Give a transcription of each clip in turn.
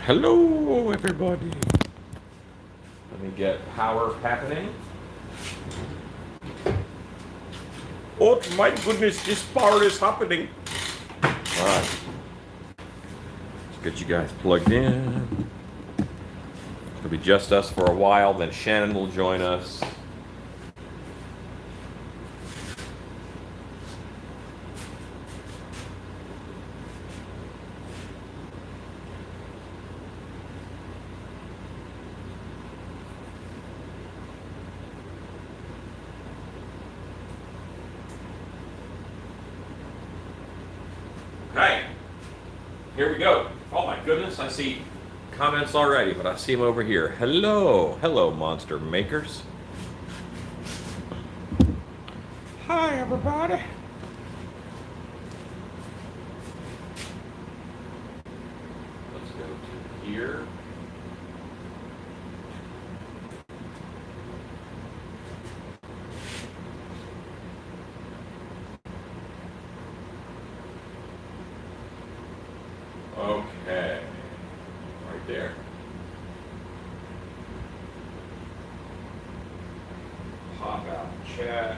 Hello, everybody. Let me get power happening. Oh my goodness, this power is happening. All right. Let's get you guys plugged in. It'll be just us for a while, then Shannon will join us. Okay, here we go. Oh my goodness, I see comments already, but I see them over here. Hello, monster makers. Hi, everybody. Let's go to here. Okay, right there. Pop out chat.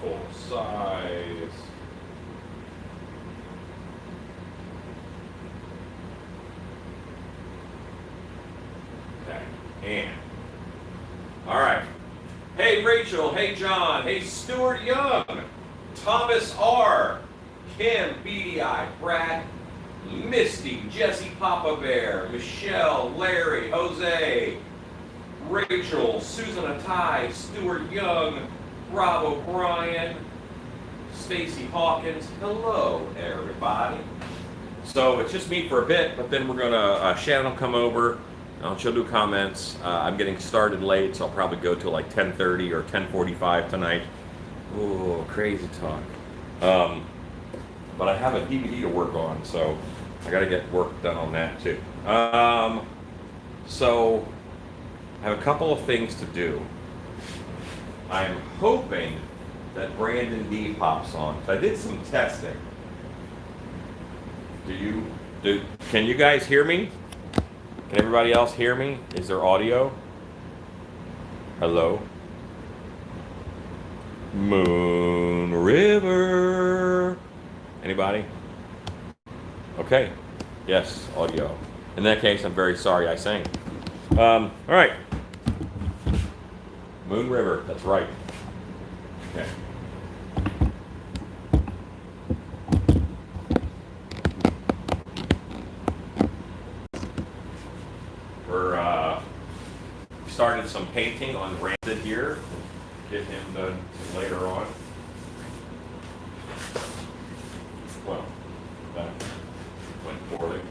Full size. Okay, and all right. Hey Rachel, hey John, hey Stuart Young, Thomas R, Kim BDI, Brad, Misty, Jesse Papa Bear, Michelle, Larry, Jose, Rachel, Susan Atai, Stuart Young, Rob O'Brien, Stacy Hawkins. Hello, everybody. So it's just me for a bit, but then we're gonna Shannon will come over. She'll do comments. I'm getting started late, so I'll probably go till like 10:30 or 10:45 tonight. Ooh, crazy talk. But I have a DVD to work on, so I got to get work done on that too. So I have a couple of things to do. I'm hoping that Brandon D pops on. I did some testing. Can you guys hear me? Can everybody else hear me? Is there audio? Hello? Moon River. Anybody? Okay. Yes, audio. In that case, I'm very sorry I sang. All right. Moon River, that's right. Okay. We started some painting on Brandon here. Get him done later on. Well, that went poorly.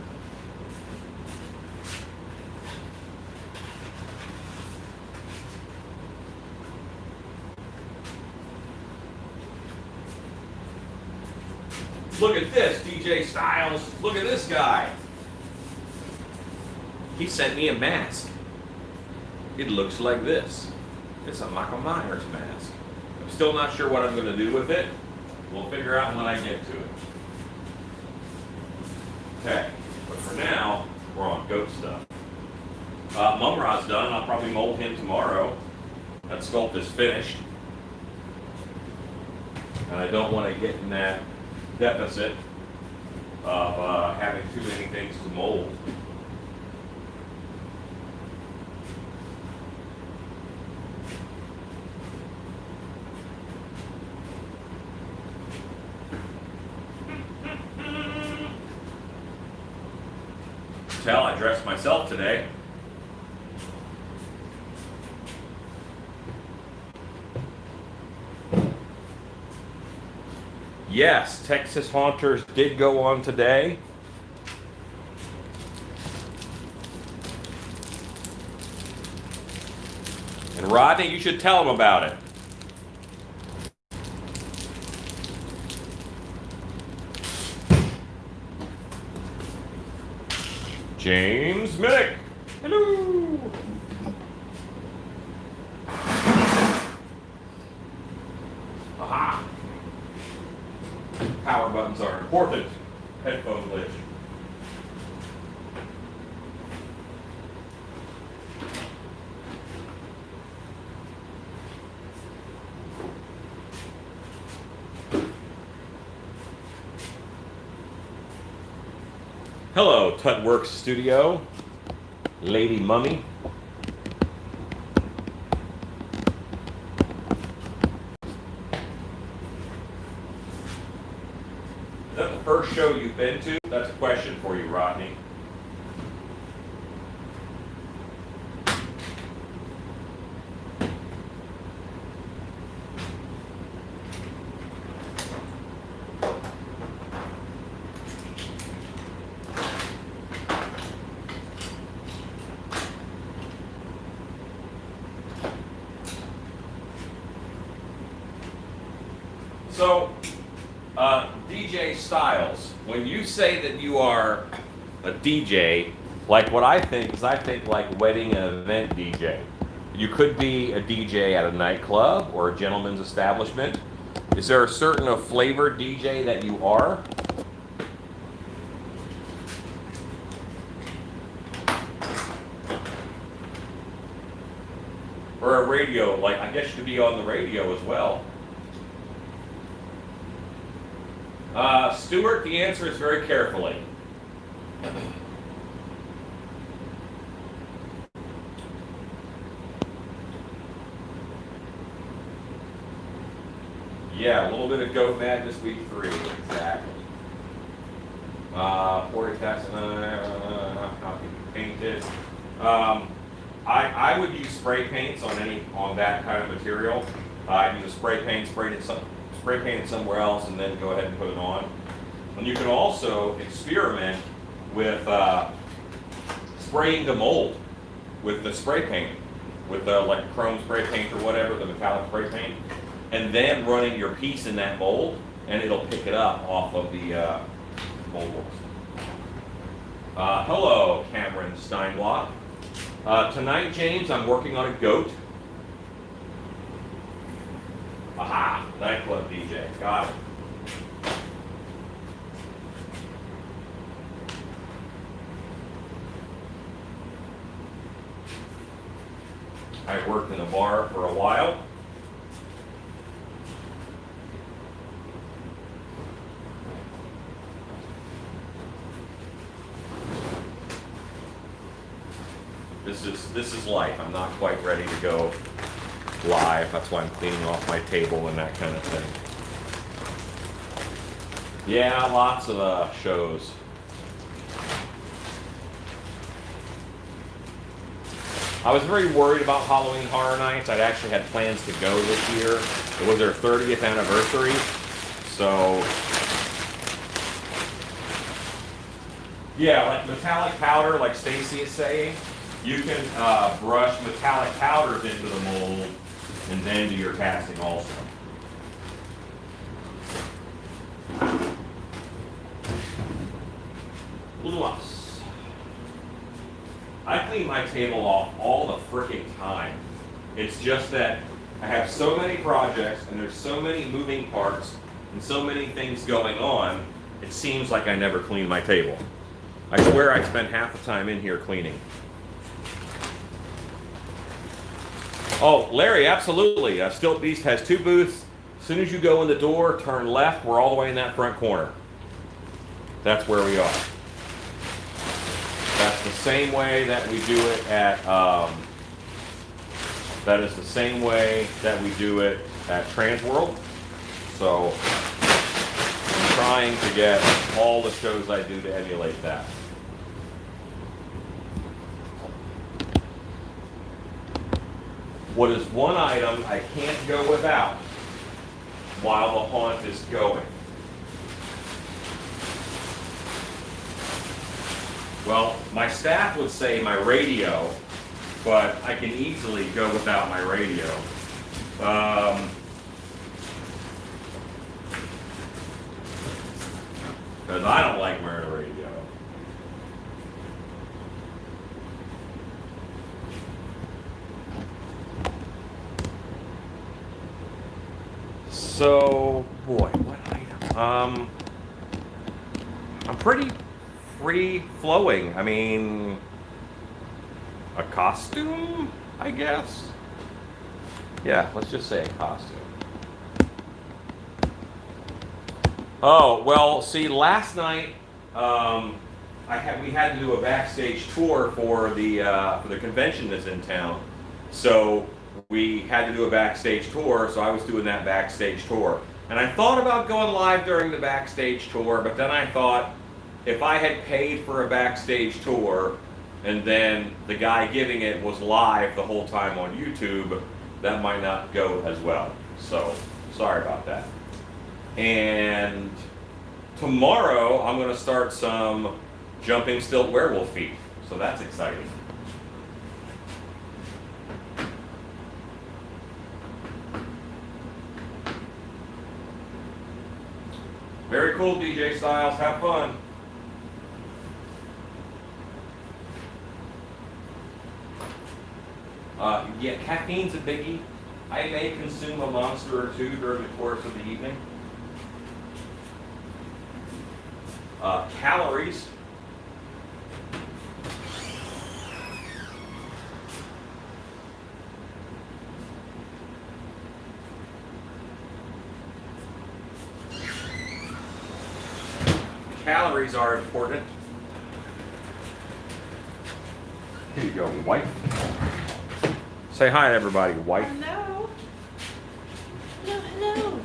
Look at this, DJ Styles. Look at this guy. He sent me a mask. It looks like this. It's a Michael Myers mask. I'm still not sure what I'm going to do with it. We'll figure out when I get to it. Okay, but for now, we're on goat stuff. Mumra's done. I'll probably mold him tomorrow. That sculpt is finished. And I don't want to get in that deficit of having too many things to mold. Tell I dressed myself today. Yes, Texas Haunters did go on today. And Rodney, you should tell them about it. James Minnick. Hello. Aha. Power buttons are important. Headphone glitch. Hello, Tutworks Studio, Lady Mummy. Is that the first show you've been to? That's a question for you, Rodney. So, DJ Styles, when you say that you are a DJ, like what I think is like wedding and event DJ. You could be a DJ at a nightclub or a gentleman's establishment. Is there a certain flavored DJ that you are? Or a radio, like I guess you could be on the radio as well. Stuart, the answer is very carefully. Yeah, a little bit of Goat Madness week 3, exactly. 40 tests, how can you paint it? I would use spray paints on that kind of material. Use a spray paint, spray paint it somewhere else, and then go ahead and put it on. And you can also experiment with spraying the mold with the spray paint, with like chrome spray paint or whatever, the metallic spray paint, and then running your piece in that mold, and it'll pick it up off of the mold works. Hello, Cameron Steinblock. Tonight, James, I'm working on a goat. Aha, nightclub DJ, got it. I worked in a bar for a while. This is life. I'm not quite ready to go live. That's why I'm cleaning off my table and that kind of thing. Yeah, lots of shows. I was very worried about Halloween Horror Nights. I'd actually had plans to go this year. It was their 30th anniversary, so yeah, like metallic powder, like Stacy is saying, you can brush metallic powders into the mold and then do your casting also. Plus, I clean my table off all the freaking time. It's just that I have so many projects and there's so many moving parts and so many things going on, it seems like I never clean my table. I swear I spend half the time in here cleaning. Oh, Larry, absolutely. Stilt Beast has 2 booths. As soon as you go in the door, turn left. We're all the way in that front corner. That's where we are. That's the same way that we do it at, that is the same way that we do it at Transworld. So I'm trying to get all the shows I do to emulate that. What is one item I can't go without while the haunt is going? Well, my staff would say my radio, but I can easily go without my radio. Because I don't like wearing a radio. So, boy, what item? I'm pretty free-flowing. I mean, a costume, I guess? Yeah, let's just say a costume. Oh, well, see, last night, we had to do a backstage tour for the convention that's in town. So we had to do a backstage tour, so I was doing that backstage tour. And I thought about going live during the backstage tour, but then I thought if I had paid for a backstage tour and then the guy giving it was live the whole time on YouTube, that might not go as well. So sorry about that. And tomorrow I'm going to start some jumping stilt werewolf feet, so that's exciting. Very cool, DJ Styles. Have fun. Yeah, caffeine's a biggie. I may consume a monster or two during the course of the evening. Calories. Calories are important. Here you go, wife. Say hi to everybody, wife. Hello. Hello, hello.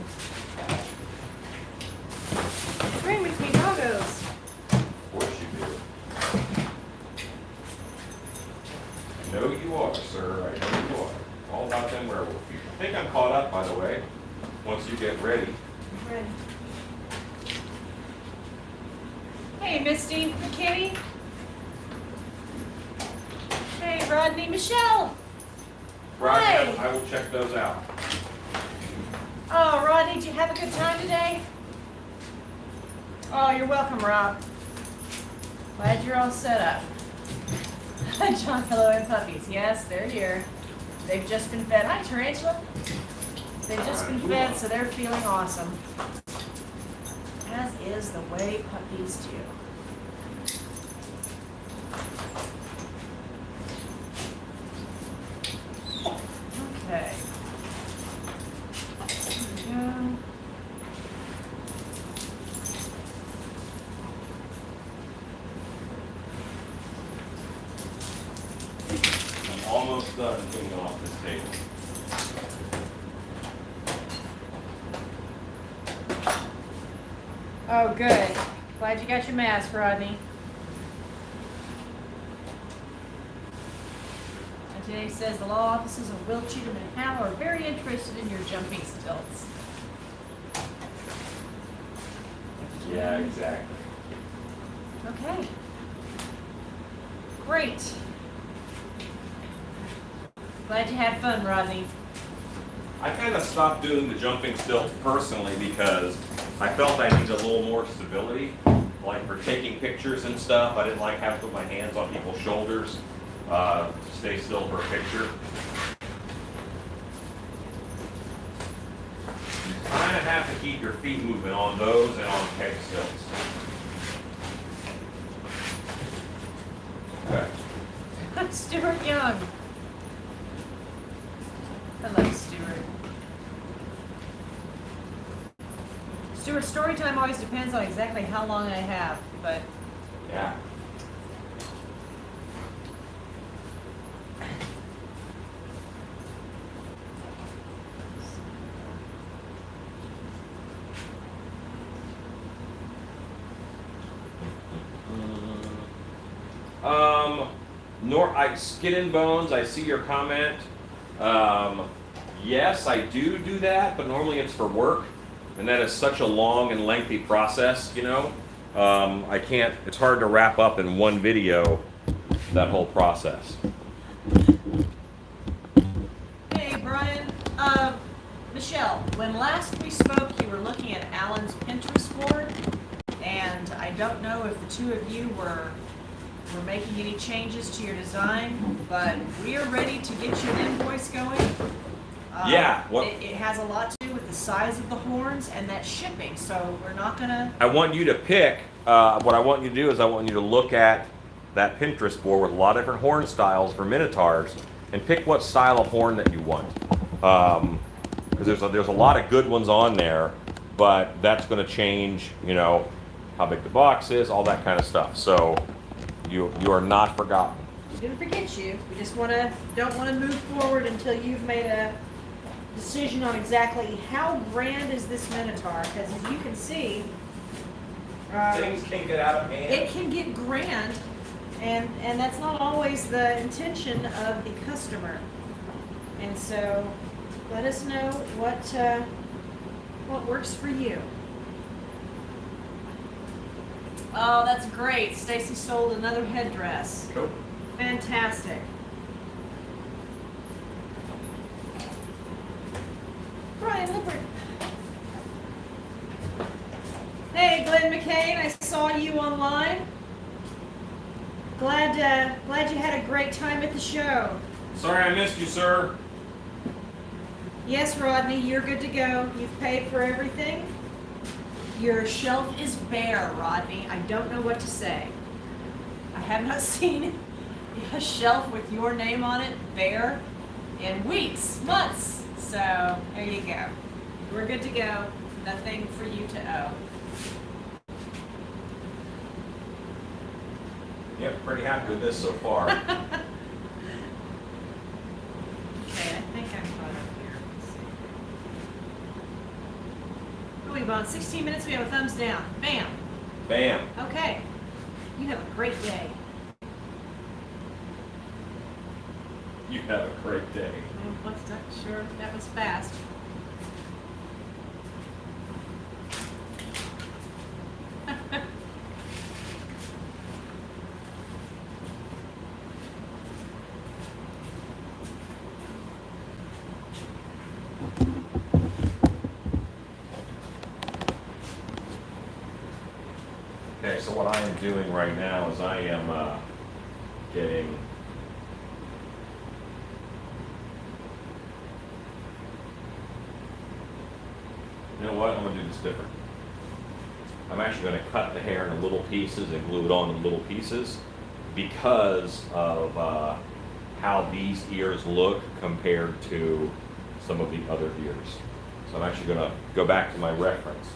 Bring with me doggos. Of course you do. I know you are, sir. I know you are. All about them werewolf feet. I think I'm caught up, by the way, once you get ready. Ready. Hey, Misty, McKinney. Hey, Rodney, Michelle. Rodney, Hi. I will check those out. Oh, Rodney, did you have a good time today? Oh, you're welcome, Rob. Glad you're all set up. John, hello, and puppies. Yes, they're here. They've just been fed. Hi, Tarantula. They've just been fed, so they're feeling awesome. As is the way puppies do. Okay. Here we go. I'm almost done cleaning off this table. Oh, good. Glad you got your mask, Rodney. And today says the law offices of Will Cheatham and Hal are very interested in your jumping stilts. Yeah, exactly. Okay. Great. Glad you had fun, Rodney. I kind of stopped doing the jumping stilts personally because I felt I needed a little more stability. Like for taking pictures and stuff, I didn't like having to put my hands on people's shoulders to stay still for a picture. You kind of have to keep your feet moving on those and on peg stilts. Okay. Stuart Young. Hello, Stuart. Stuart, story time always depends on exactly how long I have, but Yeah. Skin and Bones, I see your comment. Yes, I do that, but normally it's for work, and that is such a long and lengthy process, you know. I can't, it's hard to wrap up in one video, that whole process. hey, Brian. Michelle, when last we spoke, you were looking at Alan's Pinterest board, and I don't know if the two of you were making any changes to your design, but we are ready to get you an invoice going. Yeah. It has a lot to do with the size of the horns and that shipping, so we're not gonna. I want you to pick, what I want you to do is I want you to look at that Pinterest board with a lot of different horn styles for Minotaurs and pick what style of horn that you want. Because there's a lot of good ones on there, but that's going to change, you know, how big the box is, all that kind of stuff. So you are not forgotten. We didn't forget you. We just don't want to move forward until you've made a decision on exactly how grand is this Minotaur. Because as you can see, Things can get out of hand. it can get grand, and that's not always the intention of the customer. And so, let us know what works for you. Oh, that's great. Stacy sold another headdress. Cool. Fantastic. Brian Lippert. Hey, Glenn McCain, I saw you online. Glad you had a great time at the show. Sorry I missed you, sir. Yes, Rodney, you're good to go. You've paid for everything. Your shelf is bare, Rodney. I don't know what to say. I have not seen a shelf with your name on it bare in weeks, months. So there you go. We're good to go. Nothing for you to owe. Yep, pretty happy with this so far. Okay, I think I'm caught up here. Let's see. Oh, we've on 16 minutes. We have a thumbs down. Bam. Bam. Okay. You have a great day. You have a great day. What's that? Sure, that was fast. Okay, so what I am doing right now is I am getting you know what? I'm going to do this different. I'm actually going to cut the hair into little pieces and glue it on in little pieces because of how these ears look compared to some of the other ears. So I'm actually going to go back to my reference.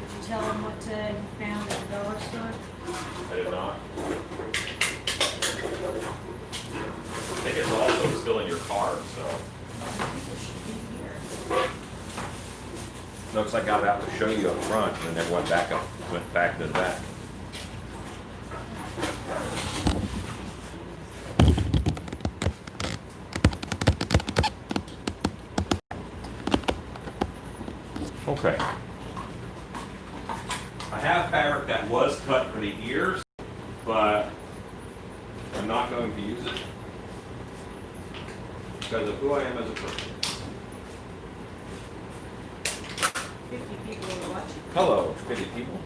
Did you tell them what you found at the dollar store? I did not. I think it's also still in your car, so. I think it should be here. No, 'cause I got it out to show you up front and then went back to the back. Okay. I have fabric that was cut for the ears, but I'm not going to use it because of who I am as a person. 50 people are watching. Hello, 50 people.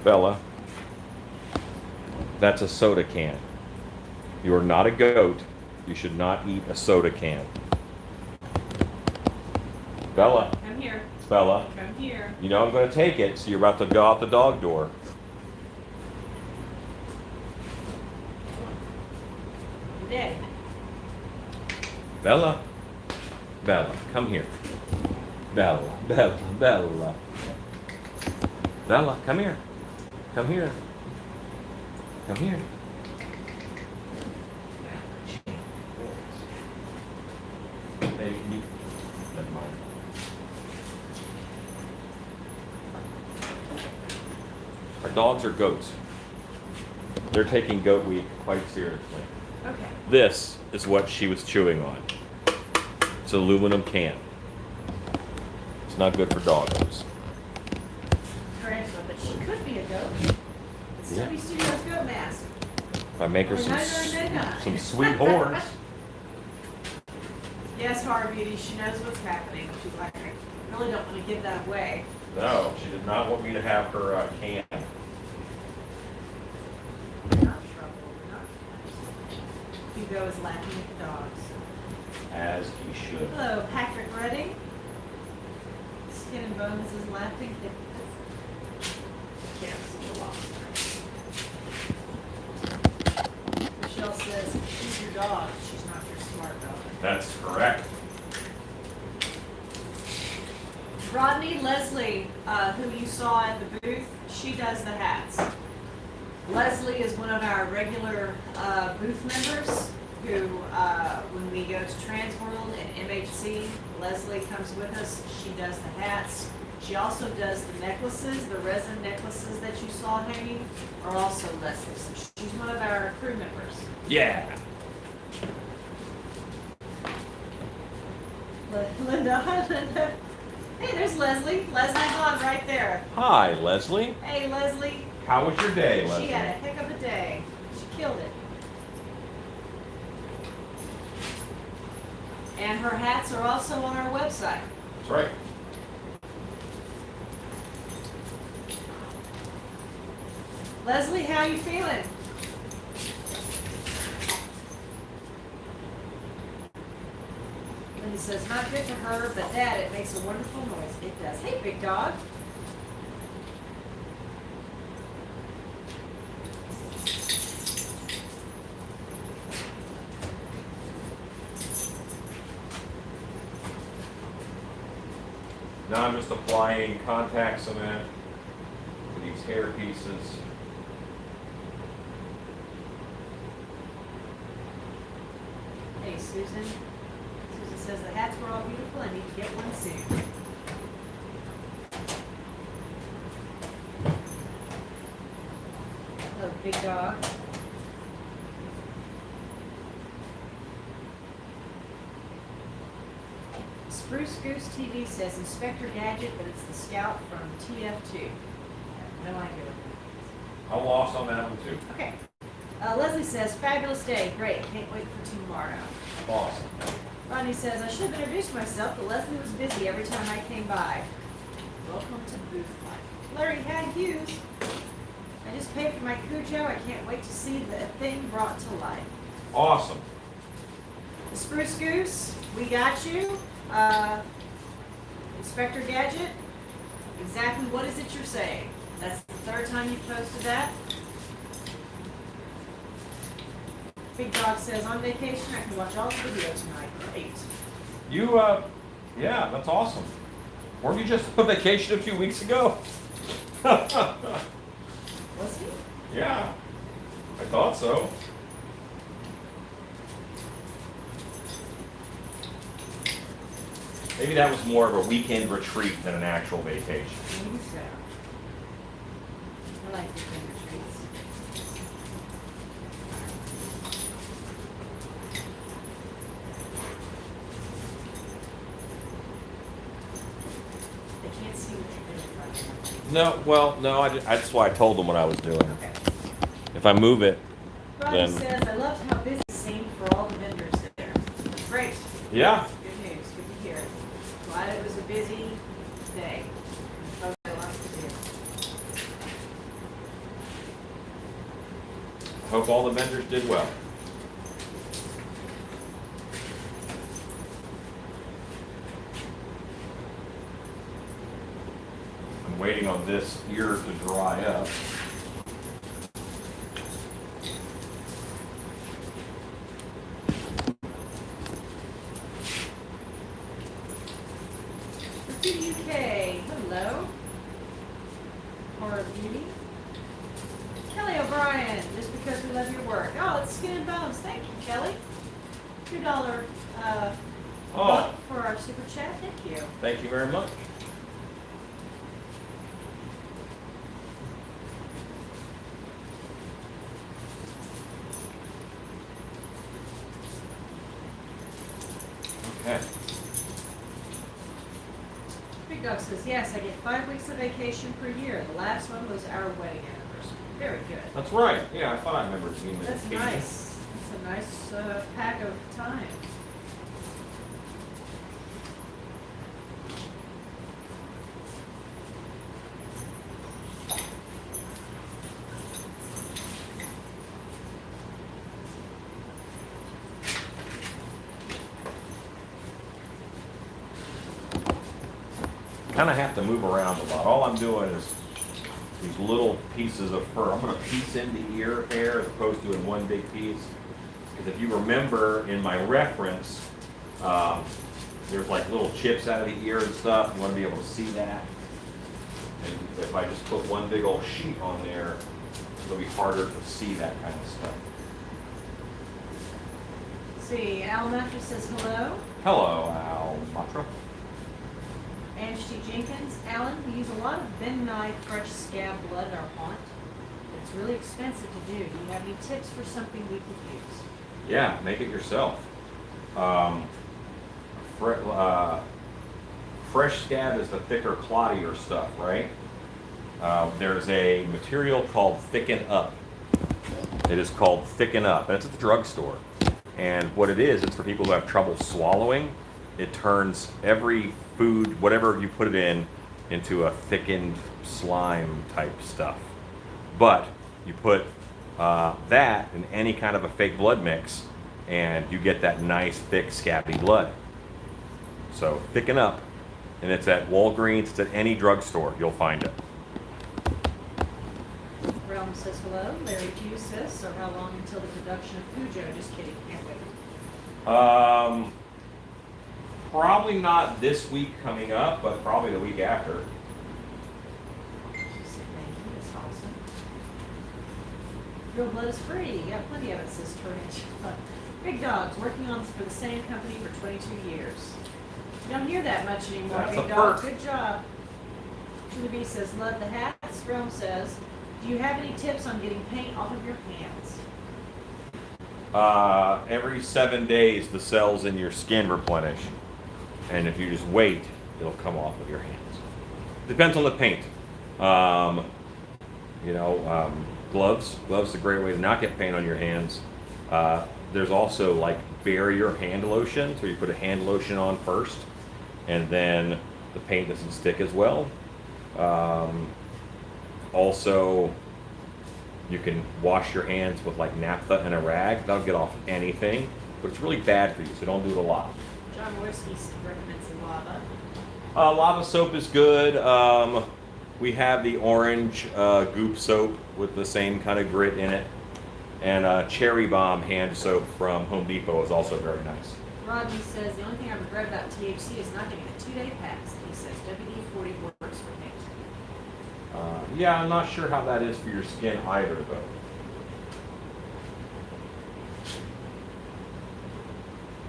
Bella, that's a soda can. You are not a goat. You should not eat a soda can. Bella, Come here. Bella, Come here. you know I'm going to take it, so you're about to go out the dog door. You're dead. Bella, Bella, come here. Bella, Bella, Bella. Bella, come here. Come here. Come here. Baby, can you? Never mind. Our dogs are goats. They're taking goat week quite seriously. Okay. This is what she was chewing on. It's an aluminum can. It's not good for dogs. Tarantula, but she could be a goat. It's Yeah. Stubby Studios goat mask. If I make her some sweet horns. Yes, Hard Beauty, she knows what's happening. She's like, Really don't want to give that away. No, she did not want me to have her can. We're not trouble. We're not. Hugo is laughing at the dogs. As he should. Hello, Patrick Redding. Skin and Bones is laughing. Yeah, it's a loss. Michelle says, she's your dog. She's not your smart dog. That's correct. Rodney Leslie, who you saw at the booth, she does the hats. Leslie is one of our regular booth members who, when we go to Transworld and MHC, Leslie comes with us. She does the hats. She also does the necklaces. The resin necklaces that you saw hanging are also Leslie. So she's one of our crew members. Yeah. Linda, hi Linda. Hey, there's Leslie. Leslie's on right there. Hi, Leslie. Hey, Leslie. How was your day, Leslie? She had a heck of a day. She killed it. And her hats are also on our website. That's right. Leslie, how you feeling? Linda says, not good for her, but Dad, it makes a wonderful noise. It does. Hey, big dog. Now I'm just applying contact cement to these hair pieces. Hey, Susan. Susan says the hats were all beautiful. I need to get one soon. Hello, big dog. Spruce Goose TV says Inspector Gadget, but it's the Scout from TF2. No idea. I'm lost on that one too. Okay. Leslie says, fabulous day. Great. Can't wait for tomorrow. Awesome. Rodney says, I should have introduced myself, but Leslie was busy every time I came by. Welcome to Booth Life. Larry Had Hughes. I just paid for my Cujo. I can't wait to see the thing brought to life. Awesome. The Spruce Goose, we got you. Inspector Gadget, exactly what is it you're saying? That's the third time you've posted that. Big Dog says, on vacation, I can watch all the video tonight. Great. You, yeah, that's awesome. Weren't you just on vacation a few weeks ago? Was he? Yeah, I thought so. Maybe that was more of a weekend retreat than an actual vacation. Maybe so. I like weekend retreats. They can't see what you're doing. No, well, no, that's why I told them what I was doing. Okay. If I move it, Rodney Then- says, I loved how busy it seemed for all the vendors there. That's great. yeah, Good news. Good to hear. Glad it was a busy day. Folks had lots to do. I hope all the vendors did well. I'm waiting on this ear to dry up. The UK, hello. Horror Beauty. Kelly O'Brien, just because we love your work. Oh, it's Skin and Bones. Thank you, Kelly. $2 Oh. buck for our super chat. Thank you. Thank you very much. Okay. Big Dog says, yes, I get 5 weeks of vacation per year. The last one was our wedding anniversary. Very good. That's right. Yeah, I thought I remembered seeing that. That's nice. That's a nice pack of time. kind of have to move around a lot. All I'm doing is these little pieces of fur. I'm going to piece into ear hair as opposed to in one big piece. Because if you remember in my reference, there's like little chips out of the ear and stuff. You want to be able to see that. And if I just put one big old sheet on there, it'll be harder to see that kind of stuff. See, Al Matra says hello. Hello, Al Matra. Ange T. Jenkins, Alan, we use a lot of bentonite fresh scab blood in our haunt. It's really expensive to do. Do you have any tips for something we could use? Yeah, make it yourself. Fresh scab is the thicker, clottier stuff, right? There's a material called Thicken Up. It is called Thicken Up, and it's at the drugstore. And what it is, it's for people who have trouble swallowing. It turns every food, whatever you put it in, into a thickened slime type stuff. But you put that in any kind of a fake blood mix, and you get that nice, thick, scabby blood. So Thicken Up, and it's at Walgreens. It's at any drugstore. You'll find it. Realm says hello. Larry Q says, so how long until the production of Cujo? Just kidding, can't wait. Probably not this week coming up, but probably the week after. Thank you, that's awesome. Real blood is free. You got plenty of it, says Tarantula. Big Dogs, working on for the same company for 22 years. You don't hear that much anymore, That's Big a Dog. perk. Good job. Julie B says, love the hats. Realm says, do you have any tips on getting paint off of your hands? Every 7 days, the cells in your skin replenish. And if you just wait, it'll come off of your hands. Depends on the paint. Gloves. Gloves is a great way to not get paint on your hands. There's also like barrier hand lotion, so you put a hand lotion on first, and then the paint doesn't stick as well. Also, you can wash your hands with like naphtha and a rag. That'll get off anything, but it's really bad for you, so don't do it a lot. John Morsky recommends the lava. Lava soap is good. We have the orange goop soap with the same kind of grit in it. And Cherry Bomb hand soap from Home Depot is also very nice. Rodney says, the only thing I regret about THC is not getting a 2-day pass. He says WD-40 works for paint. Yeah, I'm not sure how that is for your skin either, though.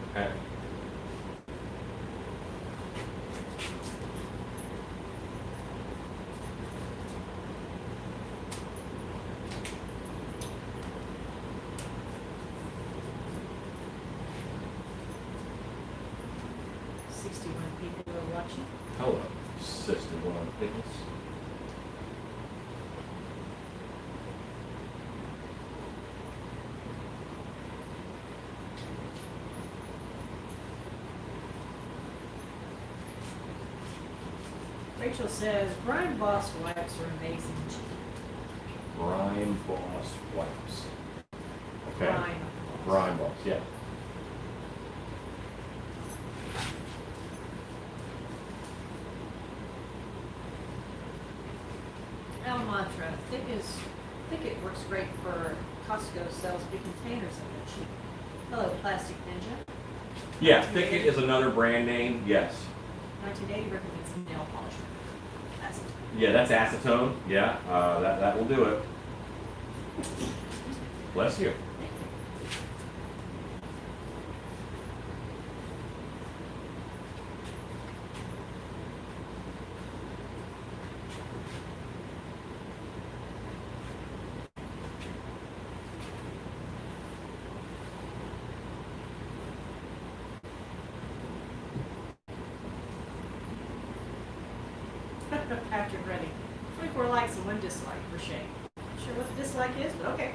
Okay. People are watching. Hello, Sister One Pickles. Rachel says, Brian Boss wipes are amazing. Brine Boss wipes. Okay. Brian. Brine Boss, yeah. Al Mantra, Thicket works great for Costco, sells big containers of it cheap. Hello, Plastic Ninja. Yeah, Thicket is another brand name, yes. 1980 recommends nail polish. That's Yeah, that's acetone. Yeah, that will do it. Bless you. Patrick Redding. 24 likes and 1 dislike for shame. Not sure what the dislike is, but okay.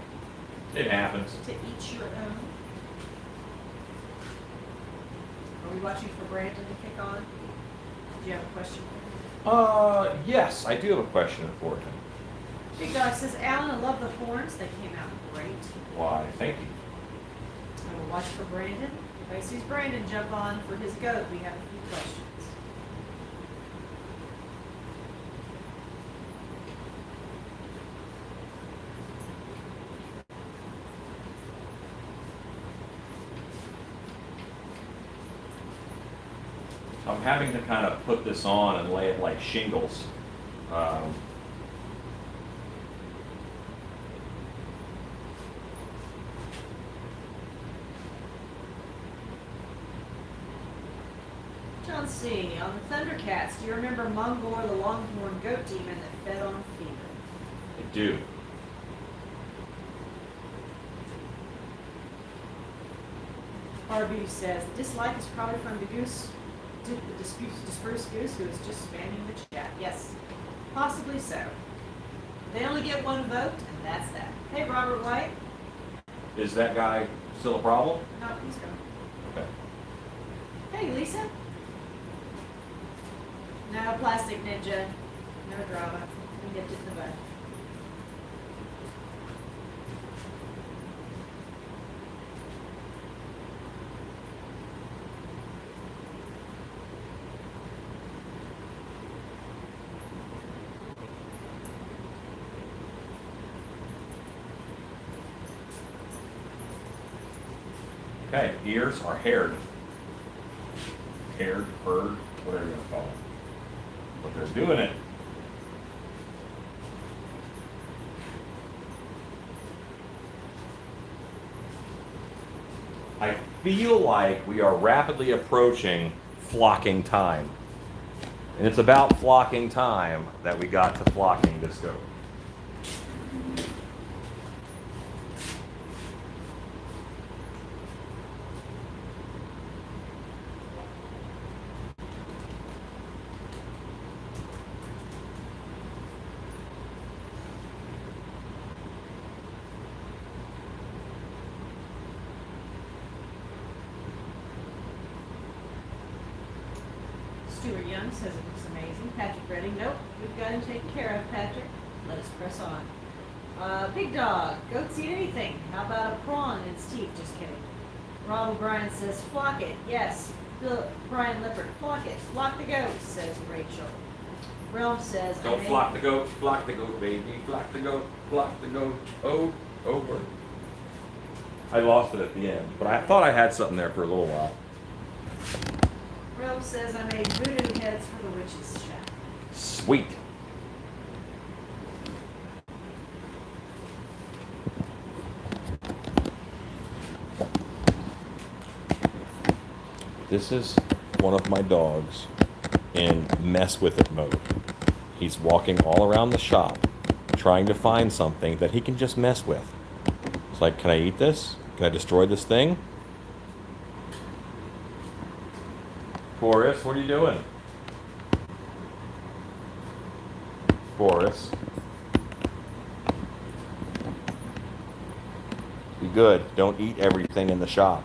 It happens. To each your own. Are we watching for Brandon to kick on? Do you have a question? Yes, I do have a question for him. Big Dog says, Alan, I love the horns. They came out great. Why, thank you. I will watch for Brandon. If I see Brandon jump on for his goat, we have a few questions. I'm having to kind of put this on and lay it like shingles. John C. On the Thundercats, do you remember Mongor, the longhorn goat demon that fed on fever? I do. RB says, dislike is probably from the goose, the dispersed goose who is just spamming the chat. Yes, possibly so. They only get one vote, and that's that. Hey, Robert White. Is that guy still a problem? No, he's gone. Okay. Hey, Lisa. No, Plastic Ninja. No drama. We nipped it in the bud. Okay, ears are haired. Haired, furred, whatever you're gonna call it. But they're doing it. I feel like we are rapidly approaching flocking time. And it's about flocking time that we got to flocking disco. Stuart Young says it looks amazing. Patrick Redding, nope, we've got him taken care of, Patrick. Let us press on. Big Dog, goats eat anything. How about a prawn in its teeth? Just kidding. Rob O'Brien says, flock it. Yes. Brian Lippert, flock it. Flock the goat, says Rachel. Realm says, Don't flock the goat, baby. Flock the goat, oh, over. I lost it at the end, but I thought I had something there for a little while. Realm says, I made voodoo heads for the witch's shack. Sweet. This is one of my dogs in mess with it mode. He's walking all around the shop trying to find something that he can just mess with. It's like, can I eat this? Can I destroy this thing? Boris, what are you doing? Boris. Be good. Don't eat everything in the shop.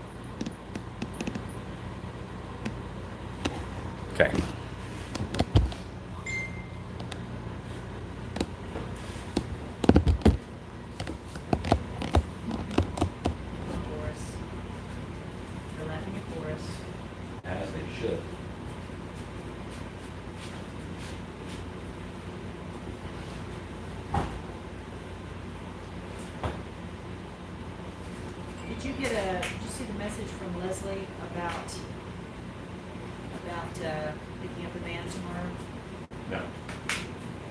Okay. Boris. They're laughing at Boris. As they should. Did you see the message from Leslie about picking up a van tomorrow? No.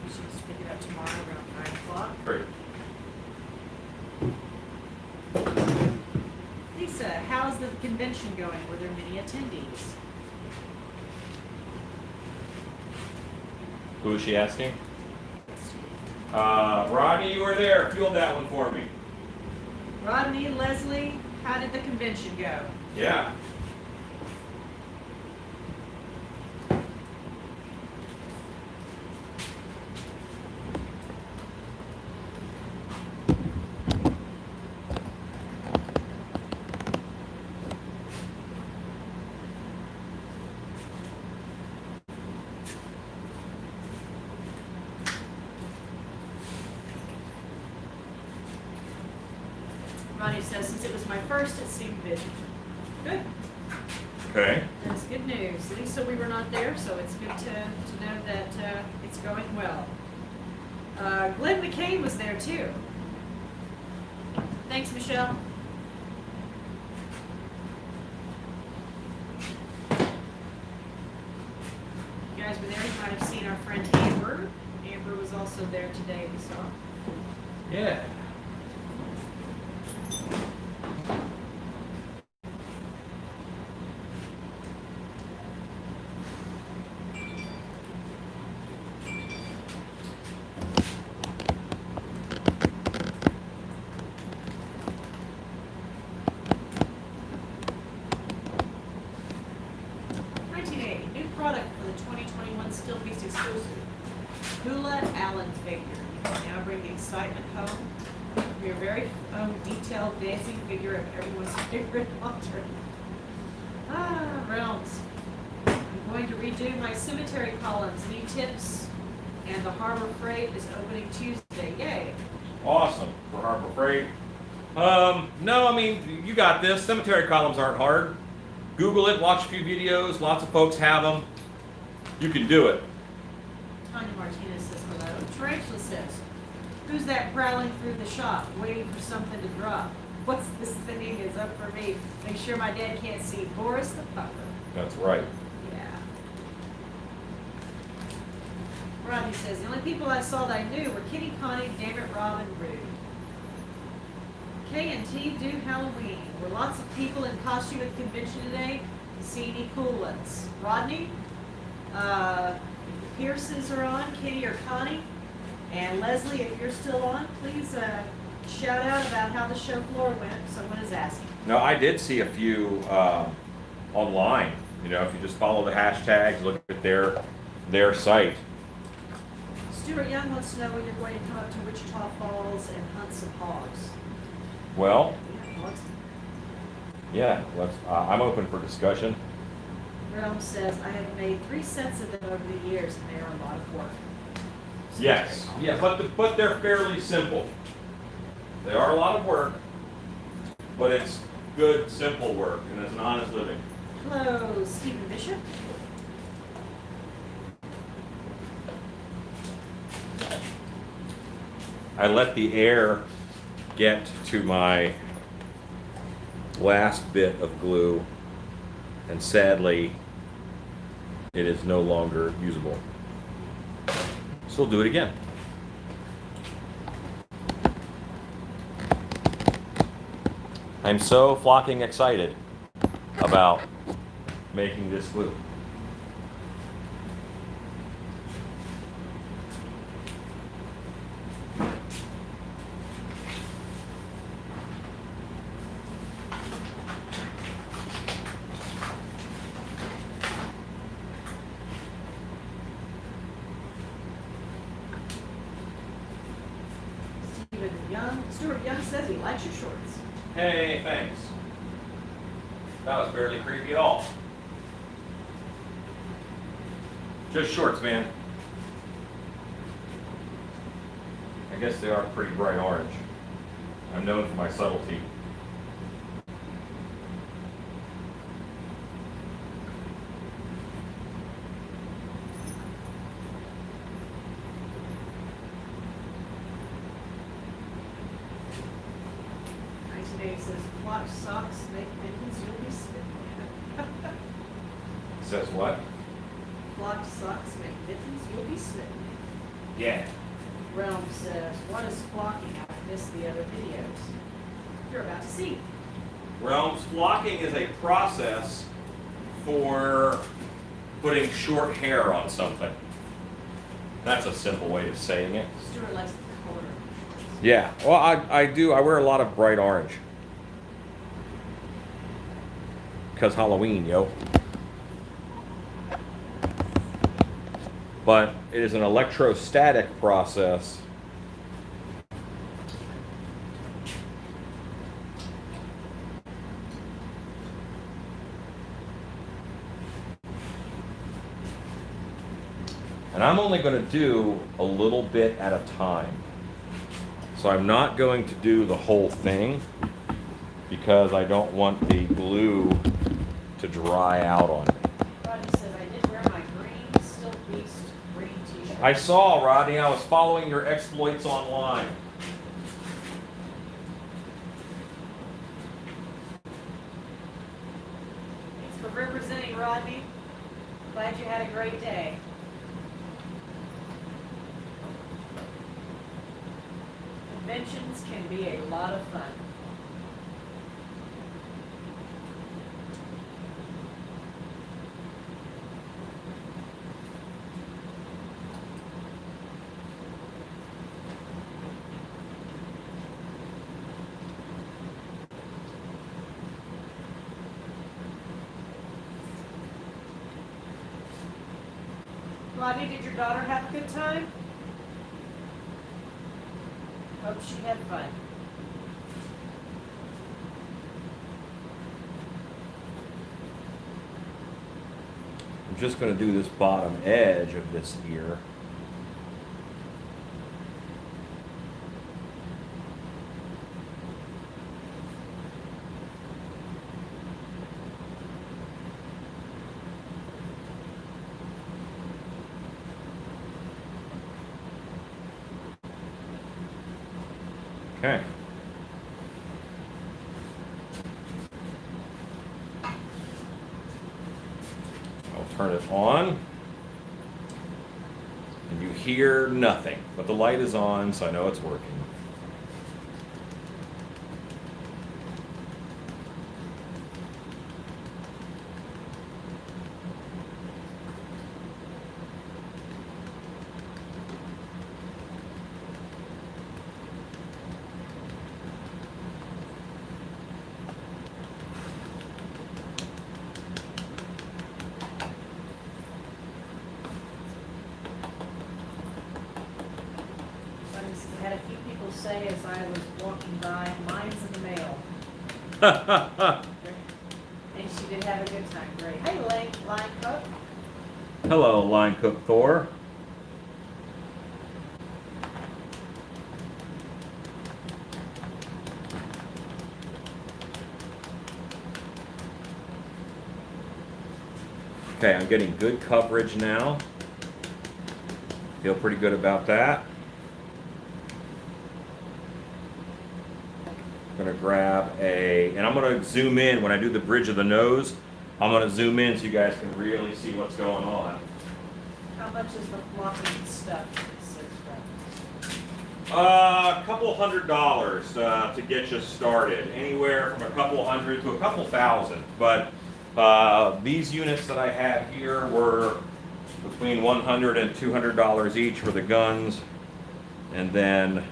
We should just pick it up tomorrow around 9 o'clock. Great. Lisa, how's the convention going? Were there many attendees? Who is she asking? Rodney, you were there. Field that one for me. Rodney, Leslie, how did the convention go? Yeah. Ronnie says, since it was my first, it seemed busy. Good. Okay. That's good news. Lisa, we were not there, so it's good to know that it's going well. Glenn McCain was there too. Thanks, Michelle. guys were there, you might have seen our friend Amber. Amber was also there today, we saw. Yeah. New product for the 2021 Still Feast exclusive. Hula Allen figure. You can now bring the excitement home. Your very own detailed dancing figure of everyone's favorite hunter. Realms. I'm going to redo my cemetery columns. Any tips? And the Harbor Freight is opening Tuesday. Yay. Awesome for Harbor Freight. No, I mean, you got this. Cemetery columns aren't hard. Google it, watch a few videos. Lots of folks have them. You can do it. Tanya Martinez says hello. Tarantula says, who's that prowling through the shop, waiting for something to drop? What's this thing is up for me? Make sure my dad can't see. Boris the Puffer. That's right. Yeah. Rodney says, the only people I saw that I knew were Kitty, Connie, Dammit, Rob, and Rude. K&T do Halloween. Were lots of people in costume at the convention today? See any cool ones? Rodney? The Pearsons are on, Kitty or Connie. And Leslie, if you're still on, please shout out about how the show floor went. Someone is asking. No, I did see a few online. You know, if you just follow the hashtags, look at their site. Stuart Young wants to know when you're going to come up to Wichita Falls and hunt some hogs. Well, Yeah, hogs. yeah, I'm open for discussion. Realm says, I have made 3 sets of them over the years, and they are a lot of work. Yes, yeah, but they're fairly simple. They are a lot of work, but it's good, simple work, and it's an honest living. Hello, Stephen Bishop. I let the air get to my last bit of glue, and sadly, it is no longer usable. So we'll do it again. I'm so flocking excited about making this glue. Stuart Young says he likes your shorts. Hey, thanks. That was barely creepy at all. Just shorts, man. I guess they are pretty bright orange. I'm known for my subtlety. Today says, flock socks make mittens, you'll be smitten. Says what? Flock socks make mittens, you'll be smitten. Yeah. Realm says, what is flocking? I missed the other videos. You're about to see. Realms, flocking is a process for putting short hair on something. That's a simple way of saying it. Stuart likes the color of your shorts. Yeah, well, I do. I wear a lot of bright orange. Because Halloween, yo. But it is an electrostatic process. And I'm only going to do a little bit at a time. So I'm not going to do the whole thing because I don't want the glue to dry out on me. Rodney says, I did wear my green Still Beast green t-shirt. I saw, Rodney, I was following your exploits online. Thanks for representing, Rodney. Glad you had a great day. Conventions can be a lot of fun. Rodney, did your daughter have a good time? Hope she had fun. I'm just going to do this bottom edge of this ear. Okay. I'll turn it on. And you hear nothing, but the light is on, so I know it's working. I had a few people say as I was walking by, mine's in the mail. And she did have a good time. Great. Hey, Line Cook. Hello, Line Cook Thor. Okay, I'm getting good coverage now. Feel pretty good about that. I'm gonna grab and I'm gonna zoom in when I do the bridge of the nose. I'm gonna zoom in so you guys can really see what's going on. How much is the floppy stuff? A couple $100 to get you started. Anywhere from a couple hundred to a couple thousand. But these units that I have here were between $100 and $200 each for the guns. And then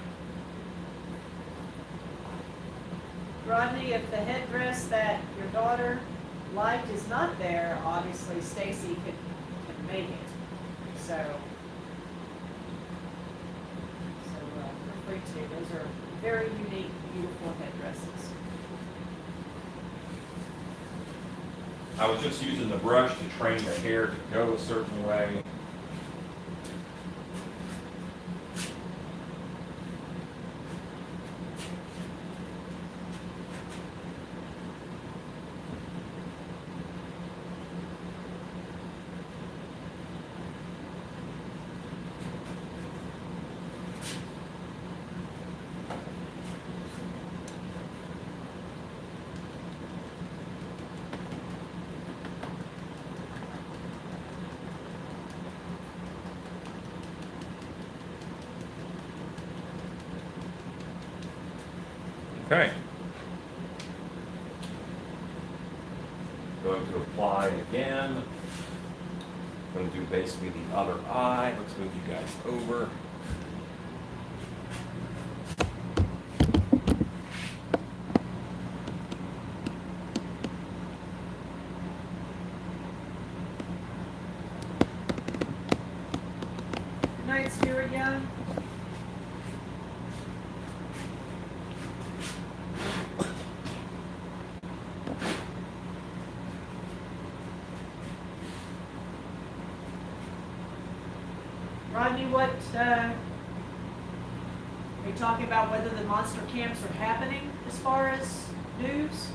Rodney, if the headdress that your daughter liked is not there, obviously Stacy can make it. So feel free to. Those are very unique, beautiful headdresses. I was just using the brush to train the hair to go a certain way. Okay. Going to apply again. Going to do basically the other eye. Let's move you guys over. Good night, Stuart Young. Rodney, what, are you talking about whether the monster camps are happening as far as news?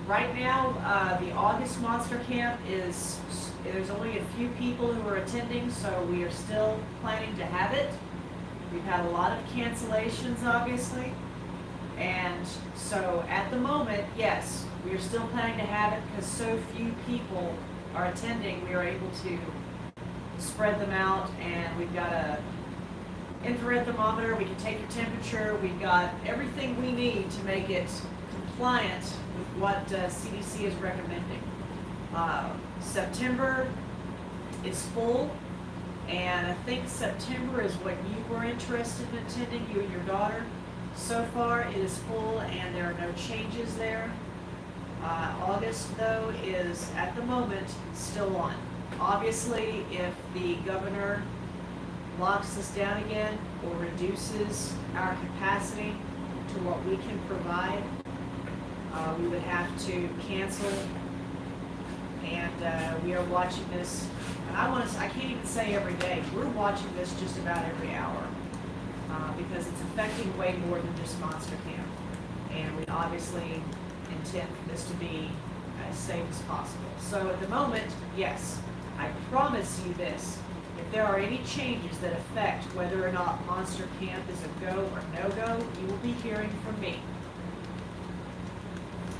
Right now, the August monster camp there's only a few people who are attending, so we are still planning to have it. We've had a lot of cancellations, obviously. And so at the moment, yes, we are still planning to have it because so few people are attending. We are able to spread them out, and we've got a infrared thermometer. We can take your temperature. We've got everything we need to make it compliant with what CDC is recommending. September is full, and I think September is what you were interested in attending, you and your daughter. So far, it is full, and there are no changes there. August, though, is at the moment still on. Obviously, if the governor locks us down again or reduces our capacity to what we can provide, we would have to cancel. And we are watching this, and I can't even say every day, we're watching this just about every hour, because it's affecting way more than just Monster Camp. And we obviously intend for this to be as safe as possible. So at the moment, yes, I promise you this, if there are any changes that affect whether or not Monster Camp is a go or no-go, you will be hearing from me.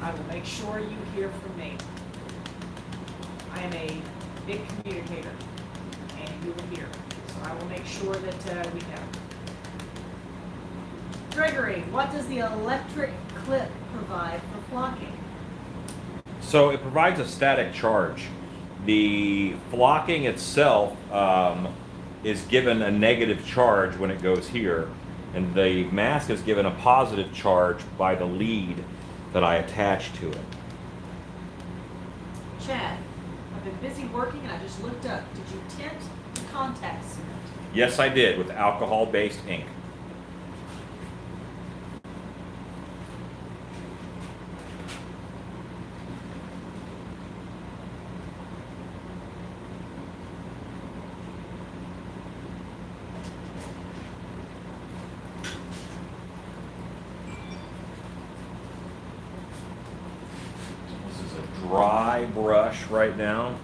I will make sure you hear from me. I am a big communicator, and you will hear. So I will make sure that we know. Gregory, what does the electric clip provide for flocking? So it provides a static charge. The flocking itself is given a negative charge when it goes here, and the mask is given a positive charge by the lead that I attach to it. Chad, I've been busy working and I just looked up. Did you tint the contact cement? Yes, I did, with alcohol-based ink. This is a dry brush right now.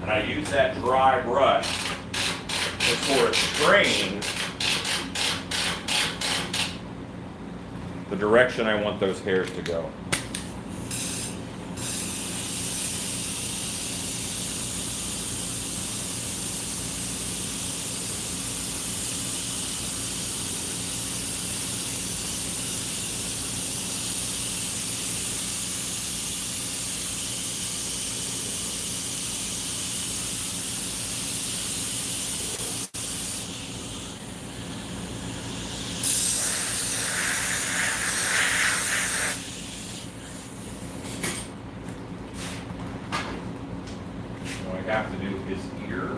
And I use that dry brush to sort of strain the direction I want those hairs to go. What I have to do his ear.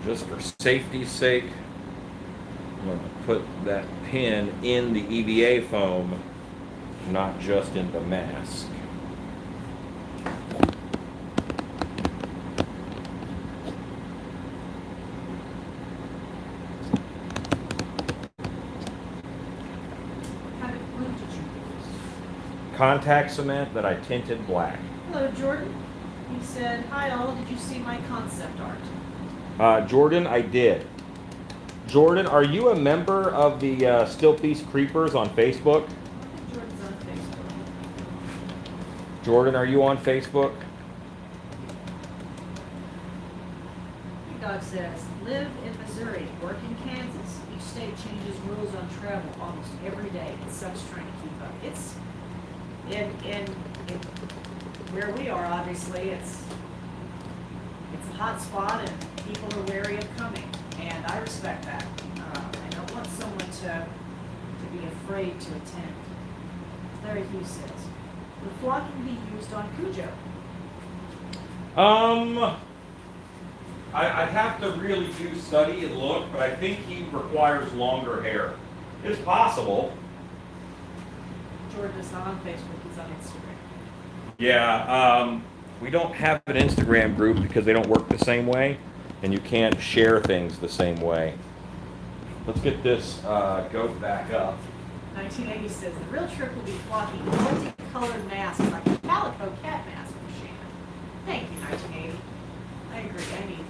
Just for safety's sake, I'm going to put that pin in the EVA foam, not just in the mask. What kind of glue did you use? Contact cement that I tinted black. Hello, Jordan. He said, hi all, did you see my concept art? Jordan, I did. Jordan, are you a member of the Still Peace Creepers on Facebook? Jordan's on Facebook. Jordan, are you on Facebook? Big Dog says, live in Missouri, work in Kansas. Each state changes rules on travel almost every day. It sucks trying to keep up. It's in where we are, obviously, it's a hot spot and people are wary of coming, and I respect that. I don't want someone to be afraid to attend. Larry Hughes says, "Will flocking be used on Cujo?" I'd have to really study and look, but I think he requires longer hair. It's possible. Jordan is not on Facebook, he's on Instagram. Yeah, we don't have an Instagram group because they don't work the same way, and you can't share things the same way. Let's get this goat back up. 1980 says, "The real trick will be flocking multicolored masks like a calico cat mask for Shannon." Thank you, 1980. I agree, I need that.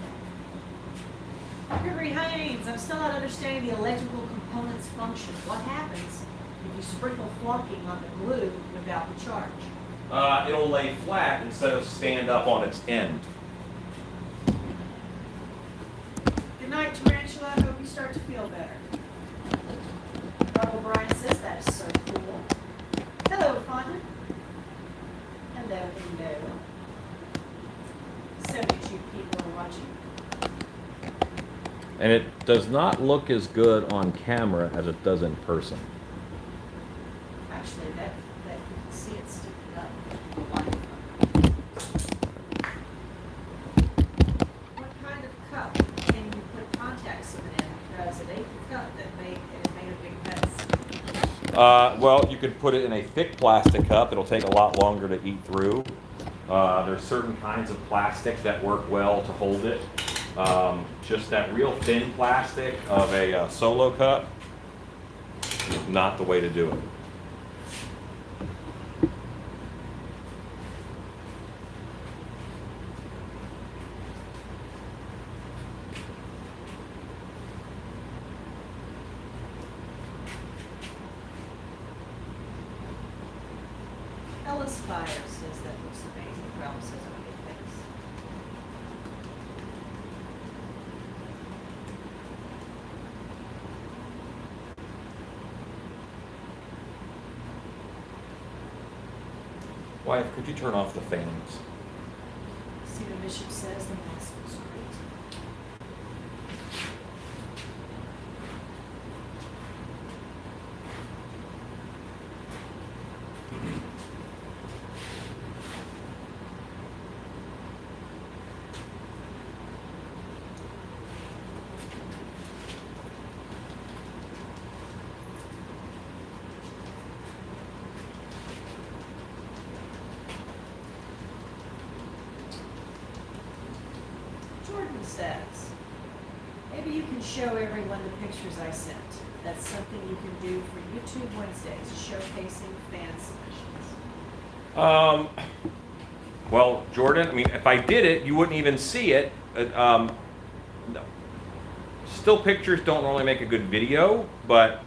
Gregory Haynes, "I'm still not understanding the electrical components function. What happens if you sprinkle flocking on the glue without the charge?" It'll lay flat instead of stand up on its end. Good night, Tarantula. I hope you start to feel better. Rob O'Brien says, "That is so cool." Hello, Fonda. Hello, hello. 72 people are watching. And it does not look as good on camera as it does in person. Actually, that you can see it sticking up. What kind of cup can you put contact cement in? Because it ain't the cup that made a big mess. Well, you could put it in a thick plastic cup. It'll take a lot longer to eat through. There's certain kinds of plastic that work well to hold it. Just that real thin plastic of a Solo cup is not the way to do it. Ellis Fire says that looks amazing. Ralph says okay, thanks. Wife, could you turn off the fans? Stephen Bishop says the mask looks great. Jordan says, "Maybe you can show everyone the pictures I sent. That's something you can do for YouTube Wednesdays, showcasing fan submissions." Well, Jordan, I mean, if I did it, you wouldn't even see it. No. Still pictures don't normally make a good video, but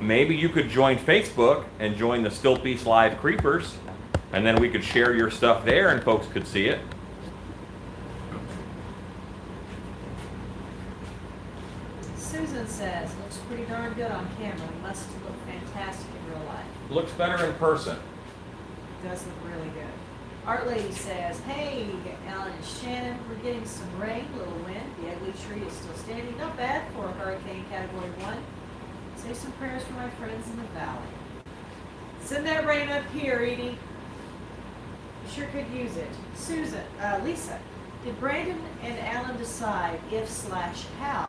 maybe you could join Facebook and join the Still Piece Live Creepers, and then we could share your stuff there and folks could see it. Susan says, "Looks pretty darn good on camera. Must look fantastic in real life." Looks better in person. Does look really good. Art Lady says, "Hey, Alan and Shannon, we're getting some rain, little wind. The ugly tree is still standing. Not bad for a hurricane category 1. Say some prayers for my friends in the valley." Send that rain up here, Edie. You sure could use it. Lisa, did Brandon and Alan decide if/how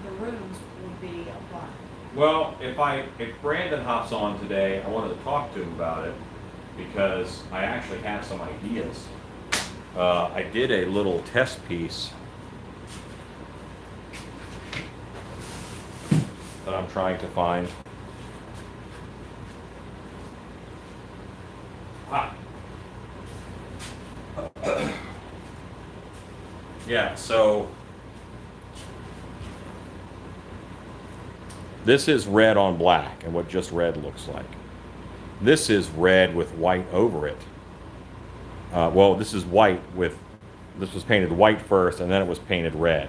the rooms will be applied? Well, if Brandon hops on today, I wanted to talk to him about it because I actually have some ideas. I did a little test piece that I'm trying to find. Yeah, so this is red on black and what just red looks like. This is red with white over it. Well, this is white with, this was painted white first and then it was painted red.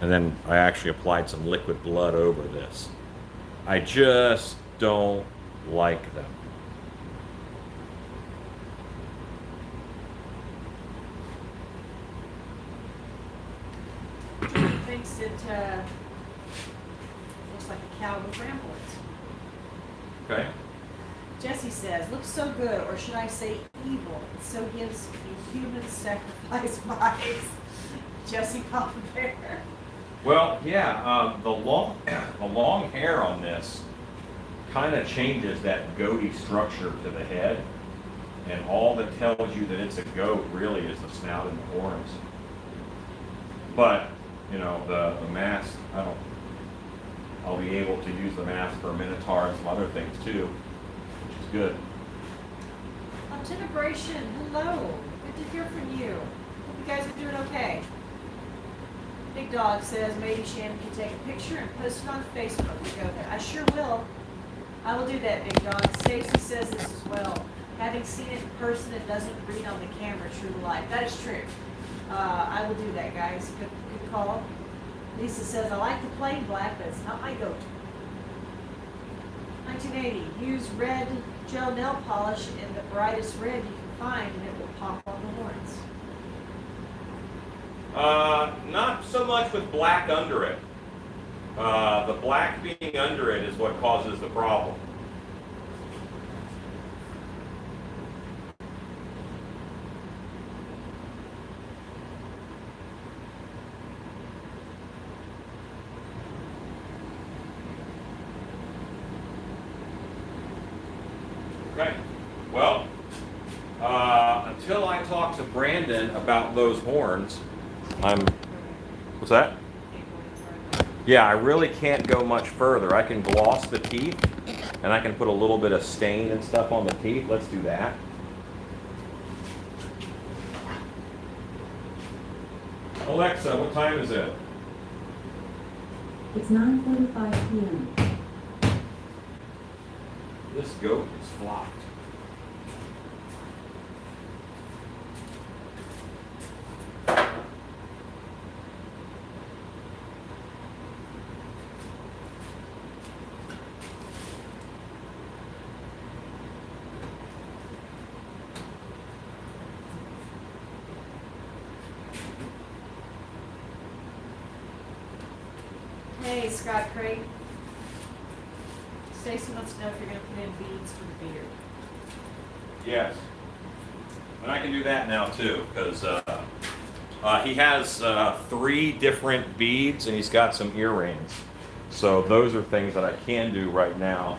And then I actually applied some liquid blood over this. I just don't like them. Jordan thinks it looks like a cow with ramblings. Okay. Jesse says, looks so good, or should I say evil? It so gives me human sacrifice vibes. Jesse Papa Bear. Well, yeah, the long hair on this kind of changes that goatee structure to the head, and all that tells you that it's a goat really is the snout and the horns. But you know, the mask, I'll be able to use the mask for a minotaur and some other things too, which is good. Celebration, hello. Good to hear from you. Hope you guys are doing okay. Big Dog says maybe Shannon can take a picture and post it on Facebook. We go there. I sure will. I will do that, Big Dog. Stacy says this as well. Having seen it in person, it doesn't read on the camera true to life. That is true. I will do that, guys. Good call. Lisa says, I like the plain black, but it's not my go-to. 1980. Use red gel nail polish in the brightest red you can find, and it will pop on the horns. Not so much with black under it. The black being under it is what causes the problem. Okay. Well, until I talk to Brandon about those horns, what's that? Yeah, I really can't go much further. I can gloss the teeth, and I can put a little bit of stain and stuff on the teeth. Let's do that. Alexa, what time is it? It's 9:45 p.m. This goat is flocked. Hey, Scott Craig. Stacy wants to know if you're going to put in beads for the beard. Yes. And I can do that now too, because he has 3 different beads and he's got some earrings. So those are things that I can do right now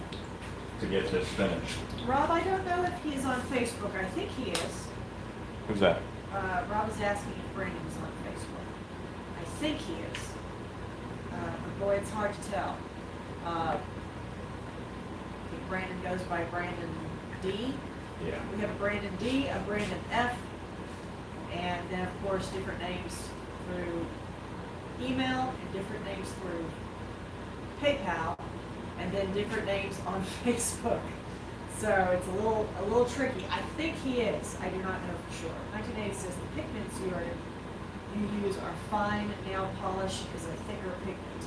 to get this finished. Rob, I don't know if he's on Facebook. I think he is. Who's that? Rob is asking if Brandon is on Facebook. I think he is. But boy, it's hard to tell. I think Brandon goes by Brandon D. Yeah. We have a Brandon D, a Brandon F, and then of course different names through email and different names through PayPal, and then different names on Facebook. So it's a little tricky. I think he is. I do not know for sure. 1980 says the pigments you use are fine. Nail polish is a thicker pigment.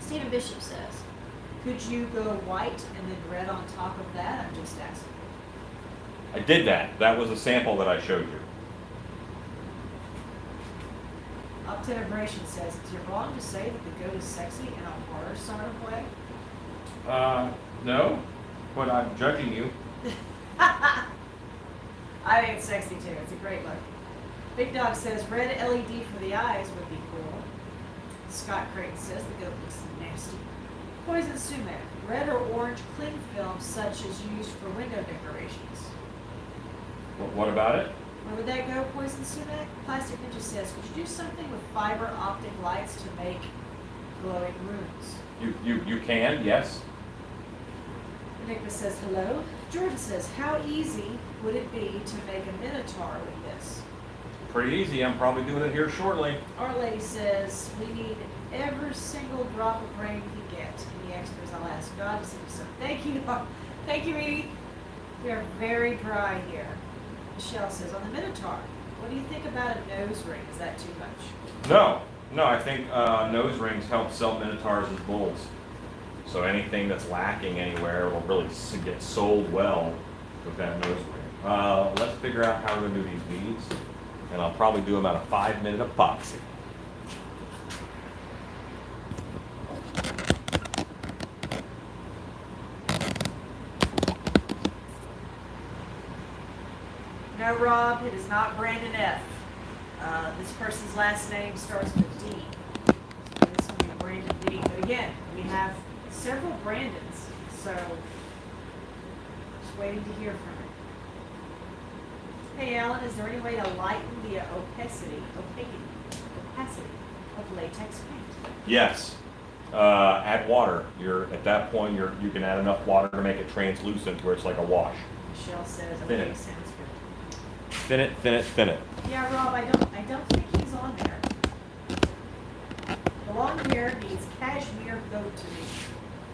Stephen Bishop says, could you go white and then red on top of that? I'm just asking. I did that. That was a sample that I showed you. Obtenebration says, is it wrong to say that the goat is sexy in a horror sort of way? No, but I'm judging you. I think it's sexy too. It's a great look. Big Dog says red LED for the eyes would be cool. Scott Creighton says the goat looks nasty. Poison sumac, red or orange cling film such as used for window decorations. What about it? Where would that go, Poison sumac? Plastic Ninja says, could you do something with fiber optic lights to make glowing runes? You can, yes. Enigma says hello. Jordan says, how easy would it be to make a minotaur with this? Pretty easy. I'm probably doing it here shortly. Our Lady says, we need every single drop of rain we can get. Any extras, I'll ask God to send you some. Thank you. Thank you, Edie. We are very dry here. Michelle says, on the minotaur, what do you think about a nose ring? Is that too much? No, No, I think nose rings help sell minotaurs as bulls. So anything that's lacking anywhere will really get sold well with that nose ring. Let's figure out how we're gonna do these beads, and I'll probably do about a 5-minute epoxy. No, Rob, it is not Brandon F. This person's last name starts with D. So this will be Brandon D. But again, we have several Brandons, so just waiting to hear from him. Hey, Alan, is there any way to lighten the opacity of latex paint? Yes. Add water. At that point you can add enough water to make it translucent where it's like a wash. Michelle says, Thin okay, it. sounds good. Thin it, thin it, thin it. Yeah, Rob, I don't think he's on there. The long hair needs cashmere goat to me.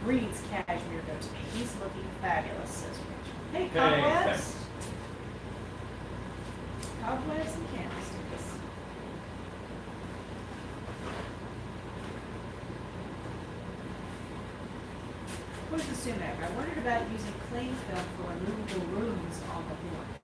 Reads cashmere goat to me. He's looking fabulous, says Rachel. Hey, cobwebs. thanks. Cobwebs and candlesticks. Where's the sumac? I wondered about using cling film for removable rooms on the horns.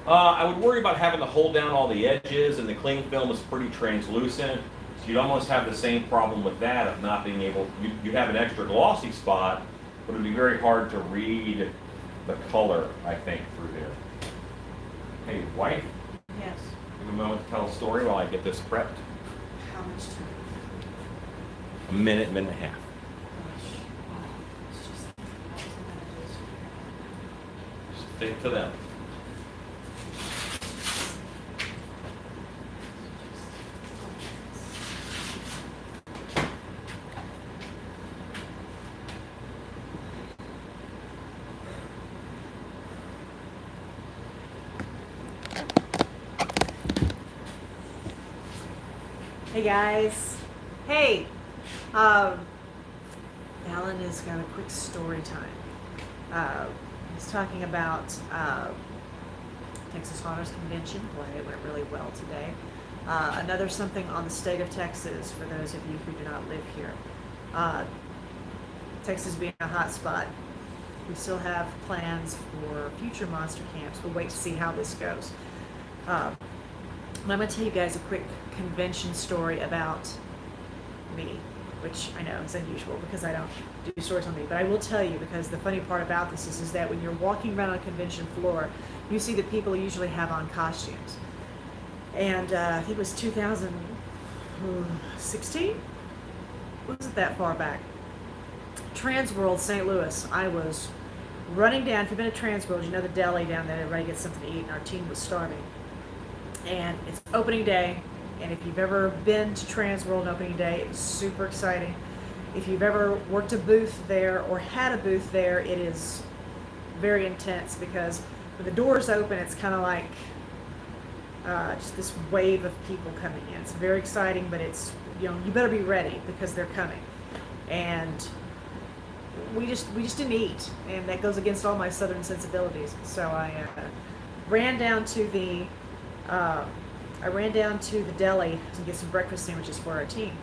I would worry about having to hold down all the edges, and the cling film is pretty translucent, so you'd almost have the same problem with that of not being able, you'd have an extra glossy spot, but it'd be very hard to read the color, I think, through there. Hey, wife, Yes. give a moment to tell a story while I get this prepped. How much time? A minute, minute and a half. It's just Stick to them. Hey guys. Hey. Alan has got a quick story time. He's talking about Texas Honors Convention. Boy, it went really well today. Another something on the state of Texas for those of you who do not live here. Texas being a hot spot. We still have plans for future monster camps. We'll wait to see how this goes. I'm going to tell you guys a quick convention story about me, which I know is unusual because I don't do stories on me, but I will tell you because the funny part about this is that when you're walking around on a convention floor, you see the people usually have on costumes. And I think it was 2016? Wasn't that far back. Transworld St. Louis. I was running down, if you've been to Transworld, you know the deli down there, everybody gets something to eat, and our team was starving. And it's opening day, and if you've ever been to Transworld on opening day, it's super exciting. If you've ever worked a booth there or had a booth there, it is very intense because when the doors open, it's kind of like just this wave of people coming in. It's very exciting, but it's, you better be ready because they're coming. And we just didn't eat, and that goes against all my southern sensibilities. So I ran down to the deli to get some breakfast sandwiches for our team.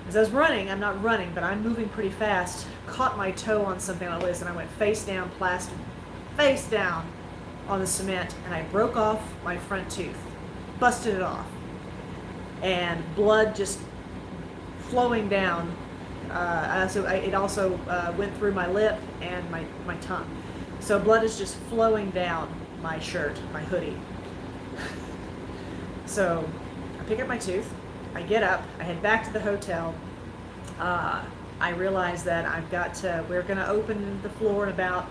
As I was running, I'm not running, but I'm moving pretty fast, caught my toe on something on the list, and I went face down on the cement, and I broke off my front tooth, busted it off, and blood just flowing down. It also went through my lip and my tongue. So blood is just flowing down my shirt, my hoodie. So I pick up my tooth, I get up, I head back to the hotel. I realize that we're gonna open the floor in about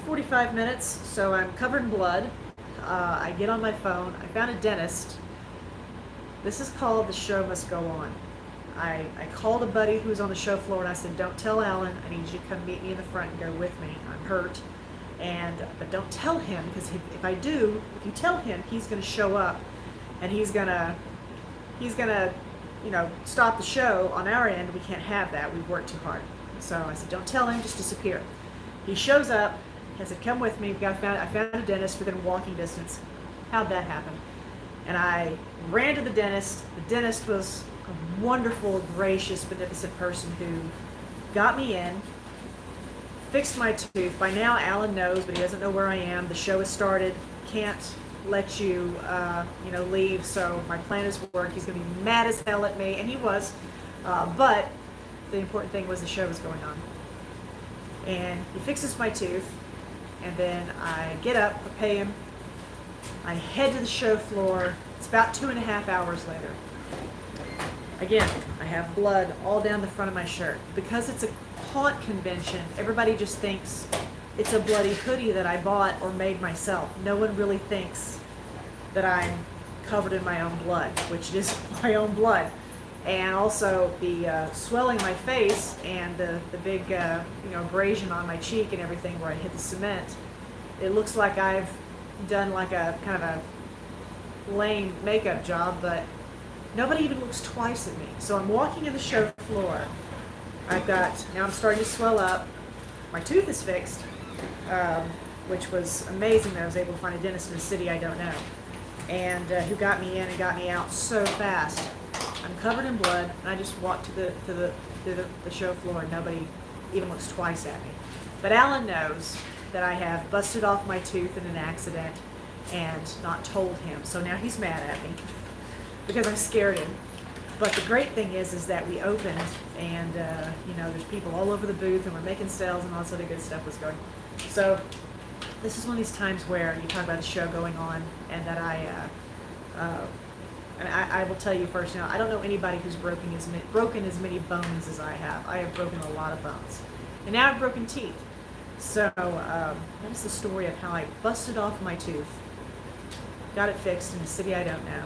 45 minutes, so I'm covered in blood. I get on my phone, I found a dentist. This is called The Show Must Go On. I called a buddy who was on the show floor and I said, don't tell Alan, I need you to come meet me in the front and go with me, I'm hurt. But don't tell him, because if you tell him, he's gonna show up and he's gonna stop the show on our end. We can't have that, we've worked too hard. So I said, don't tell him, just disappear. He shows up, I said, come with me, I found a dentist within walking distance. How'd that happen? And I ran to the dentist. The dentist was a wonderful, gracious, beneficent person who got me in, fixed my tooth. By now, Alan knows, but he doesn't know where I am. The show has started. Can't let you, leave. So my plan is work. He's going to be mad as hell at me, and he was. But the important thing was the show was going on. And he fixes my tooth, and then I get up, I pay him. I head to the show floor. It's about 2.5 hours later. Again, I have blood all down the front of my shirt. Because it's a haunt convention, everybody just thinks it's a bloody hoodie that I bought or made myself. No one really thinks that I'm covered in my own blood, which is my own blood. And also the swelling in my face and the big abrasion on my cheek and everything where I hit the cement. It looks like I've done like a kind of a lame makeup job, but nobody even looks twice at me. So I'm walking in the show floor. Now I'm starting to swell up. My tooth is fixed, which was amazing that I was able to find a dentist in a city I don't know, and who got me in and got me out so fast. I'm covered in blood, and I just walk to the show floor, and nobody even looks twice at me. But Alan knows that I have busted off my tooth in an accident and not told him. So now he's mad at me because I scared him. But the great thing is that we opened, and there's people all over the booth, and we're making sales, and all this other good stuff was going. So this is one of these times where you talk about the show going on, and that I will tell you first now, I don't know anybody who's broken as many bones as I have. I have broken a lot of bones. And now I've broken teeth. So that is the story of how I busted off my tooth, got it fixed in a city I don't know,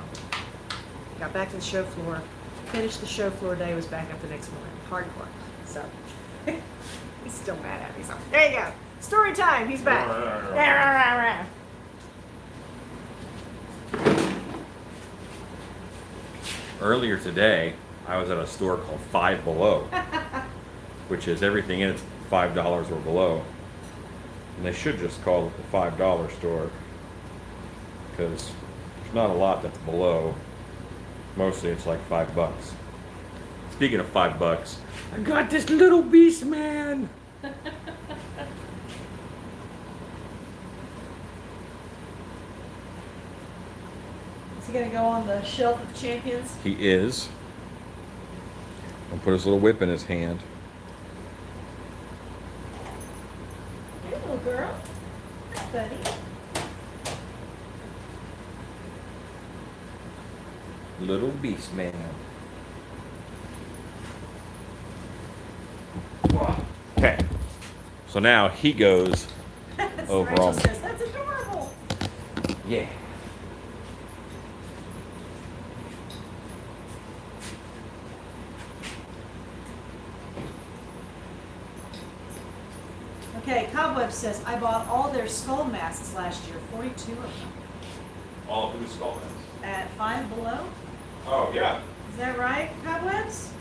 got back to the show floor, finished the show floor day, was back up the next morning. Hardcore. So he's still mad at me. So there you go. Story time. He's back. Earlier today, I was at a store called Five Below, which is everything in it's $5 or below. And they should just call it the $5 store, because there's not a lot that's below. Mostly it's like $5. Speaking of $5, I got this little beast man. Is he gonna go on the shelf of champions? He is. I'll put his little whip in his hand. Hey, little girl. Hi, buddy. Little beast man. Okay. So now he goes over Rachel on. says, that's adorable. Yeah. Okay, Cobweb says, I bought all their skull masks last year, 42 of them, All of who's skull masks? at Five Below. Oh yeah. Is that right, Cobwebs?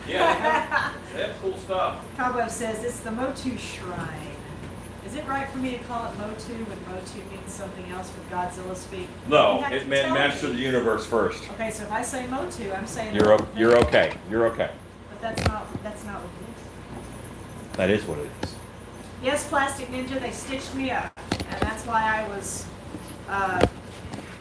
Yeah. They have cool stuff. Cobweb says, it's the Motu Shrine. Is it right for me to call it Motu when Motu means something else with Godzilla speak? No, You have it to meant tell Master of me. the Universe first. Okay, so if I say Motu, I'm saying You're okay. You're okay. But that's not what it is. That is what it is. Yes, Plastic Ninja, they stitched me up, and that's why I was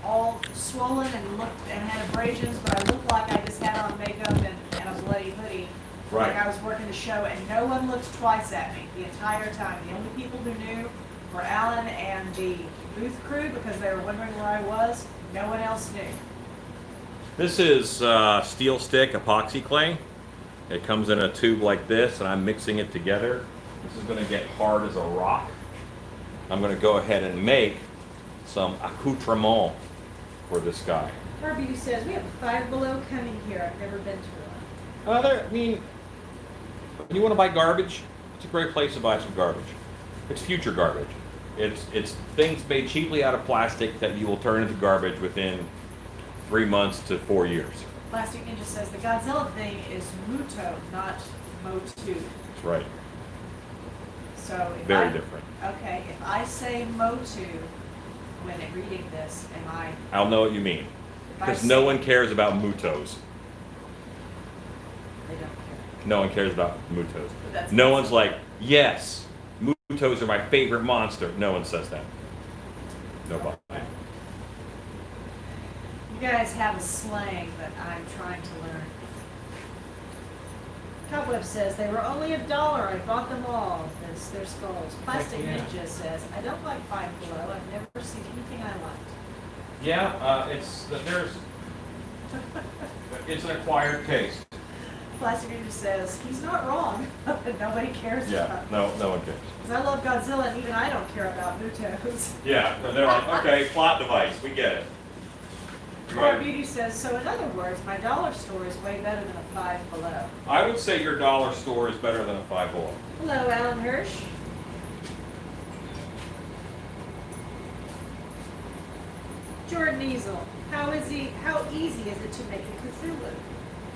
all swollen and had abrasions, but I looked like I just had on makeup and a bloody hoodie. Right. Like I was working the show, and no one looked twice at me the entire time. The only people who knew were Alan and the booth crew because they were wondering where I was. No one else knew. This is steel stick epoxy clay. It comes in a tube like this, and I'm mixing it together. This is going to get hard as a rock. I'm going to go ahead and make some accoutrement for this guy. Harvey says, we have a Five Below coming here. I've never been to one. When you want to buy garbage, it's a great place to buy some garbage. It's future garbage. It's things made cheaply out of plastic that you will turn into garbage within 3 months to 4 years. Plastic Ninja says the Godzilla thing is Muto, not Motu. That's right. So if Very I- different. Okay, if I say Motu when reading this, am I? I'll know what you mean. If I Because no say- one cares about mutos. They don't care. No one cares about mutos. But that's No not one's so- like, yes, mutos are my favorite monster. No one says that. Nobody. You guys have a slang that I'm trying to learn. Cobweb says they were only $1. I bought them all. That's their skulls. Plastic Heck yeah. Ninja says I don't like Five Below. I've never seen anything I liked. Yeah, it's an acquired taste. Plastic Ninja says he's not wrong, but nobody cares Yeah, about. no one cares. 'Cause I love Godzilla, and even I don't care about Mutos. Yeah, they're like, okay, plot device, we get it. Laura Beauty says, so in other words, my dollar store is way better than a Five Below. I would say your dollar store is better than a Five Below. Hello, Alan Hirsch. Jordan Easel, how easy is it to make a Cthulhu?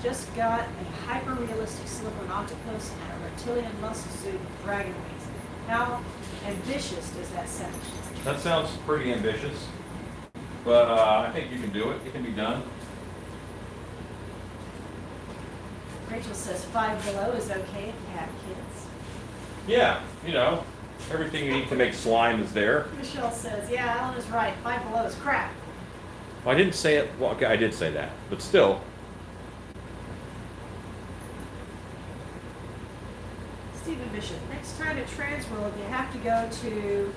Just got a hyper-realistic silicone octopus and a reptilian muscle suit with dragon wings. How ambitious does that sound? That sounds pretty ambitious, but I think you can do it. It can be done. Rachel says Five Below is okay if you have kids. Yeah, everything you need to make slime is there. Michelle says, yeah, Alan is right. Five Below is crap. Well, I didn't say it. Well, okay, I did say that, but still. Stephen Bishop, next time at Transworld, you have to go to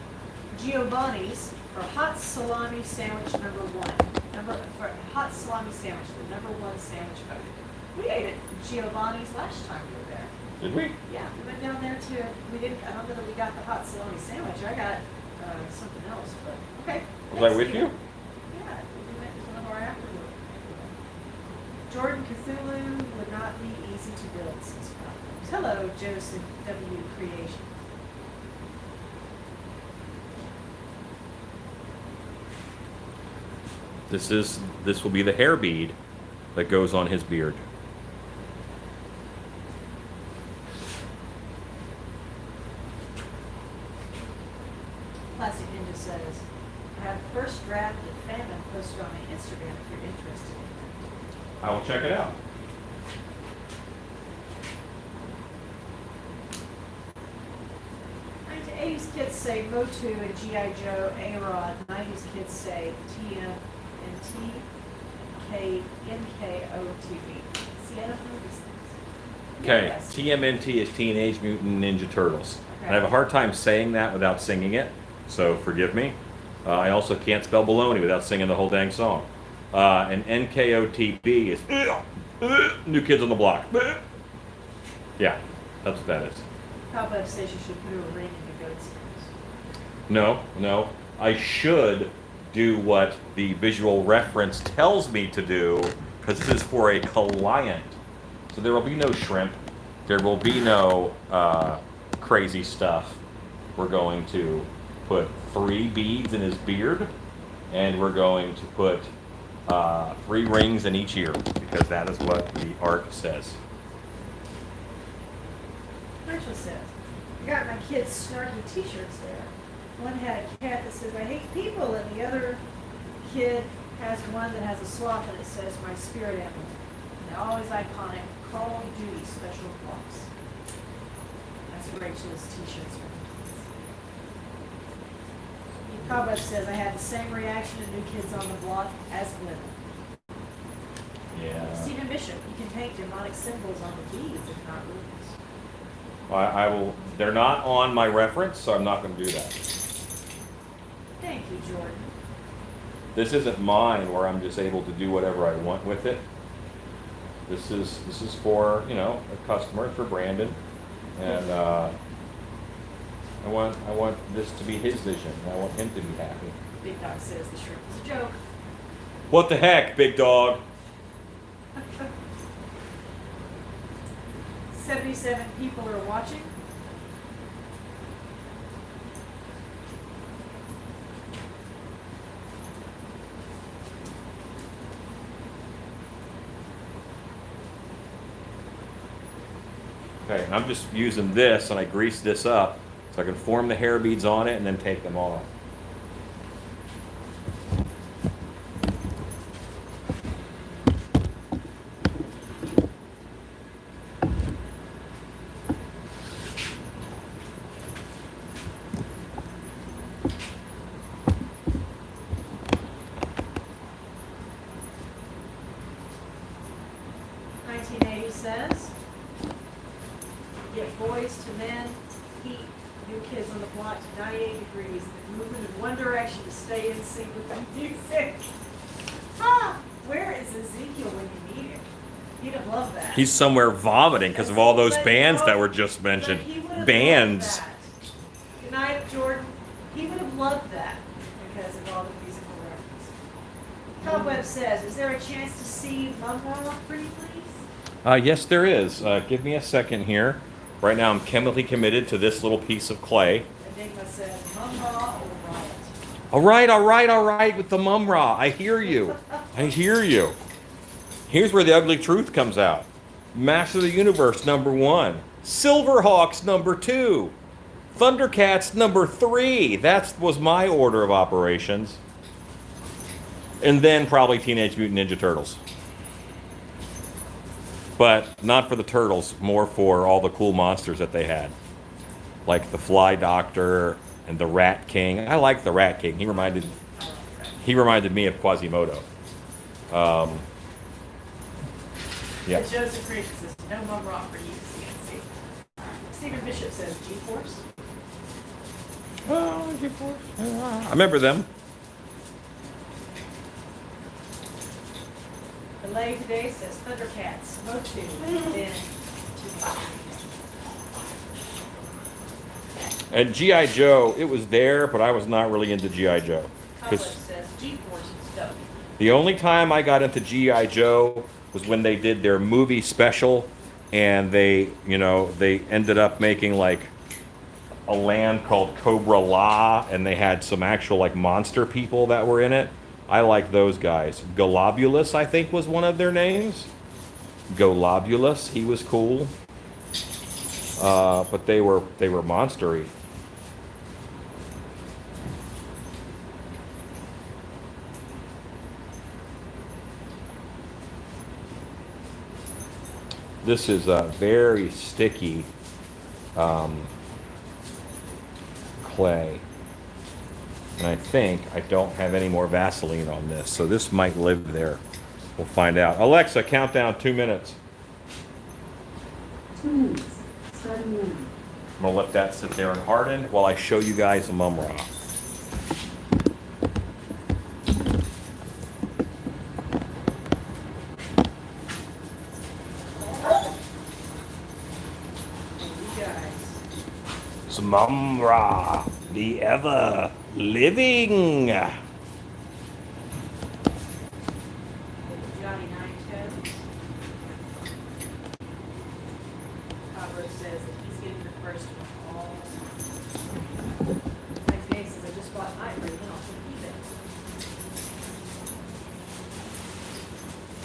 Giovanni's for hot salami sandwich number one. For hot salami sandwich, the number one sandwich voted. We ate at Giovanni's last time we were there. Did we? Yeah, we went down there I don't know that we got the hot salami sandwich. I got something else, but okay. Was Thanks, I with Stephen. you? Yeah, we went to one of our afterworld. Jordan Cthulhu would not be easy to build since problems. Hello, Joseph W. Creation. This will be the hair bead that goes on his beard. Plastic Ninja says, I have first draft of Famine posted on my Instagram if you're interested. I will check it out. 80s kids say Motu and G.I. Joe, A-Rod. 90s kids say TMNT, NKOTB. See, I don't know these things. Okay, Yes. TMNT is Teenage Mutant Ninja Turtles. Okay. And I have a hard time saying that without singing it, so forgive me. I also can't spell baloney without singing the whole dang song. And NKOTB is New Kids on the Block. Yeah, that's what that is. Cobweb says you should put a ring in the goat's ears. No. I should do what the visual reference tells me to do, because this is for a client. So there will be no shrimp. There will be no crazy stuff. We're going to put 3 beads in his beard, and we're going to put 3 rings in each ear, because that is what the art says. Rachel says, I got my kids' snarky t-shirts there. One had a cat that says, I hate people, and the other kid has one that has a sloth and it says, my spirit animal. And they're always iconic, Call of Duty special box. That's Rachel's t-shirts for the kids. Cobweb says, I had the same reaction to New Kids on the Block as Glenn. Yeah. Stephen Bishop, you can paint demonic symbols on the beads, if not runes. I will. They're not on my reference, so I'm not going to do that. Thank you, Jordan. This isn't mine, where I'm just able to do whatever I want with it. This is for a customer, for Brandon, and I want this to be his vision. I want him to be happy. Big Dog says the shrimp is a joke. What the heck, big dog? 77 people are watching. Okay, and I'm just using this, and I grease this up. It's So I can form the hair beads on it and then take them off. Says, get boys to men, heat new kids on the block to 98 degrees, and moving in one direction to stay in sync with the music. Ah, where is Ezekiel when you need him? He'd have loved that. He's somewhere vomiting because of all those bands that were just mentioned. But he would have Bands. loved that. Good night, Jordan. He would have loved that because of all the musical references. Cobweb says, is there a chance to see Mumra pretty please? Yes, there is. Give me a second here. Right now, I'm chemically committed to this little piece of clay. Enigma says, Mumra or Riot? All right, with the Mumra. I hear you. I hear you. Here's where the ugly truth comes out. Master of the Universe, #1. Silverhawks, #2. Thundercats, #3. That was my order of operations. And then probably Teenage Mutant Ninja Turtles. But not for the turtles, more for all the cool monsters that they had. Like the Fly Doctor and the Rat King. I like the Rat King. He reminded me of Quasimodo. Yeah. And Joseph Riggs says, no Mumra for you, CNC. Stephen Bishop says, G-Force. I remember them. The Lay today says, Thundercats, Motu, then And G.I. Joe, it was there, but I was not really into G.I. Joe. Cobweb says, G-Force is dope. The only time I got into G.I. Joe was when they did their movie special, and they ended up making like a land called Cobra La, and they had some actual like monster people that were in it. I like those guys. Golobulus, I think, was one of their names. Golobulus, he was cool. But they were monstery. This is a very sticky clay. And I think I don't have any more Vaseline on this, so this might live there. We'll find out. Alexa, count down 2 minutes. 2 minutes, starting now. I'm gonna let that sit there and harden while I show you guys a Mumra. You guys. Mumra, the ever living. Johnny Nine Toes. Cobweb says that he's getting the first one all. Next day says, I just bought Night Raven, I'll keep it.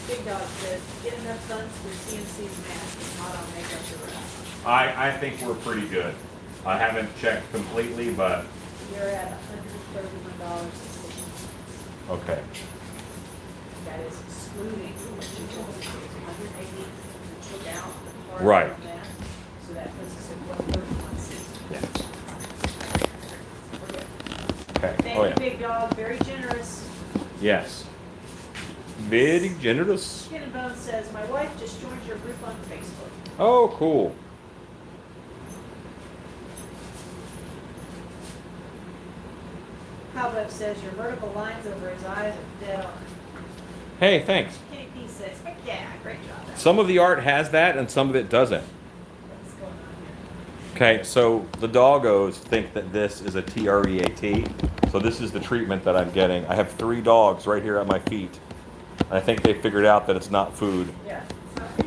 Big Dog says, get enough funds for CNC's mask, it's not on makeup the rest. I think we're pretty good. I haven't checked completely, but You're at $131. okay. That is excluding what you told me, it's 180 you took out the part Right. on that. So that puts us at 131.60. Yeah. We're good. Okay. Thank Oh you, yeah. Big Dog, very generous. Yes. Very generous. Skin and Bones says, my wife just joined your group on Facebook. Oh, cool. Cobweb says, your vertical lines over his eyes are dead on. Hey, thanks. Kenny P says, heck yeah, great job. Some of the art has that, and some of it doesn't. What's going on Okay, so the doggos think that this is a TREAT. So this is the treatment that I'm getting. I have 3 dogs right here at my feet. And I think they figured out that it's not food. here?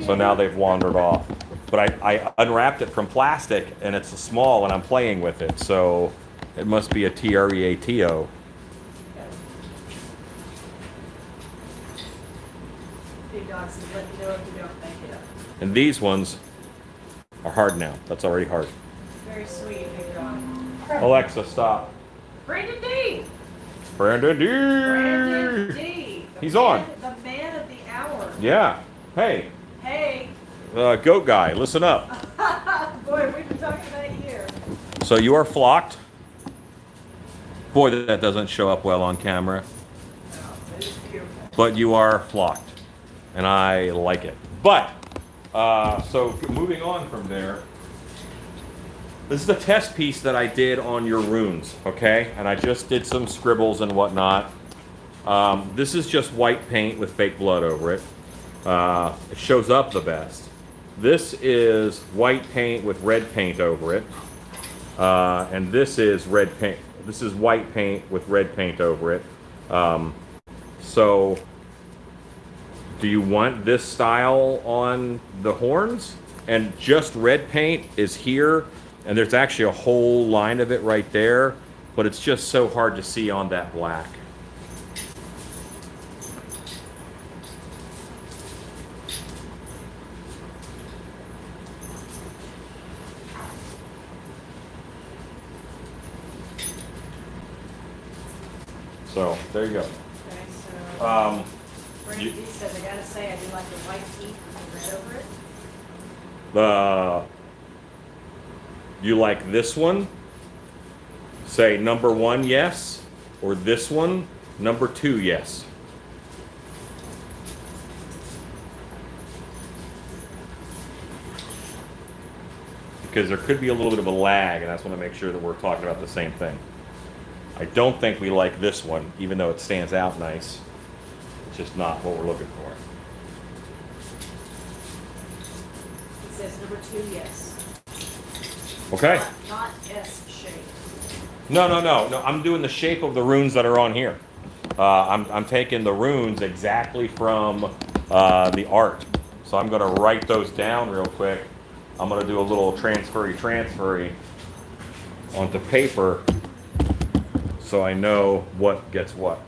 Yeah. So now they've wandered off. But I unwrapped it from plastic, and it's small, and I'm playing with it. So it must be a TREATO. Big Dog says, let me know if you don't make it up. And these ones are hard now. That's already hard. Very sweet, Big Dog. Alexa, stop. Brandon D. Brandon D. Brandon D. He's on. The man of the hour. Yeah. Hey, Hey. goat guy, listen up. Boy, we've been talking about you. So you are flocked. Boy, that doesn't show up well on camera. No, it is beautiful. But you are flocked, and I like it. But so moving on from there, this is the test piece that I did on your runes, okay? And I just did some scribbles and whatnot. This is just white paint with fake blood over it. It shows up the best. This is white paint with red paint over it, and this is red paint. This is white paint with red paint over it. So, do you want this style on the horns? And just red paint is here, and there's actually a whole line of it right there, but it's just so hard to see on that black. So, there you go. Okay, so Um, Brandon D says, I gotta say, I do like the white teeth with the red over it. You like this one? Say number 1, yes. Or this one, number 2, yes. Because there could be a little bit of a lag, and I just want to make sure that we're talking about the same thing. I don't think we like this one, even though it stands out nice. It's just not what we're looking for. It says number 2, yes. Okay? Not S shape. No. I'm doing the shape of the runes that are on here. I'm taking the runes exactly from the art. So I'm going to write those down real quick. I'm going to do a little transfery onto paper so I know what gets what.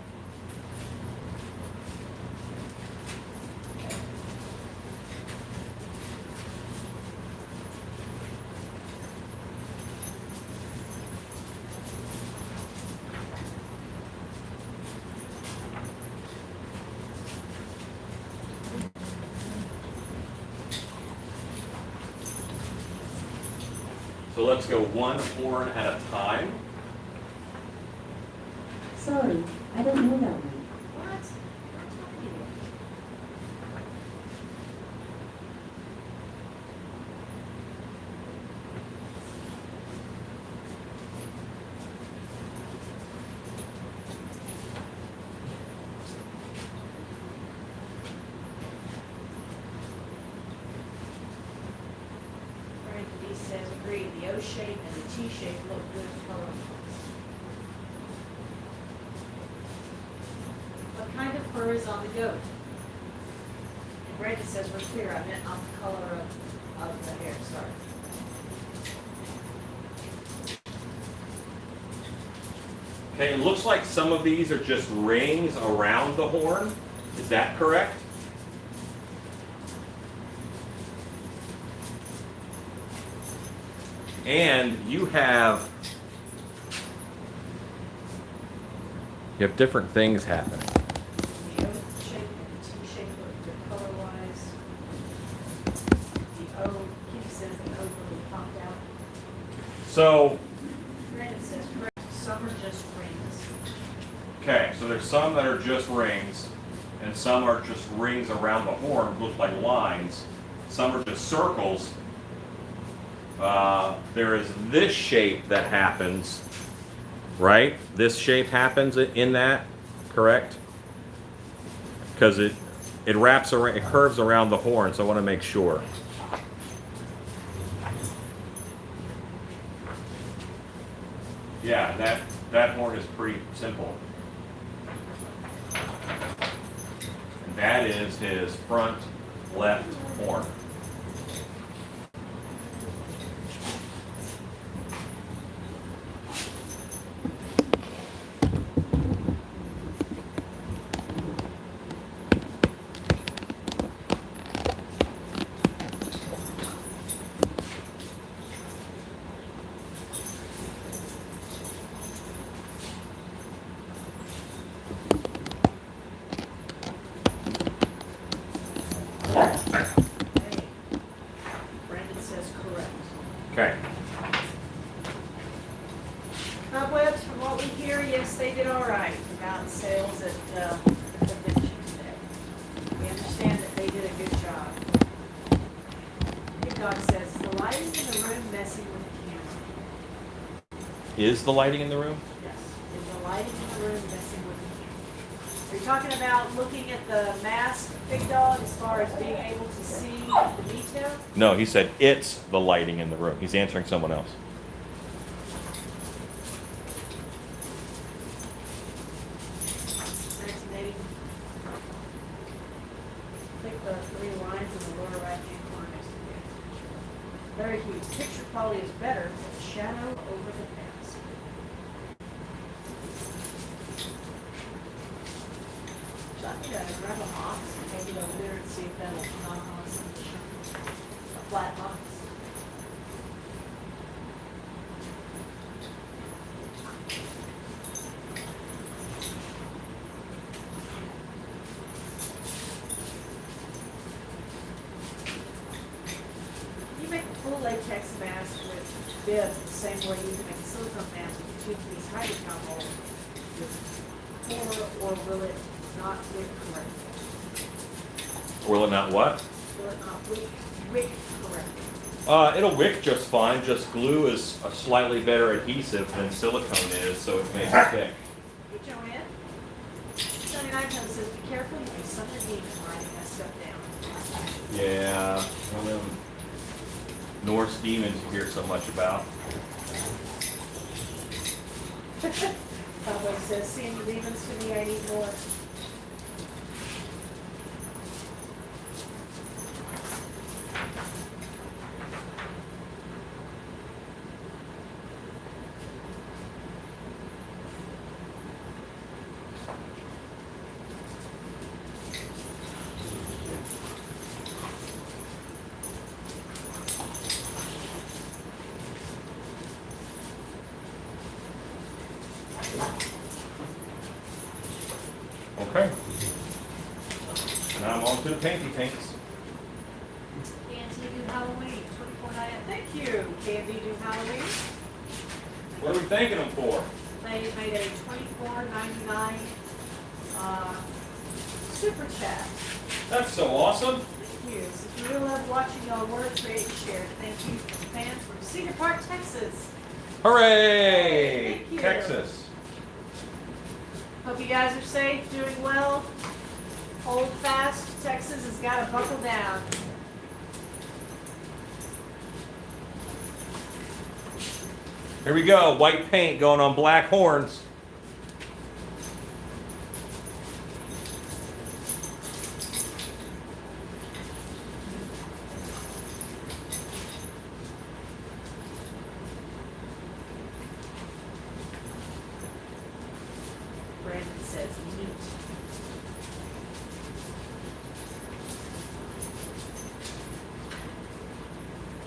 So let's go one horn at a time. Sorry, I don't know that one. What? Brandon D says, agreed, the O shape and the T shape look good color. What kind of fur is on the goat? And Brandon says, we're clear, I meant on the color of the hair, sorry. Okay, it looks like some of these are just rings around the horn. Is that correct? And you have different things happening. The O shape and the T shape look good color-wise. The O, Kitty says the O really popped out. So, Brandon says, correct, some are just rings. okay, so there's some that are just rings, and some are just rings around the horn, look like lines. Some are just circles. There is this shape that happens, right? This shape happens in that, correct? Because it wraps around, it curves around the horn, so I want to make sure. Yeah, that horn is pretty simple. That is his front left horn. Okay. Cobwebs, from what we hear, yes, they did all right. They're out in sales at the convention today. We understand that they did a good job. Big Dog says, the lighting in the room messing with the camera. Is the lighting in the room? Yes. Is the lighting in the room messing with the camera? Are you talking about looking at the mask, Big Dog, as far as being able to see the detail? No, he said it's the lighting in the room. He's answering someone else. Click the three lines in the lower right-hand corner next to the picture. Very huge. Picture quality is better with the shadow over the mask. So I'm gonna grab a box and take it over there and see if that'll knock on some of the a flat box. You make a full latex mask with bib the same way you can make a silicone mask with two of these hydrocon molds. Or will it not wick correctly? Will it not what? Will it not wick correctly? It'll wick just fine. Just glue is a slightly better adhesive than silicone is, so it makes it thick. Hey, Joanne? 79 says, be careful, you may summon demons writing that stuff down. Yeah, one of them Norse demons you hear so much about. Pablo says, seeing the demons to me, I need more. Okay. Now I'm on to the painty paints. Candy do Halloween, 24.99. Thank you, Candy do Halloween. What are we thanking them for? They made a $24.99 super chat. That's so awesome. Thank you. So if you really love watching y'all work, create, and share. Thank you from fans from Cedar Park, Texas. Hooray! Thank you. Texas. Hope you guys are safe, doing well. Hold fast. Texas has got to buckle down. Here we go. White paint going on black horns. Brandon says neat.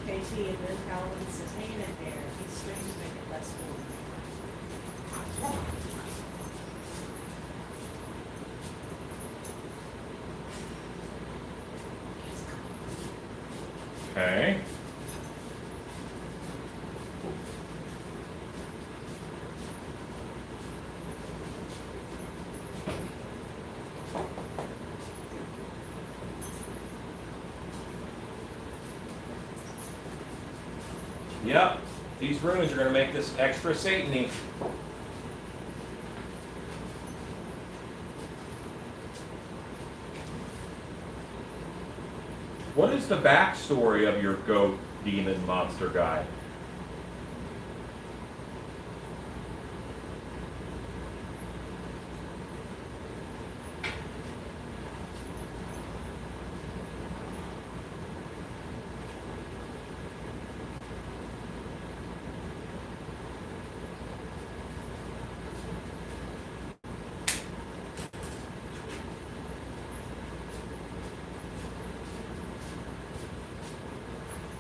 KT and Liz Howland says hanging in there. These strings make it less woolly. Okay. Yep, these runes are going to make this extra Satan-y. What is the backstory of your goat demon monster guy?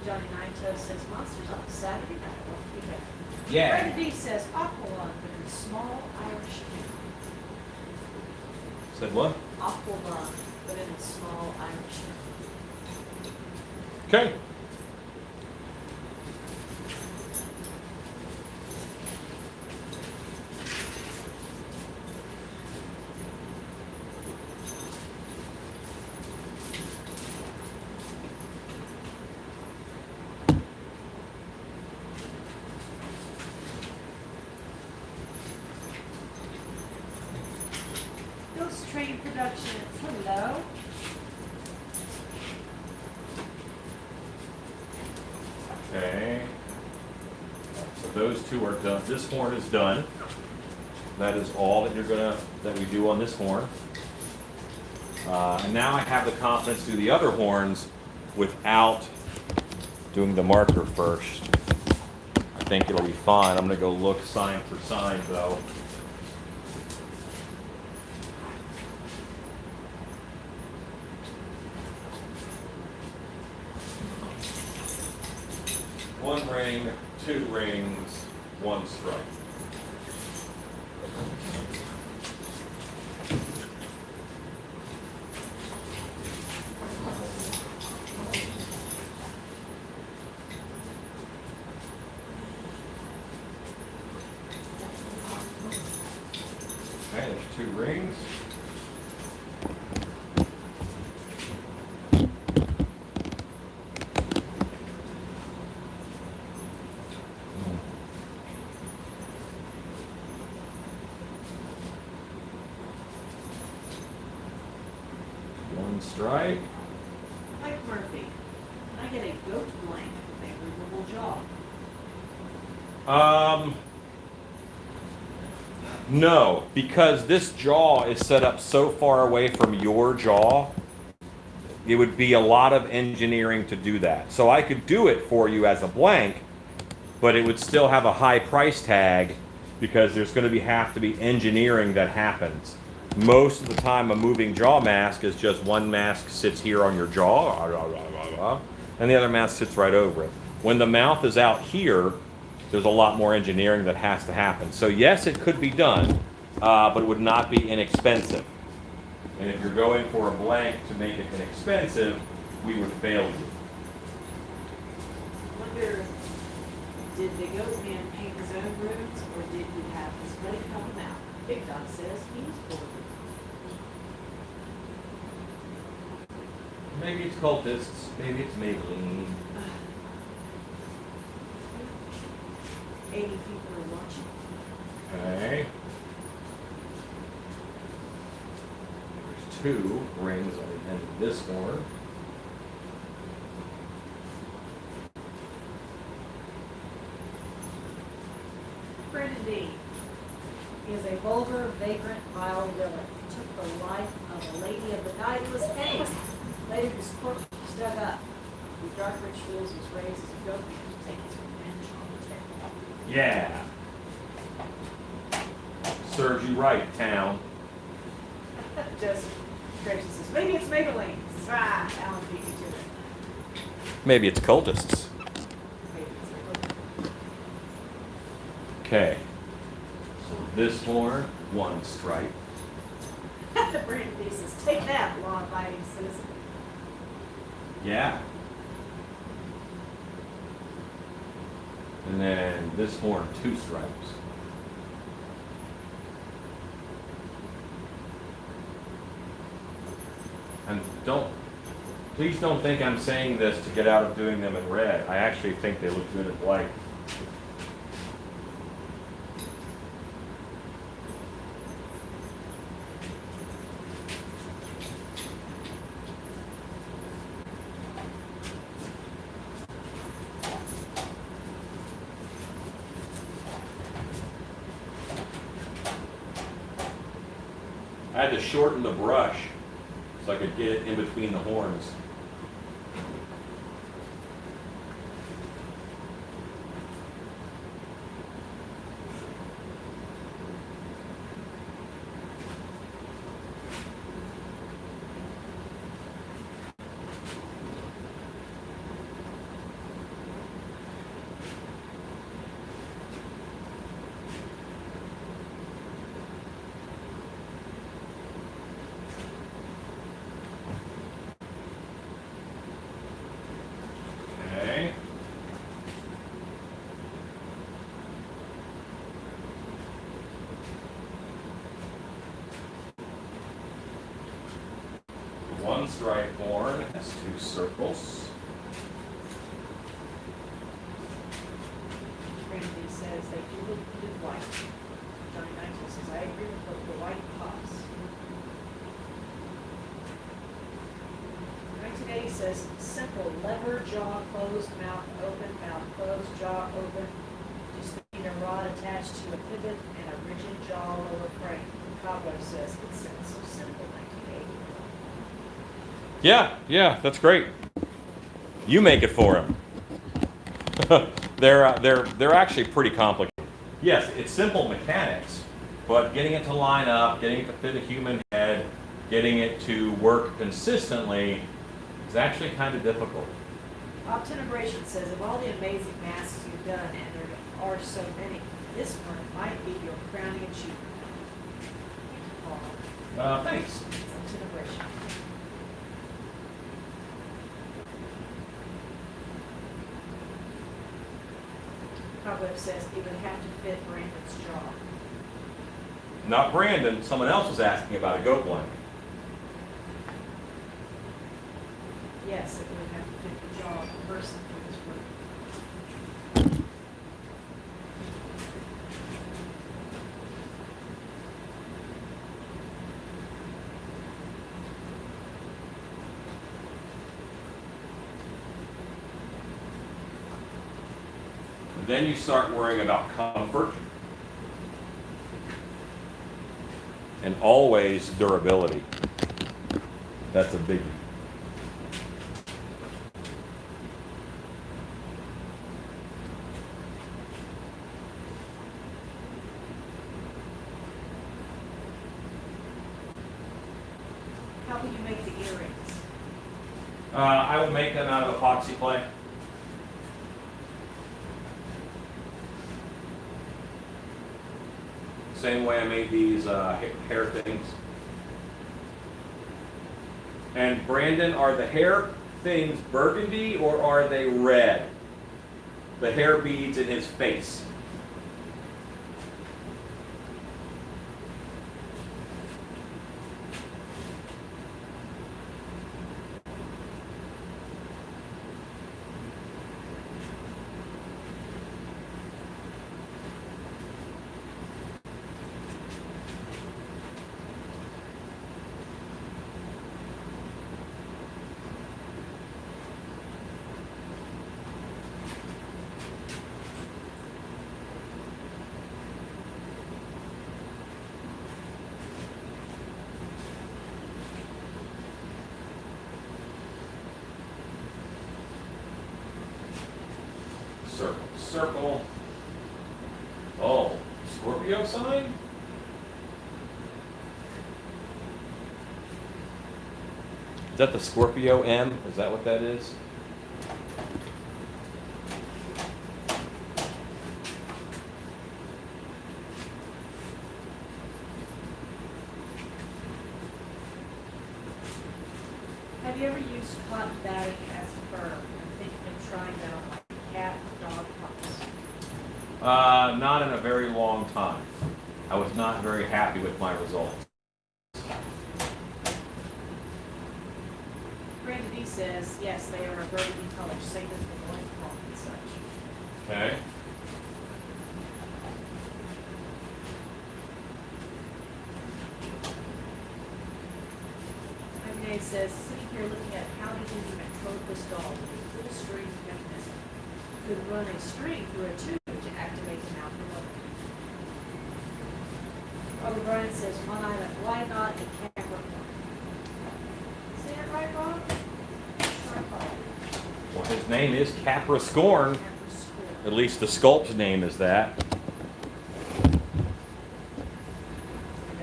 Johnny Nine says Monsters on Saturday night. Won't be there. Yeah. Brandon D says Aqualung, but in small Irish can. Said what? Aqualung, but in a small Irish can. Okay. Train Productions. Hello. Okay. So those two are done. This horn is done. That is all that we do on this horn. And now I have the confidence to do the other horns without doing the marker first. I think it'll be fine. I'm gonna go look sign for sign though. One ring, two rings, one stripe. Okay, there's two rings. One stripe. Mike Murphy. I get a goat blank with a removable jaw. No, because this jaw is set up so far away from your jaw, it would be a lot of engineering to do that. So I could do it for you as a blank, but it would still have a high price tag because there's going to have to be engineering that happens. Most of the time, a moving jaw mask is just one mask sits here on your jaw, and the other mask sits right over it. When the mouth is out here, there's a lot more engineering that has to happen. So yes, it could be done, but it would not be inexpensive. And if you're going for a blank to make it inexpensive, we would fail you. Wonder, did the goat man paint his own rooms, or did he have his buddy help him out? Big Dog says he's bored. Maybe it's cultists, maybe it's Maybelline. 80 people are watching. Okay. There's two rings on the end of this horn. Brandon D. is a vulgar, vagrant, vile villain. He took the life of a lady of the night who was hanged. Later, his corpse was dug up. The Dark Rich Fields was raised as a goat man to take his revenge on the terror. Yeah. Serves you right, town. Joseph Gracie says, maybe it's Maybelline. Ah, Alan beat me to it. Maybe it's cultists. Maybe it's Maybelline. Okay. So this horn, one stripe. Brandon D says, take that, law-abiding citizen. Yeah. And then this horn, two stripes. And please don't think I'm saying this to get out of doing them in red. I actually think they look good in white. I had to shorten the brush so I could get it in between the horns. Okay. One stripe horn has two circles. Brandon D says they do look good white. Johnny Nigel says, I agree with what the white pops. today says simple, lever, jaw closed, mouth open, mouth closed, jaw open. Just need a rod attached to a pivot and a rigid jaw lower frame. Cobweb says it sounds so simple, 1980. Yeah, that's great. You make it for him. They're actually pretty complicated. Yes, it's simple mechanics, but getting it to line up, getting it to fit a human head, getting it to work consistently is actually kind of difficult. Optenebration says of all the amazing masks you've done, and there are so many, this one might be your crowning achievement. Paul. Thanks. Optenebration. Cobweb says it would have to fit Brandon's jaw. Not Brandon, someone else was asking about a goat blanket. Yes, it would have to fit the jaw of the person who was working. Then you start worrying about comfort and always durability. That's a biggie. How will you make the earrings? I will make them out of epoxy clay. Same way I made these hair things. And Brandon, are the hair things burgundy or are they red? The hair beads in his face. Circle, circle. Oh, Scorpio sign? Is that the Scorpio M? Is that what that is? Have you ever used cotton batting as fur? I'm thinking of trying that on my cat or dog pups. Not in a very long time. I was not very happy with my results. Brandon D says, yes, they are a burgundy color, same as the loincloth and such. Okay. Renee says, sitting here looking at how did you control this doll with a full string mechanism? Could run a string through a tube to activate the mouth below. Robert Bryan says, one item, why not a Capricorn? Say it right, Rob? Sure, Paul. Well, his name is Capra Scorn. Capricorn. At least the sculpt's name is that. They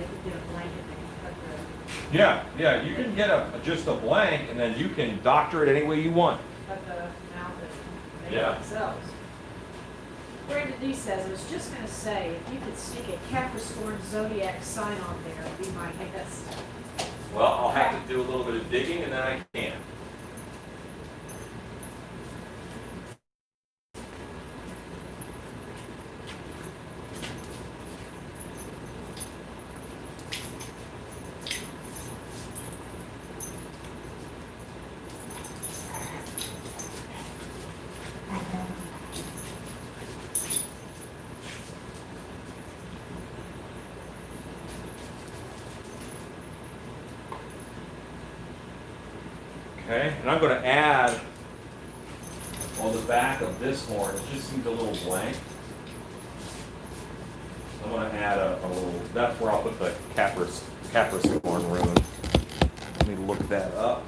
could get a blanket and they could cut the Yeah, you can get just a blank and then you can doctor it any way you want. cut the mouth and make Yeah. it themselves. Brandon D says, I was just going to say, if you could stick a Capricorn zodiac sign on there, it'd be my guess. Well, I'll have to do a little bit of digging and then I can. Okay, and I'm going to add on the back of this horn, it just seems a little blank. I'm going to add a little, that's where I'll put the Capricorn rune. Let me look that up.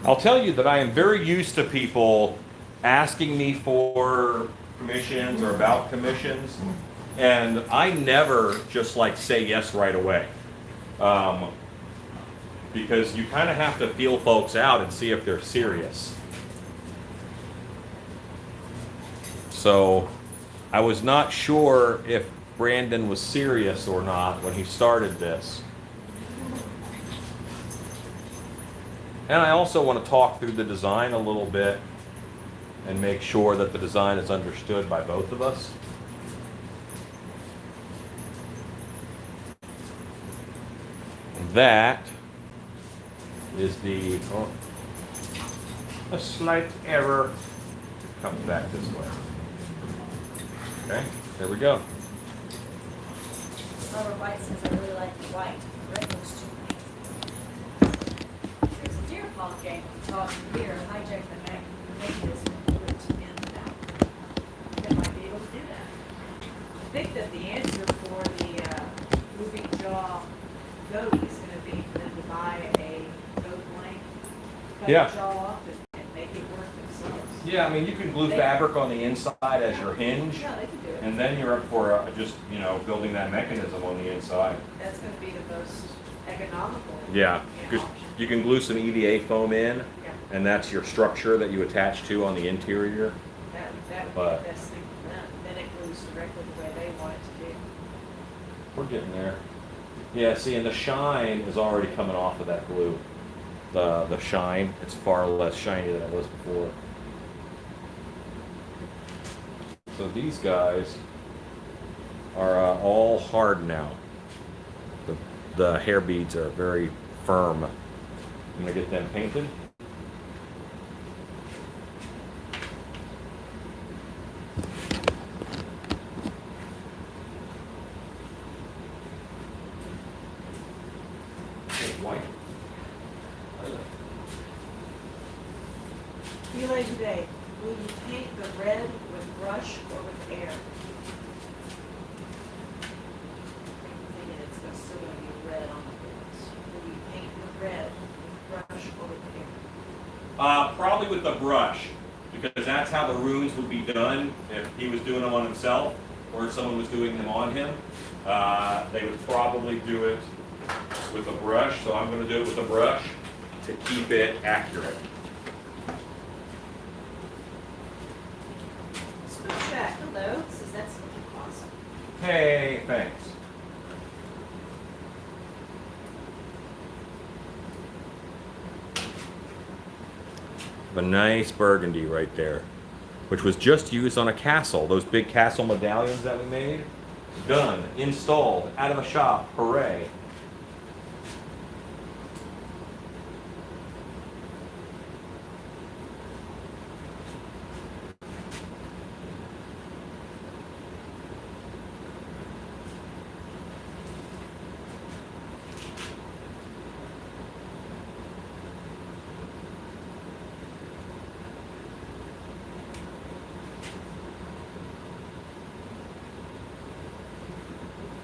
I'll tell you that I am very used to people asking me for commissions or about commissions, and I never just like say yes right away. Because you kind of have to feel folks out and see if they're serious. So I was not sure if Brandon was serious or not when he started this. And I also want to talk through the design a little bit and make sure that the design is understood by both of us. That is the, a slight error. Comes back this way. Okay, there we go. Robert White says, I really like the white. Red looks too white. There's a deer park game talking here, hijack the mechanism and put it in and out. They might be able to do that. I think that the answer for the moving jaw goat is going to be for them to buy a goat blank, cut Yeah. the jaw off and make it work themselves. Yeah, I mean, you can glue fabric on the inside as your hinge, Yeah, they can do it. and then you're up for just, you know, building that mechanism on the inside. That's going to be the most economical. Yeah, option. you can glue some EVA foam in, Yeah. and that's your structure that you attach to on the interior. That would But- be the best thing for them. Then it glues directly the way they want it to do. We're getting there. Yeah, see, and the shine is already coming off of that glue. The shine, it's far less shiny than it was before. So these guys are all hard now. The hair beads are very firm. I'm gonna get them painted. White. Relay today, will you paint the red with brush or with air? I'm thinking it's still going to be red on the boards. Will you paint the red with brush or with air? Probably with the brush, because that's how the runes would be done if he was doing them on himself, or if someone was doing them on him. They would probably do it with a brush, so I'm going to do it with a brush to keep it accurate. Spoon Shack, hello, says that's looking awesome. Hey, thanks. A nice burgundy right there, which was just used on a castle. Those big castle medallions that we made. Done, installed, out of a shop, hooray.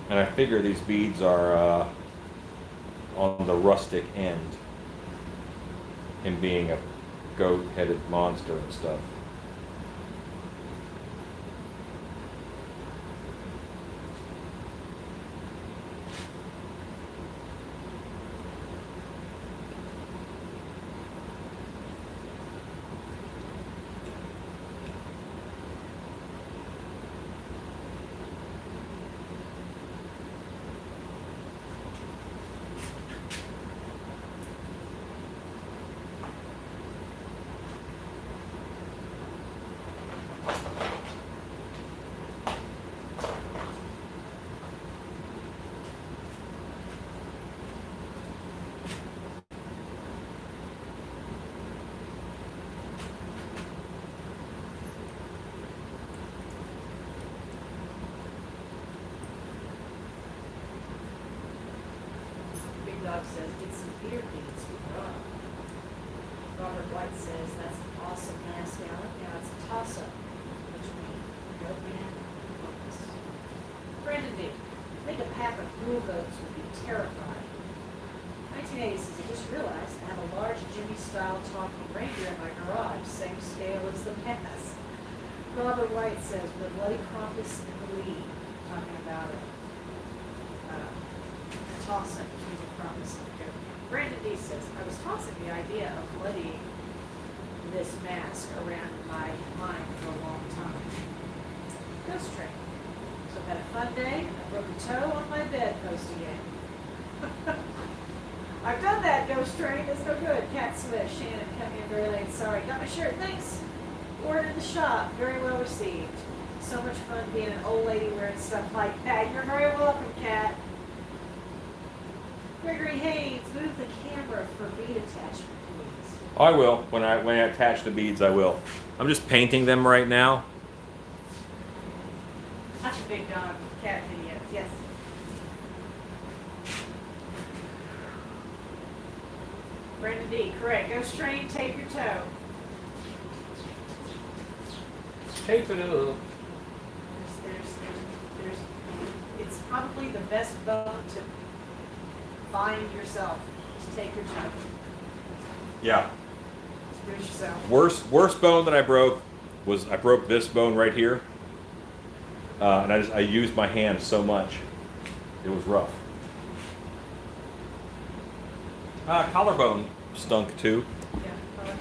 And I figure these beads are on the rustic end, him being a goat-headed monster and stuff. says, get some beer beats with Rob. Robert White says, that's an awesome mask, Alan. Now it's a toss-up between goat man and Marcus. Brandon D. I think a pack of bull goats would be terrifying. 1980 says, I just realized I have a large Jimmy-style talking reindeer in my garage, same scale as the mask. Robert White says, with Bloody Krampus in the lead, talking about a toss-up between the Krampus and the goat. Brandon D. says, I was tossing the idea of bloodying this mask around in my mind for a long time. Ghost train. So I've had a fun day. I broke a toe on my bedpost again. I've done that, Ghost Train. It's no good. Cat Smith, Shannon, coming in very late. Sorry. Got my shirt. Thanks. Ordered in the shop. Very well received. So much fun being an old lady wearing stuff like that. You're very welcome, Cat. Gregory Haynes, move the camera for bead attachment, please. I will. When I attach the beads, I will. I'm just painting them right now. Such a big dog cat video. Yes. Brandon D, correct. Ghost Train, tape your toe. Tape it up. There's, it's probably the best bone to find yourself, to take your toe. Yeah. To bruise yourself. Worst bone that I broke was I broke this bone right here, and I used my hand so much, it was rough. Collarbone stunk too. Yeah.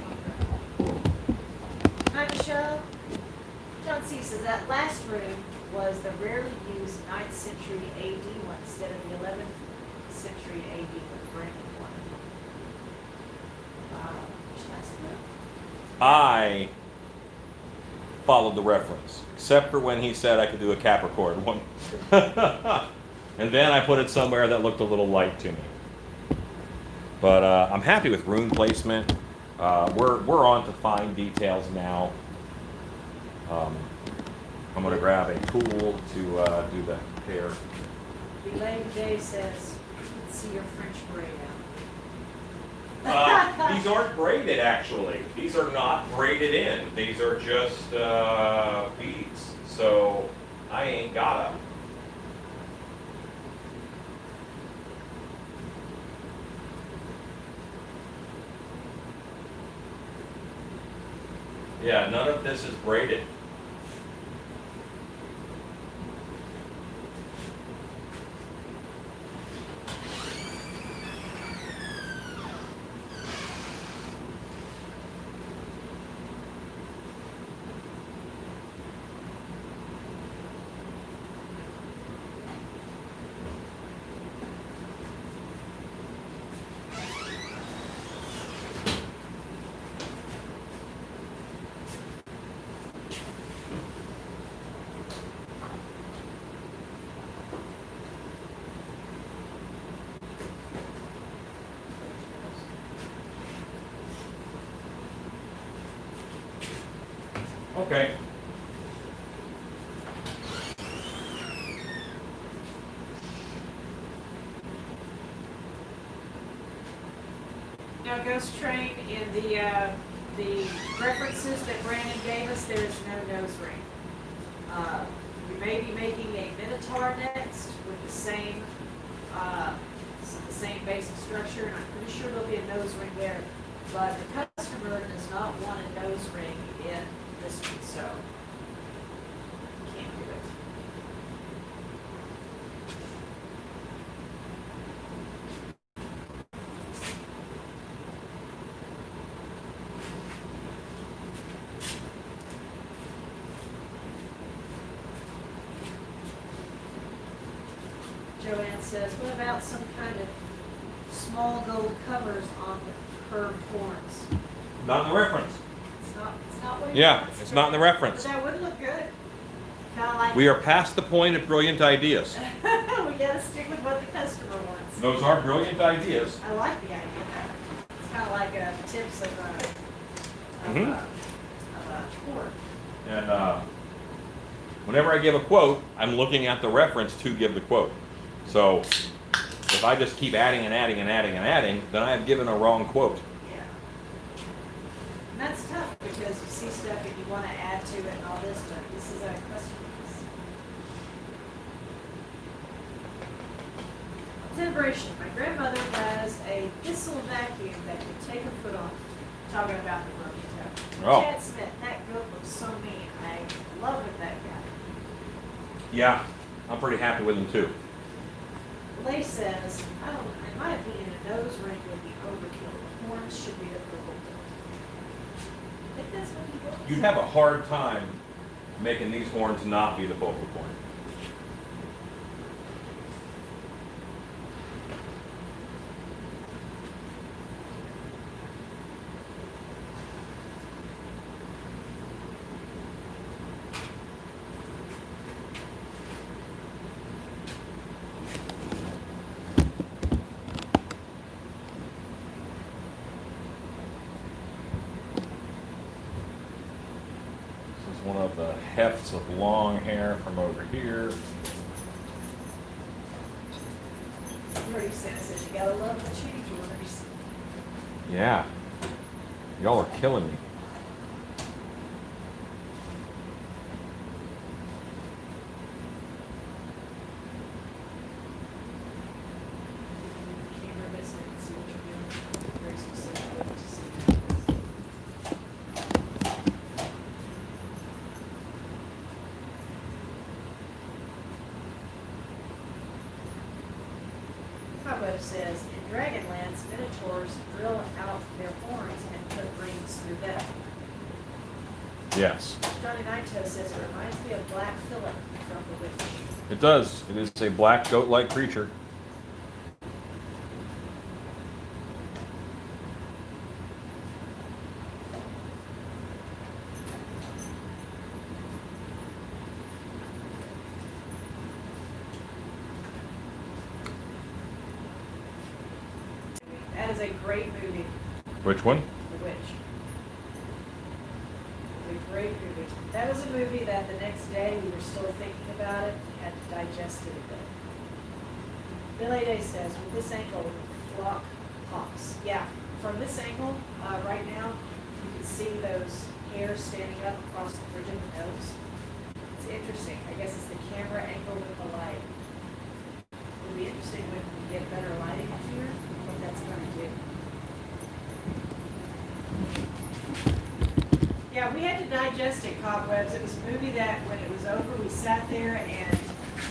Hi, Michelle. John C. says that last room was the rarely used 9th century AD one instead of the 11th century AD with Brandon one. Which nice room. I followed the reference, except for when he said I could do a Capricorn one. And then I put it somewhere that looked a little light to me. But I'm happy with rune placement. We're on to fine details now. I'm going to grab a tool to do the hair. Elaine Day says, let's see your French braid out. These aren't braided, actually. These are not braided in. These are just beads. So I ain't got them. Yeah, none of this is braided. Okay. Now, Ghost Train, in the references that Brandon gave us, there is no nose ring. We may be making a Minotaur next with the same basic structure, and I'm pretty sure there'll be a nose ring there. But the customer does not want a nose ring in this one, so can't do it. Joanne says, what about some kind of small gold covers on the curved horns? Not in the reference. It's not what he Yeah, wants. it's not in the reference. But that would look good. Kind of like We are past the point of brilliant ideas. we gotta stick with what the customer wants. Those are brilliant ideas. I like the idea. It's kind of like tips of Mhm. a cord. And whenever I give a quote, I'm looking at the reference to give the quote. So if if I just keep adding and adding and adding and adding, then I have given a wrong quote. Yeah. And that's tough because you see stuff and you want to add to it and all this, but this is a custom piece. Celebration. My grandmother has a Thistle vacuum that can take her foot off. Talking about the Murphy Tower. Oh. Chad Smith, that goat looks so mean. I love it, that guy. Yeah, I'm pretty happy with them too. Lay says, I don't, in my opinion, a nose ring would be overkill. The horns should be the focal point. I think that's what he wants. You'd have a hard time making these horns not be the focal point. This is one of the hefts of long hair from over here. Pretty sad, says you gotta love the change orders. Yeah. Y'all are killing me. Camera missing, see what you're doing. Very specific to see. Cobweb says, in Dragonlance, Minotaurs drill out their horns and put rings through them. Yes. Johnny Naito says it reminds me of Black Phillip from The Witch. It does. It is a black goat-like creature. That is a great movie, Which one? The Witch. It's a great movie. That was a movie that the next day we were still thinking about it, had to digest it a bit. Billy Day says, with this angle, flock pops. Yeah, from this angle, right now, you can see those hairs standing up across the bridge of the nose. It's interesting. I guess it's the camera angle with the light. It'll be interesting when we get better lighting up here, what that's gonna do. Yeah, we had to digest it, Cobwebs. It was a movie that when it was over, we sat there and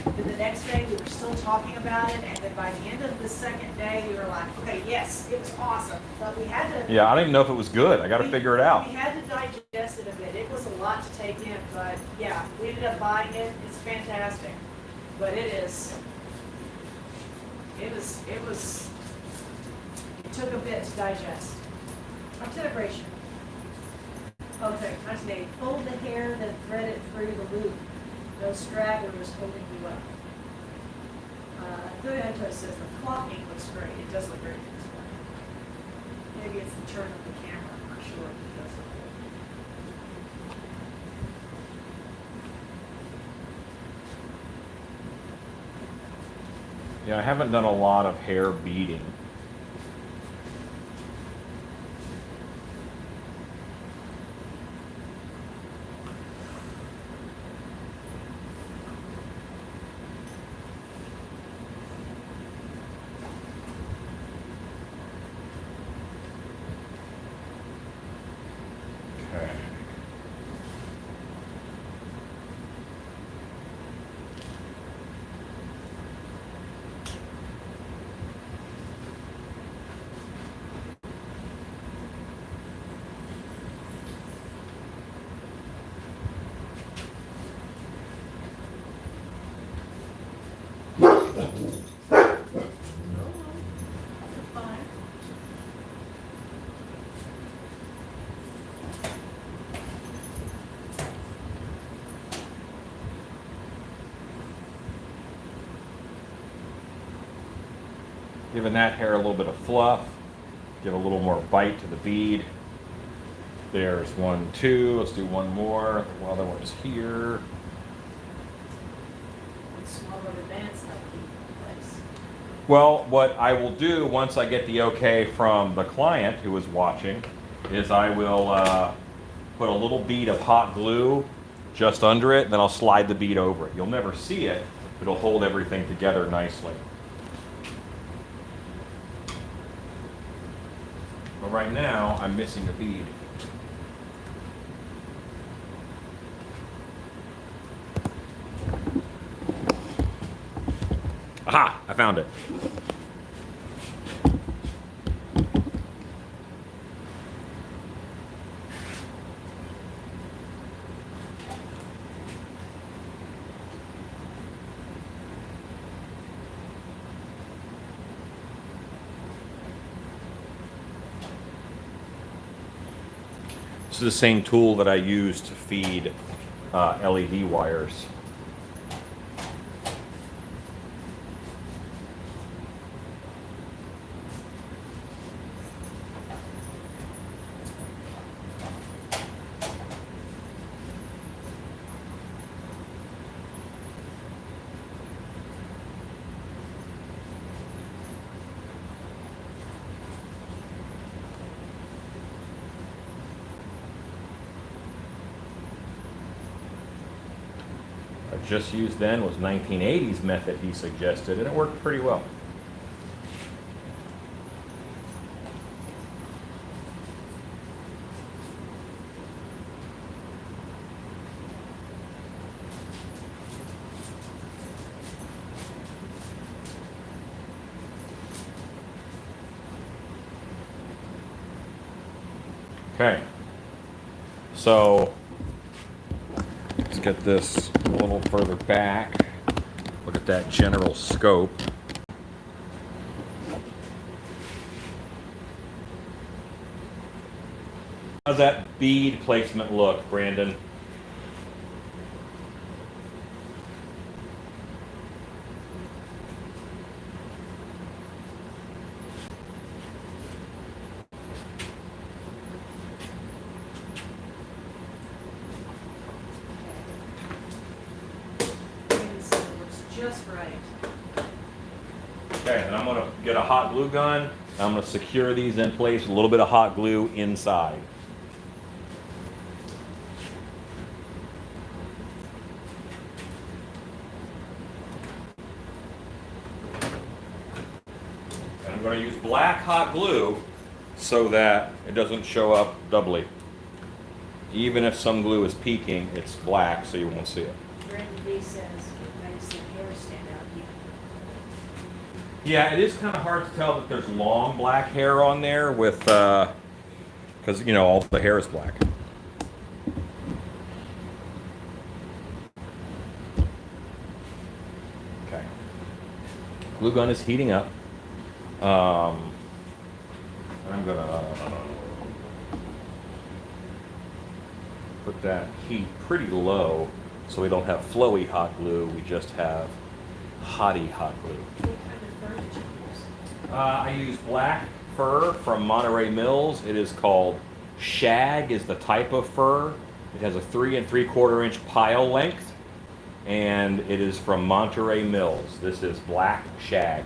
then the next day we were still talking about it. And then by the end of the second day, we were like, okay, yes, it was awesome. But we had to. Yeah, I don't even know if it was good. I got to figure it out. We had to digest it a bit. It was a lot to take in, but yeah, we ended up buying it. It's fantastic. But it took a bit to digest. Celebration. Okay, nice name. Fold the hair, then thread it through the loop. No stragglers holding you up. Billy Anto says the flocking looks great. It does look great. Maybe it's the turn of the camera. I'm not sure. It does look good. Yeah, I haven't done a lot of hair beading. Okay. Fine. Giving that hair a little bit of fluff. Give a little more bite to the bead. There's 1, 2. Let's do one more. The other one is here. Small rubber bands like in place. Well, what I will do once I get the okay from the client who is watching is I will put a little bead of hot glue just under it, and then I'll slide the bead over it. You'll never see it, but it'll hold everything together nicely. But right now, I'm missing a bead. Aha! I found it. This is the same tool that I use to feed LED wires. I just used then was 1980s method he suggested, and it worked pretty well. Okay, so let's get this a little further back. Look at that general scope. How's that bead placement look, Brandon? Just right. Okay, and I'm gonna get a hot glue gun. I'm gonna secure these in place with a little bit of hot glue inside. And I'm gonna use black hot glue so that it doesn't show up doubly. Even if some glue is peeking, it's black so you won't see it. Brandon B says it makes the hair stand out even. Yeah, it is kind of hard to tell that there's long black hair on there with, because, you know, all the hair is black. Okay. Glue gun is heating up. I'm gonna put that heat pretty low so we don't have flowy hot glue, we just have hottie hot glue. What kind of fur did you use? I use black fur from Monterey Mills. It is called shag is the type of fur. It has a 3 3/4 inch pile length, and it is from Monterey Mills. This is black shag.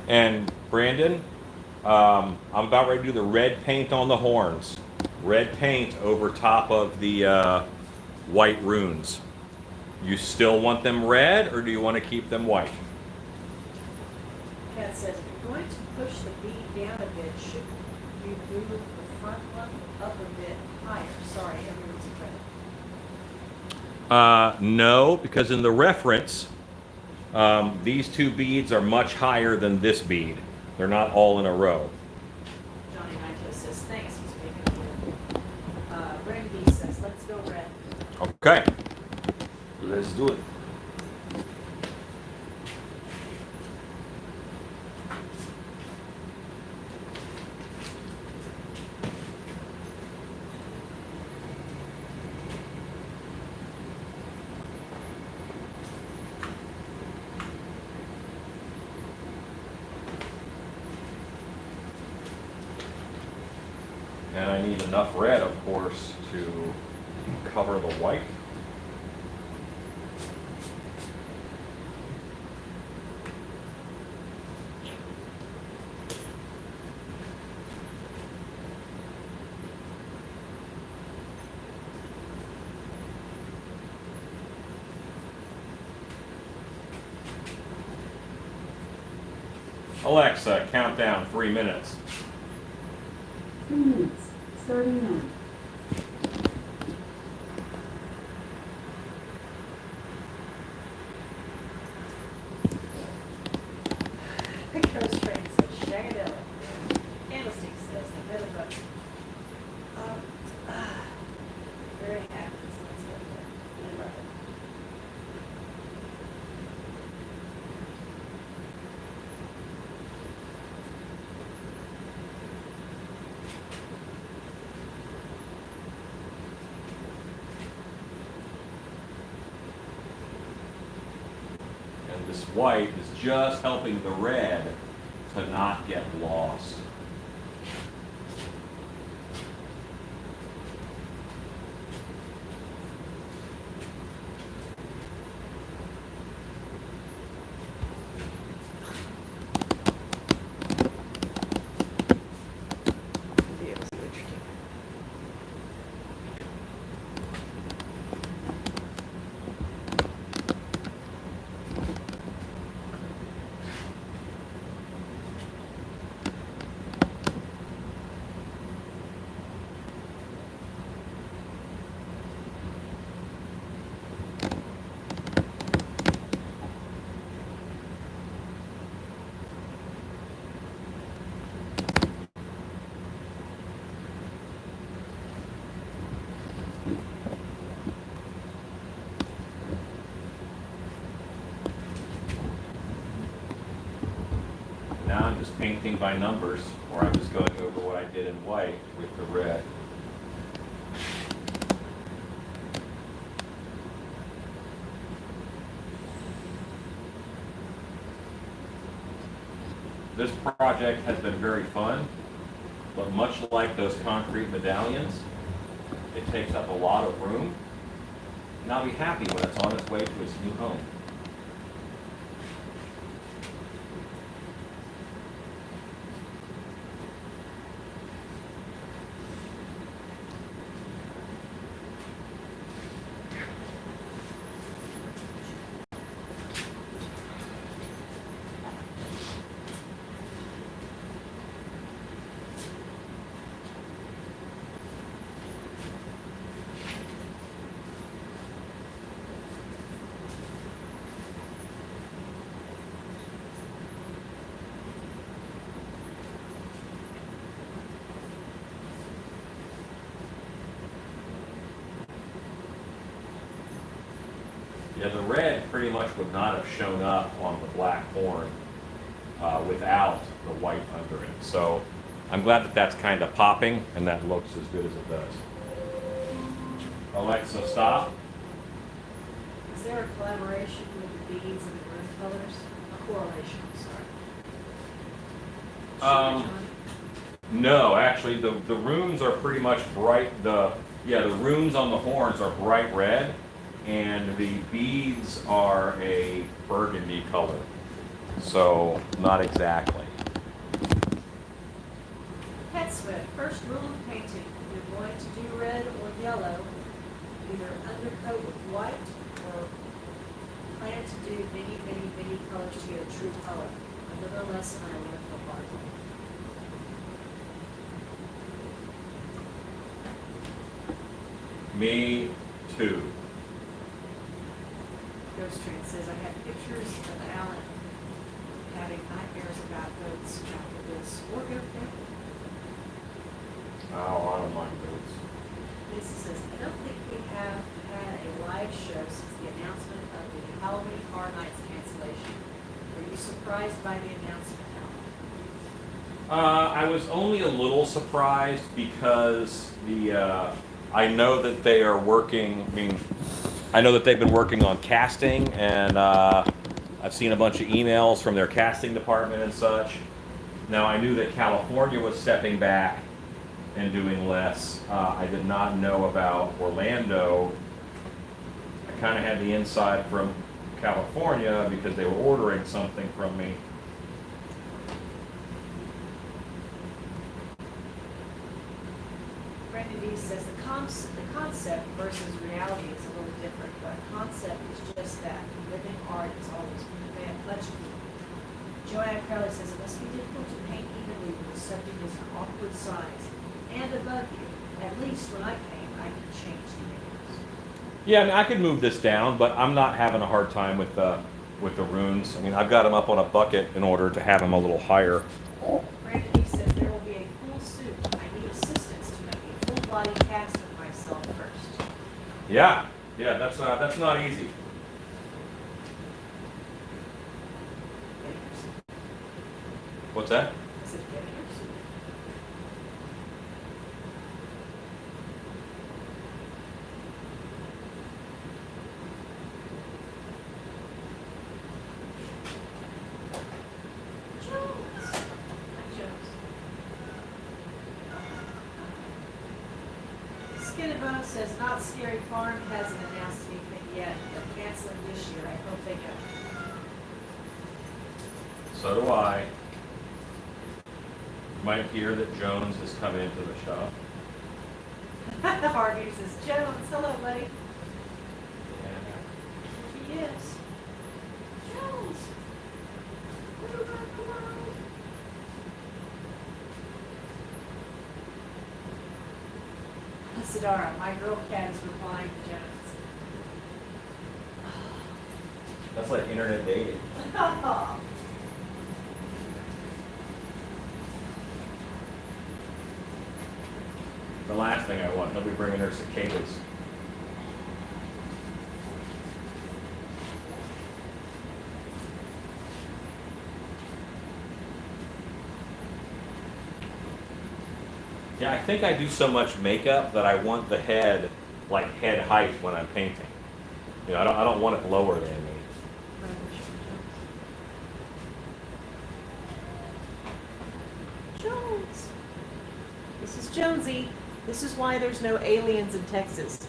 And Brandon, I'm about ready to do the red paint on the horns. Red paint over top of the white runes. You still want them red, or do you want to keep them white? Kat says, if you're going to push the bead down a bit, should you move the front one up a bit higher? Sorry, everyone's credit. No, because in the reference, these two beads are much higher than this bead. They're not all in a row. Johnny Nito says, thanks, he's making it. Brandon B says, let's go red. Okay, let's do it. And I need enough red, of course, to cover the white. Alexa, countdown 3 minutes. 3 minutes, starting now. Ghost Train says Shagadilla. Candlestick says the bit of a very happy. So let's go there. And this white is just helping the red to not get lost. Be able to see what you're doing. Now I'm just painting by numbers, or I'm just going over what I did in white with the red. This project has been very fun, but much like those concrete medallions, it takes up a lot of room, and I'll be happy when it's on its way to its new home. Yeah, the red pretty much would not have shown up on the black horn without the white under it. So I'm glad that that's kind of popping and that looks as good as it does. Alexa, stop. Is there a collaboration with the beads and the room colors? A correlation, sorry. Um, No, actually, the rooms are pretty much bright. The rooms on the horns are bright red, and the beads are a burgundy color. So not exactly. Pet Sweat, first rule of painting, if you're going to do red or yellow, either undercoat with white or plan to do many, many, many colors to get a true color. Another lesson I learned from Bartley. Me too. Ghost Train says, I had pictures of Alan having nightmares about goats after this. Work okay? Oh, I don't mind those. Lisa says, I don't think we have had a live show since the announcement of the Halloween Horror Nights cancellation. Were you surprised by the announcement, Alan? I was only a little surprised because I know that they are working. I mean, I know that they've been working on casting, and I've seen a bunch of emails from their casting department and such. Now, I knew that California was stepping back, and doing less. I did not know about Orlando. I kind of had the inside from California because they were ordering something from me. Brandon D says the concept versus reality is a little different, but concept is just that. Living art is always much. Joanne Crowley says it must be difficult to paint evenly when the subject is an awkward size and above you. At least when I paint, I can change the angles. Yeah, I mean, I could move this down, but I'm not having a hard time with the runes. I mean, I've got them up on a bucket in order to have them a little higher. Brandon D says there will be a full suit. I need assistance to make a full body cast of myself first. Yeah, that's not easy. What's that? I said, get your suit. Jones. Hi, Jones. Skin and Bone says, Not Scary Farm hasn't announced anything yet. They're canceling this year. I hope they go. So do I. You might hear that Jones has come into the shop. Harvey says, Jones, hello, buddy. He is. Jones. What about the world? Sidara, my girl cat is replying to Jones. That's like internet dating. The last thing I want, nobody bringing her cicadas. Yeah, I think I do so much makeup that I want the head like head height when I'm painting. You know, I don't want it lower than me. Jones. This is Jonesy. This is why there's no aliens in Texas.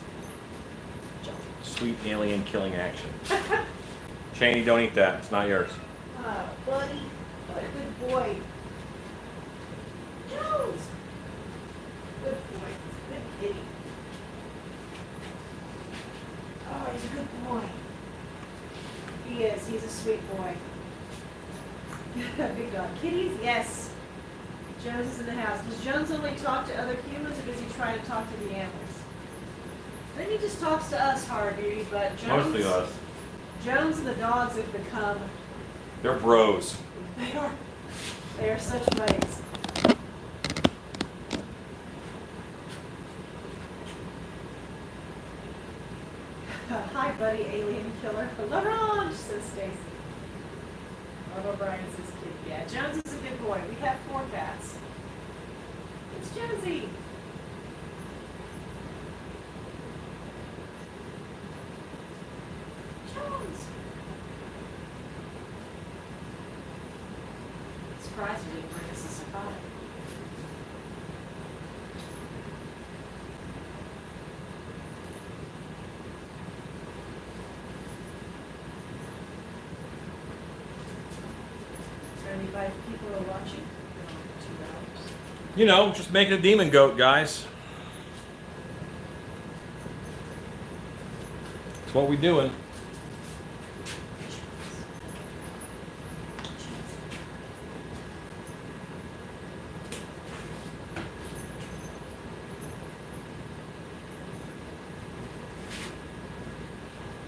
Jones. Sweet alien killing action. Cheney, don't eat that. It's not yours. Buddy, what a good boy. Jones. Good boy. Good kitty. Oh, he's a good boy. He is. He's a sweet boy. Big dog. Kitties? Yes. Jones is in the house. Does Jones only talk to other humans, or does he try to talk to the animals? I think he just talks to us, Harvey, but Jones... Mostly us. Jones and the dogs have become... They're bros. They are such buddies. Hi, buddy, alien killer. LaRange, says Stacy. Bob O'Brien says kid. Yeah, Jones is a good boy. We have 4 cats. It's Jonesy. Jones. Surprised you didn't bring us a cicada. If people are watching, 2 hours. You know, just make it a demon goat, guys. That's what we doing.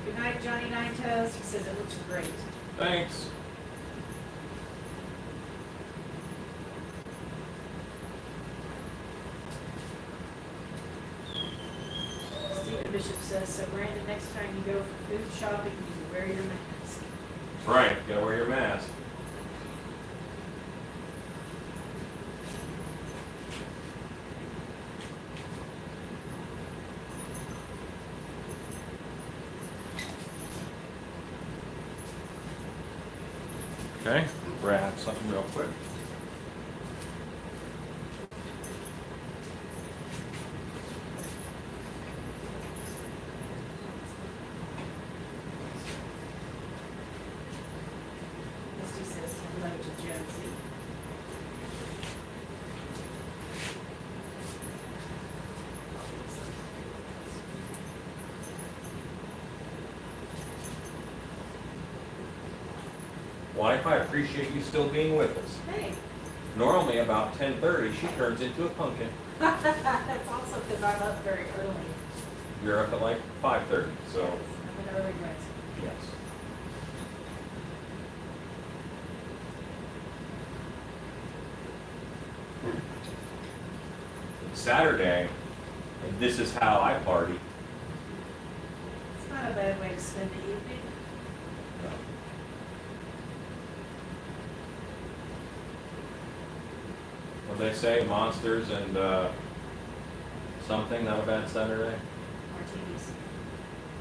Good night, Johnny Nine Toes. He says it looks great. Thanks. Stephen Bishop says, so Brandon, next time you go for food shopping, you wear your mask. That's right. You gotta wear your mask. Okay, grab something real quick. Wife, I appreciate you still being with us. Hey, Normally about 10:30, she turns into a pumpkin. that's also because I'm up very early. You're up at like 5:30, so I'm an early riser. yes. Saturday, and this is how I party. It's not a bad way to spend the evening. What they say, monsters and something, not a bad Saturday. Martinis.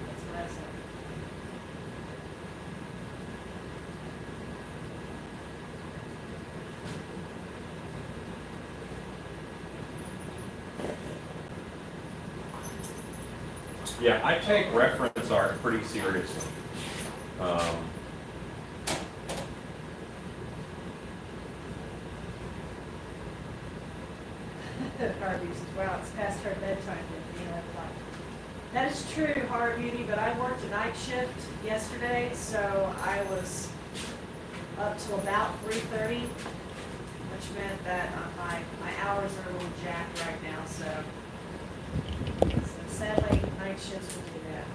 That's what I said. Yeah, I take reference art pretty seriously. Harvey says, wow, it's past her bedtime. That is true, Heart Beauty, but I worked a night shift yesterday, so I was up till about 3:30, which meant that my hours are a little jacked right now, so sadly, night shifts will do that.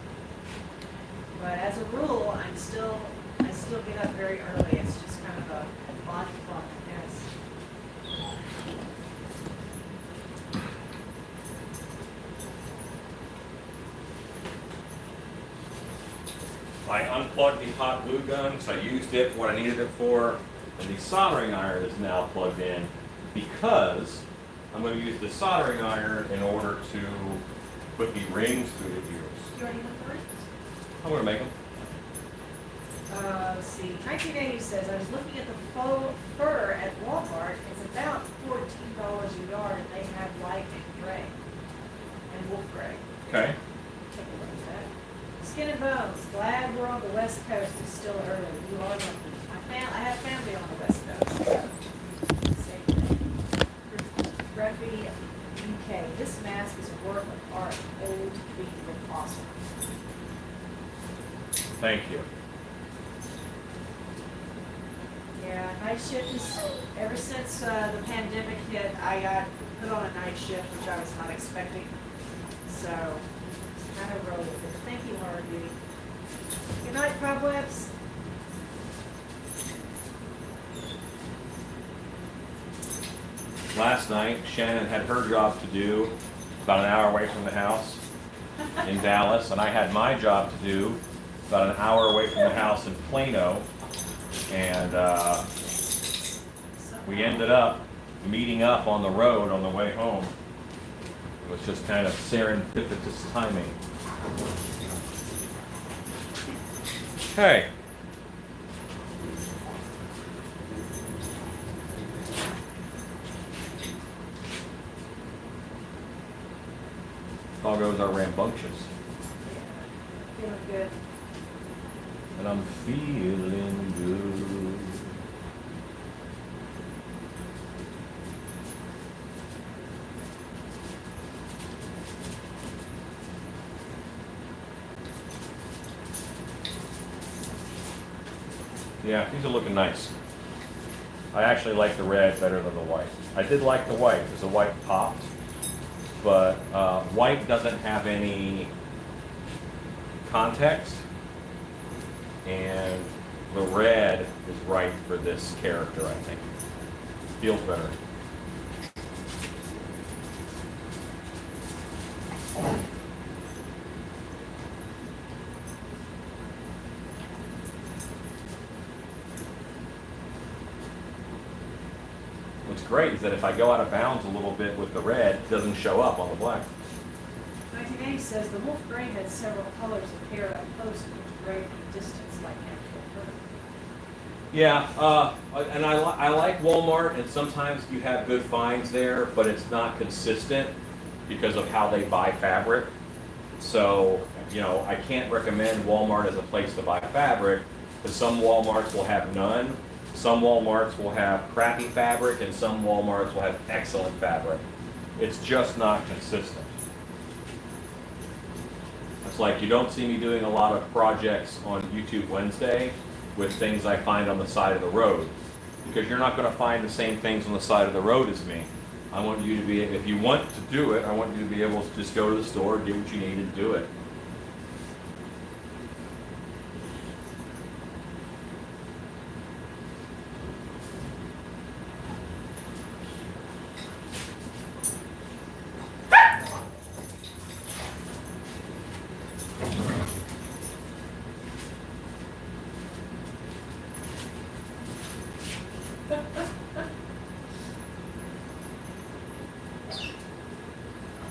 But as a rule, I still get up very early. It's just kind of a body clock, yes. I unplugged the hot glue gun because I used it for what I needed it for, and the soldering iron is now plugged in because I'm going to use the soldering iron in order to put the rings through the gears. You already went for it? I'm going to make them. Let's see, 1980 says, I was looking at the faux fur at Walmart. It's about $14 a yard, and they have light and gray, and wolf gray. Okay. Take a look at that. Skin and Bones, glad we're on the West Coast. It's still early. You are lucky. I have family on the West Coast. Same thing. Graffiti UK. This mask is a work of art, old, big, and awesome. Thank you. Yeah, night shift is, ever since the pandemic hit, I got put on a night shift, which I was not expecting. So, it's kind of roll with it. Thank you, Laura Beauty. Good night, Cobwebs. Last night, Shannon had her job to do about an hour away from the house in Dallas, and I had my job to do about an hour away from the house in Plano. And we ended up meeting up on the road on the way home. It was just kind of serendipitous timing. Okay. Doggos are rambunctious. Feeling good. And I'm feeling good. Yeah, these are looking nice. I actually like the red better than the white. I did like the white because the white popped, but white doesn't have any context, and the red is right for this character, I think. Feels better. What's great is that if I go out of bounds a little bit with the red, it doesn't show up on the black. 1980 says the wolf gray had several colors appear up close and gray from a distance like natural fur. Yeah, and I like Walmart, and sometimes you have good finds there, but it's not consistent because of how they buy fabric. So, you know, I can't recommend Walmart as a place to buy fabric, because some Walmarts will have none, some Walmarts will have crappy fabric, and some Walmarts will have excellent fabric. It's just not consistent. It's like you don't see me doing a lot of projects on YouTube Wednesday with things I find on the side of the road. Because you're not gonna find the same things on the side of the road as me. I want you to be, if you want to do it, I want you to be able to just go to the store, get what you need and do it.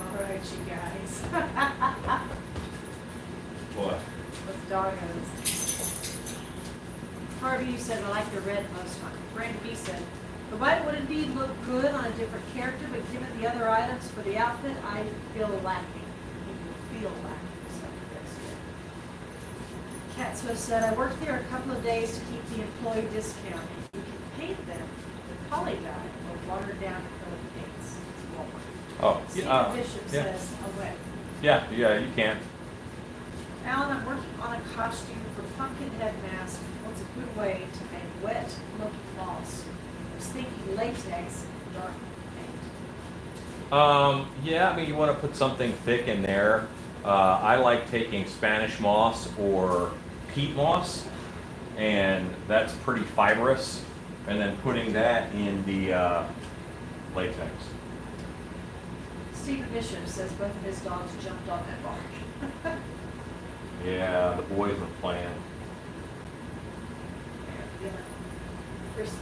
All right, you guys. What? With doggos. Harvey, you said I like the red most. Brandon B said, the white would indeed look good on a different character, but given the other items for the outfit, I feel lacking. You feel lacking, so that's good. Cat Swift said, I worked there a couple of days to keep the employee discount. You can paint them with poly dye or watered down acrylic paints. It's Walmart. Oh, Stephen Bishop yeah. says, a wet. Yeah, you can. Alan, I'm working on a costume for Pumpkinhead Mask. What's a good way to make wet look false? I was thinking latex, dark paint. Yeah, I mean, you want to put something thick in there. I like taking Spanish moss or peat moss, and that's pretty fibrous, and then putting that in the latex. Stephen Bishop says both of his dogs jumped on that bark. Yeah, the boys were playing. Yeah, frisky.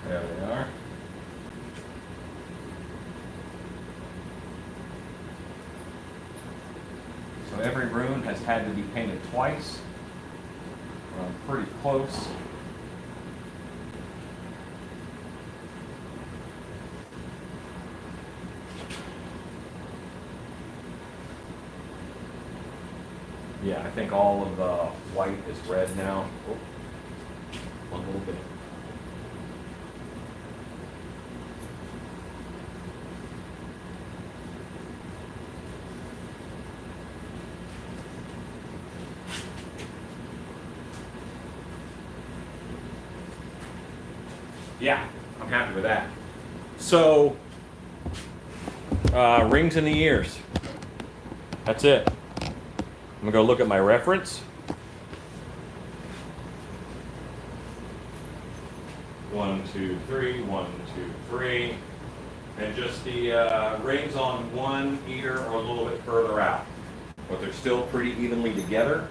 There they are. So every room has had to be painted twice. We're pretty close. Yeah, I think all of the white is red now. Oh, one little bit. Yeah, I'm happy with that. So, rings in the ears. That's it. I'm gonna go look at my reference. 1, 2, 3, 1, 2, 3. And just the rings on one ear are a little bit further out, but they're still pretty evenly together.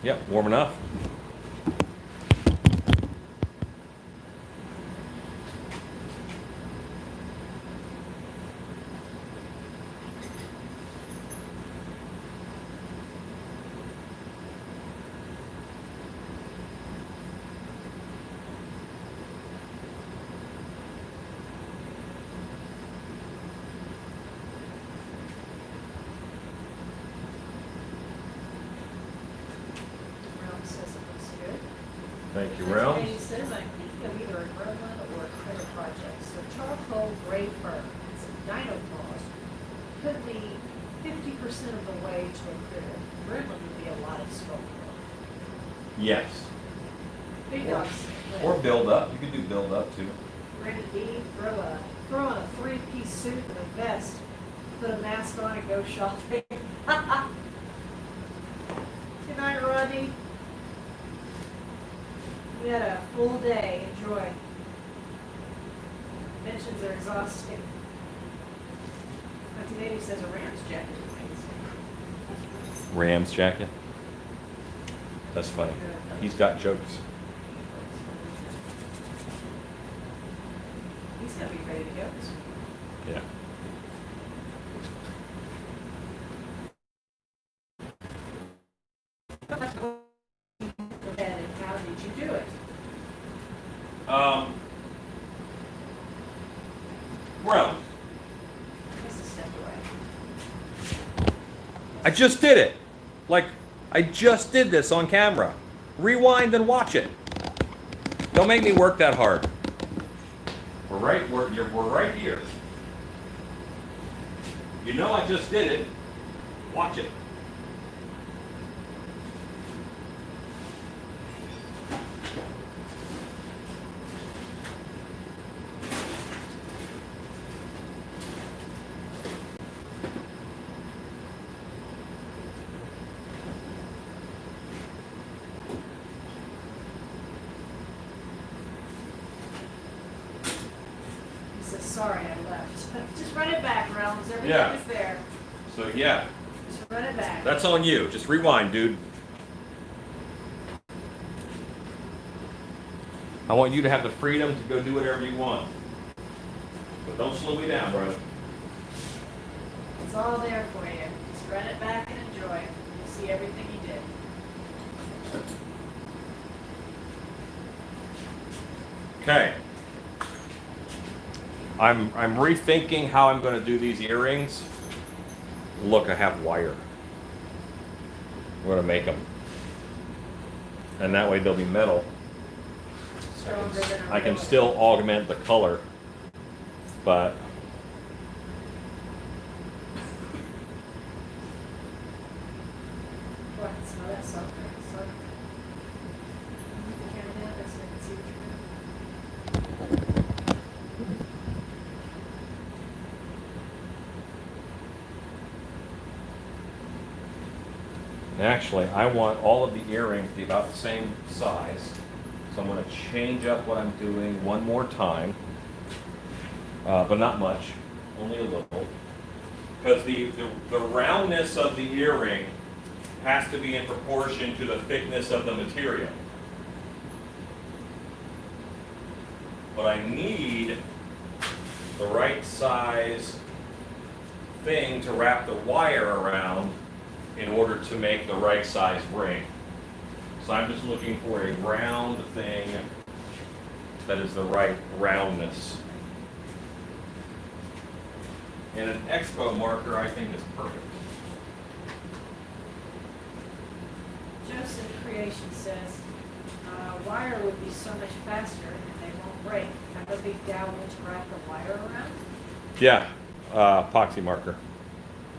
Yep, warm enough. Realm says it looks good. Thank you, He Realms. says, I'm thinking of either a gremlin or a critter project. So charcoal gray fur and some dino claws could be 50% of the way to a critter. Gremlin would be a lot of sculpt work. Yes. Big dogs. Or build up. You could do build up too. Randy D, throw on a three-piece suit and a vest, put a mask on and go shopping. Good night, Rodney. We had a full day. Enjoy. Mentions are exhausting. 1980 says a Rams jacket is amazing. Rams jacket. That's funny. He's got jokes. He's gonna be ready to go. Yeah. I just did it. Like, I just did this on camera. Rewind and watch it. Don't make me work that hard. We're right here. You know I just did it. Watch it. He says, sorry, I left. Just run it back, Realms. Everything Yeah. is there. So yeah, Just run it back. that's on you. Just rewind, dude. I want you to have the freedom to go do whatever you want. But don't slow me down, brother. It's all there for you. Just run it back and enjoy. You'll see everything he did. Okay. I'm rethinking how I'm going to do these earrings. Look, I have wire. I'm going to make them. And that way they'll be metal. Stronger than a I can real still augment the color, but one. What? Smell that sulfur. Sulfur. Move the camera down so I can see what you're doing. actually I want all of the earrings to be about the same size. So I'm going to change up what I'm doing one more time, but not much, only a little. Because the roundness of the earring has to be in proportion to the thickness of the material. But I need the right size thing to wrap the wire around in order to make the right size ring. So I'm just looking for a round thing that is the right roundness. And an expo marker I think is perfect. Joseph Creation says, wire would be so much faster and they won't break. Have a big dowel to wrap the wire around. Yeah, epoxy marker.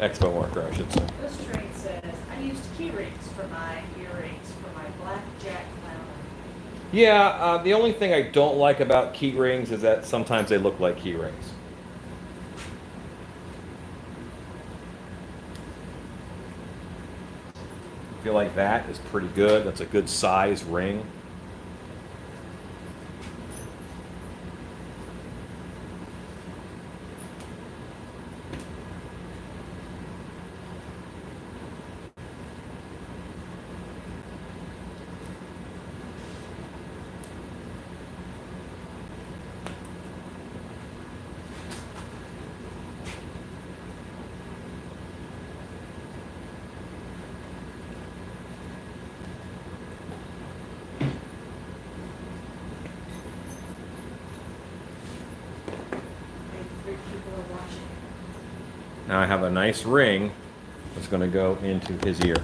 Expo marker, I should say. This train says, I used key rings for my earrings for my blackjack clown. Yeah, the only thing I don't like about key rings is that sometimes they look like key rings. I feel like that is pretty good. That's a good size ring. Maybe 3 people are watching. Now I have a nice ring that's going to go into his ear.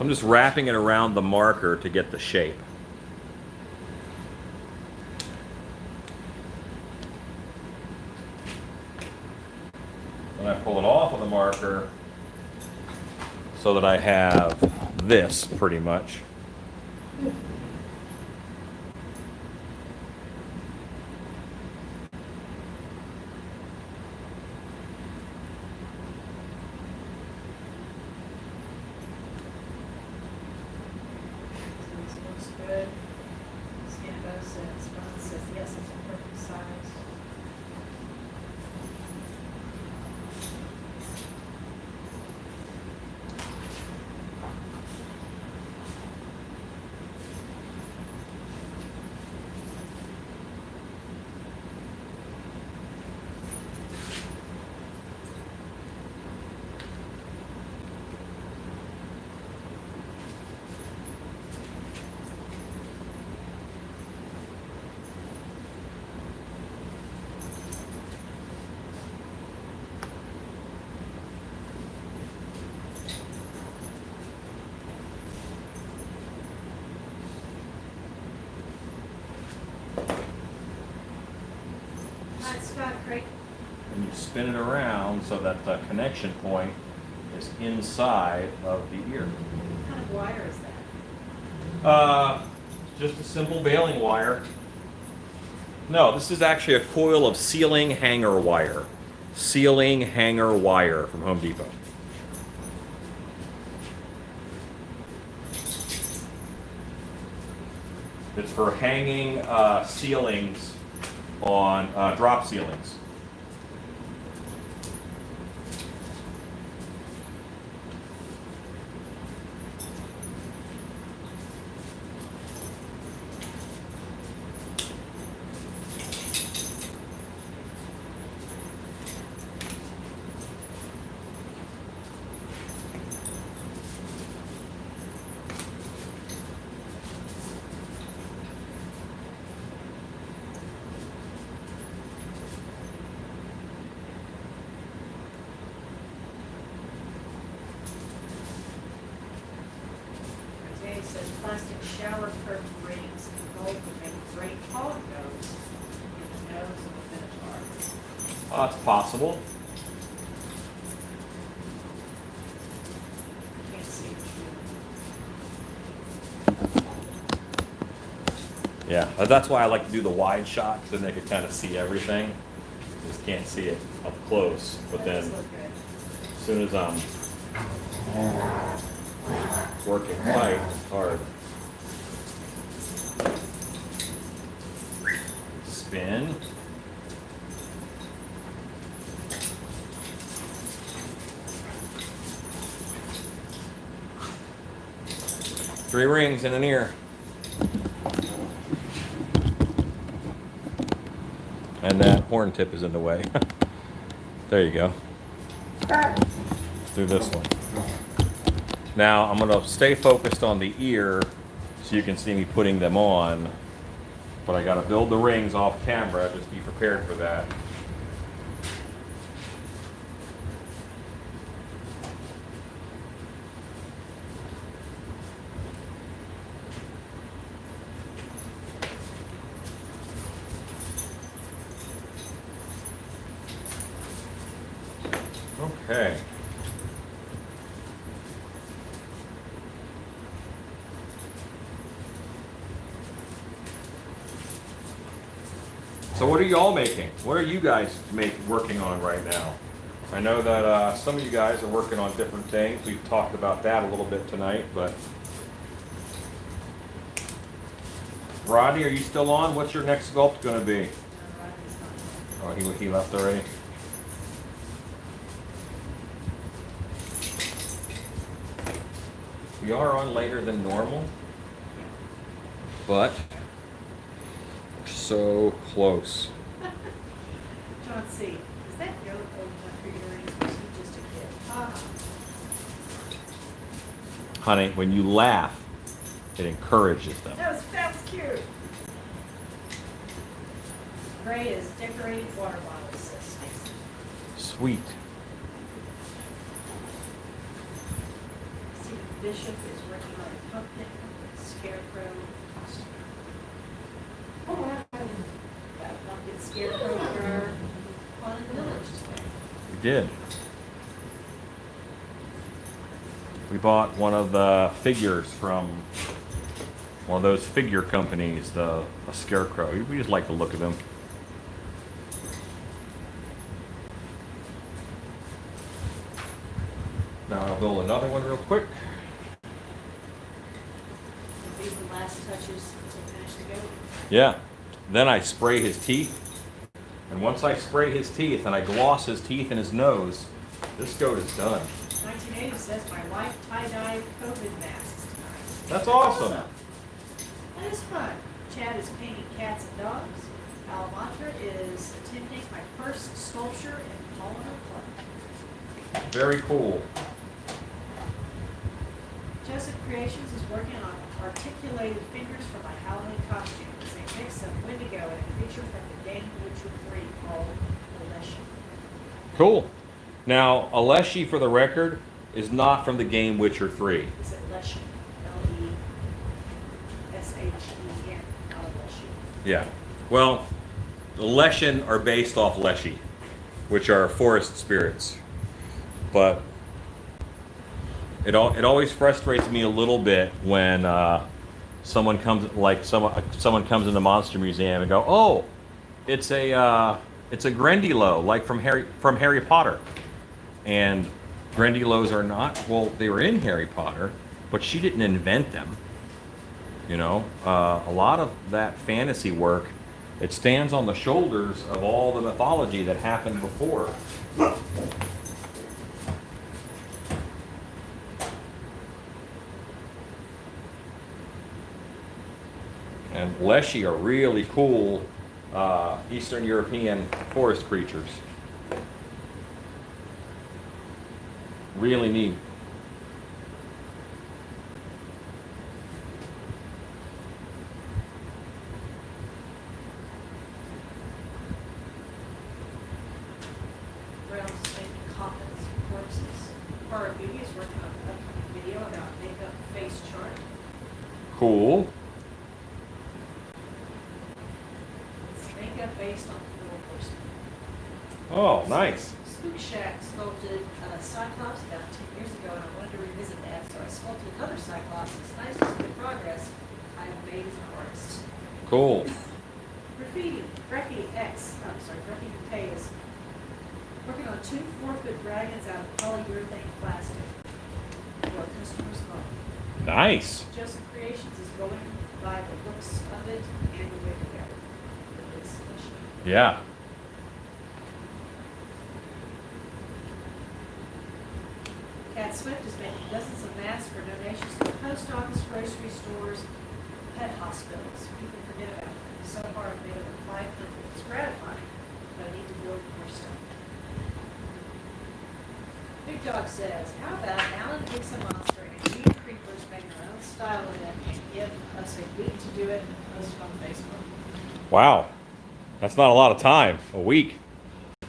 I'm just wrapping it around the marker to get the shape. Then I pull it off of the marker so that I have this pretty much. This looks good. Scan both sets. One says yes, it's a perfect size. Hi, Scott, Craig. And you spin it around so that the connection point is inside of the ear. What kind of wire is that? Just a simple baling wire. No, this is actually a coil of sealing hanger wire. Sealing hanger wire from Home Depot. It's for hanging ceilings on drop ceilings. Jay says plastic shower curtain rings can hold to make great pog nose in the nose of the minotaur. It's possible. Can't see it. Yeah, that's why I like to do the wide shot, so then they can kind of see everything. Just can't see it up close, but That then does look good. as soon as I'm working tight, it's hard. Spin. Three rings in an ear. And that horn tip is in the way. There you go. Do this one. Now I'm gonna stay focused on the ear so you can see me putting them on. But I gotta build the rings off camera, just be prepared for that. Okay. So what are y'all making? What are you guys working on right now? I know that some of you guys are working on different things. We've talked about that a little bit tonight, but Rodney, are you still on? What's your next sculpt going to be? Oh, he left already. We are on later than normal, but we're so close. John C. Is that goat old enough for earrings? Or is he just a kid? Honey, when you laugh, it encourages them. That was cute. Gray is decorated water bottle, says Stacy. Sweet. Stephen Bishop is working on a pumpkin scarecrow. Oh, wow. Got a pumpkin scarecrow for our haunted village today. We did. We bought one of the figures from one of those figure companies, a scarecrow. We just like the look of him. Now I'll build another one real quick. These are the last touches to finish the goat. Yeah. Then I spray his teeth. And once I spray his teeth and I gloss his teeth and his nose, this goat is done. 1980 says my wife tie-dyed COVID masks tonight. That's awesome. That is fun. Chad is painting cats and dogs. Alamantra is attempting my first sculpture in polymer clay. Very cool. Joseph Creations is working on articulated figures for my Halloween costume. It's a mix of Wendigo and a creature from the game Witcher 3 called Aleshi. Cool. Now, Aleshi, for the record, is not from the game Witcher 3. Is it Leshy? Leshen, not Aleshi. Yeah. Well, the Leshen are based off Leshy, which are forest spirits. But it always frustrates me a little bit when someone comes comes in the Monster Museum and go, "Oh, it's a Grendylow, like from Harry Potter," and Grendylows are not. Well, they were in Harry Potter, but she didn't invent them. You know, a lot of that fantasy work, it stands on the shoulders of all the mythology that happened before. And Leshy are really cool Eastern European forest creatures. Really neat. Brown's making coffins, corpses. Horror Beauty is working on an upcoming video about makeup face chart. Cool. It's makeup based on the Four Horsemen. Oh, nice. Spook Shack sculpted a Cyclops about 10 years ago, and I wanted to revisit that, so I sculpted another Cyclops. It's nice to see the progress I've made as an artist. Cool. Graffiti Tay is working on 2 4-foot dragons out of polyurethane plastic for a customer's home. Nice. Joseph Creations is going by the looks of it and the way together for this issue. Yeah. Cat Swift is making dozens of masks for donations to the post office, grocery stores, pet hospitals. People forget about them. So far, I've made over 500. It's gratifying, but I need to build more stuff. Big Dog says, how about Alan picks a monster and you creepers make our own style of it and give us a week to do it and post it on Facebook? Wow. That's not a lot of time. A week.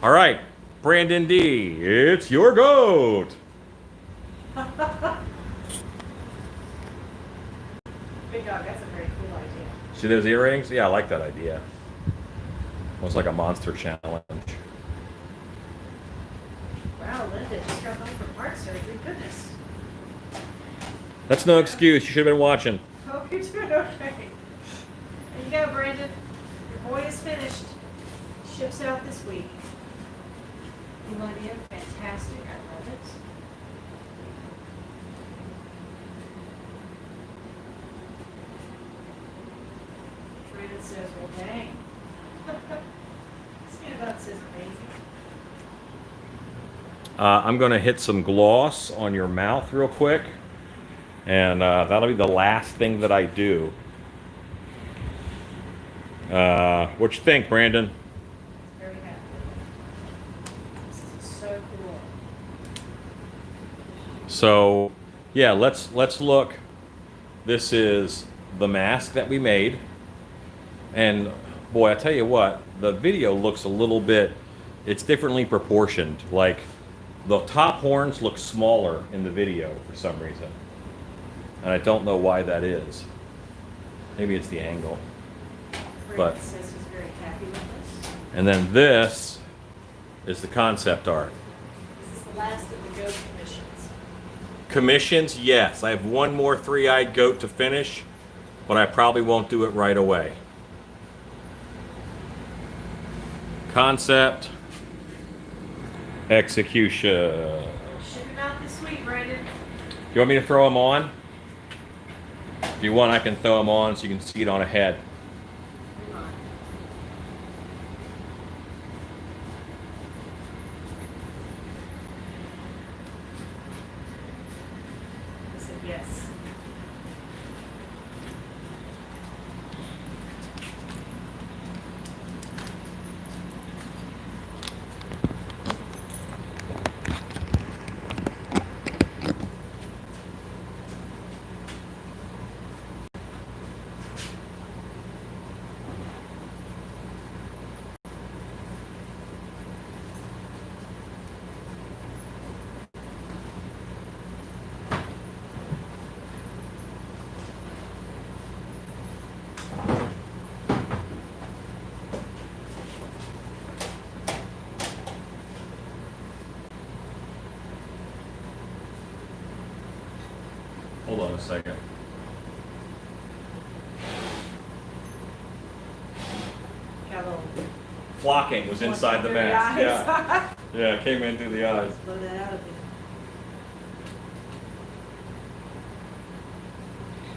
All right. Brandon D., it's your goat. Big Dog, that's a very cool idea. See those earrings? Yeah, I like that idea. Almost like a monster challenge. Wow, Linda just got home from heart surgery. Goodness. That's no excuse. You should have been watching. Hope you're doing okay. There you go, Brandon. Your boy is finished. Ships out this week. You idea? Fantastic. I love it. Brandon says, well, dang. Scanabot says amazing. I'm going to hit some gloss on your mouth real quick. And that'll be the last thing that I do. What you think, Brandon? Very happy. This is so cool. So, yeah, let's look. This is the mask that we made. And boy, I tell you what, the video looks a little bit, it's differently proportioned. Like the top horns look smaller in the video for some reason. And I don't know why that is. Maybe it's the angle. Brandon But- says he's very happy with this. And then this is the concept art. This is the last of the ghost commissions. Commissions, yes. I have one more three-eyed goat to finish, but I probably won't do it right away. Concept, execution. Ship him out this week, Brandon. You want me to throw them on? If you want, I can throw them on so you can see it on ahead. I said yes. Hold on a second. Got a little Flocking was inside the mask. Yeah, Yeah. yeah, it came in through the eyes. Blow that out of it.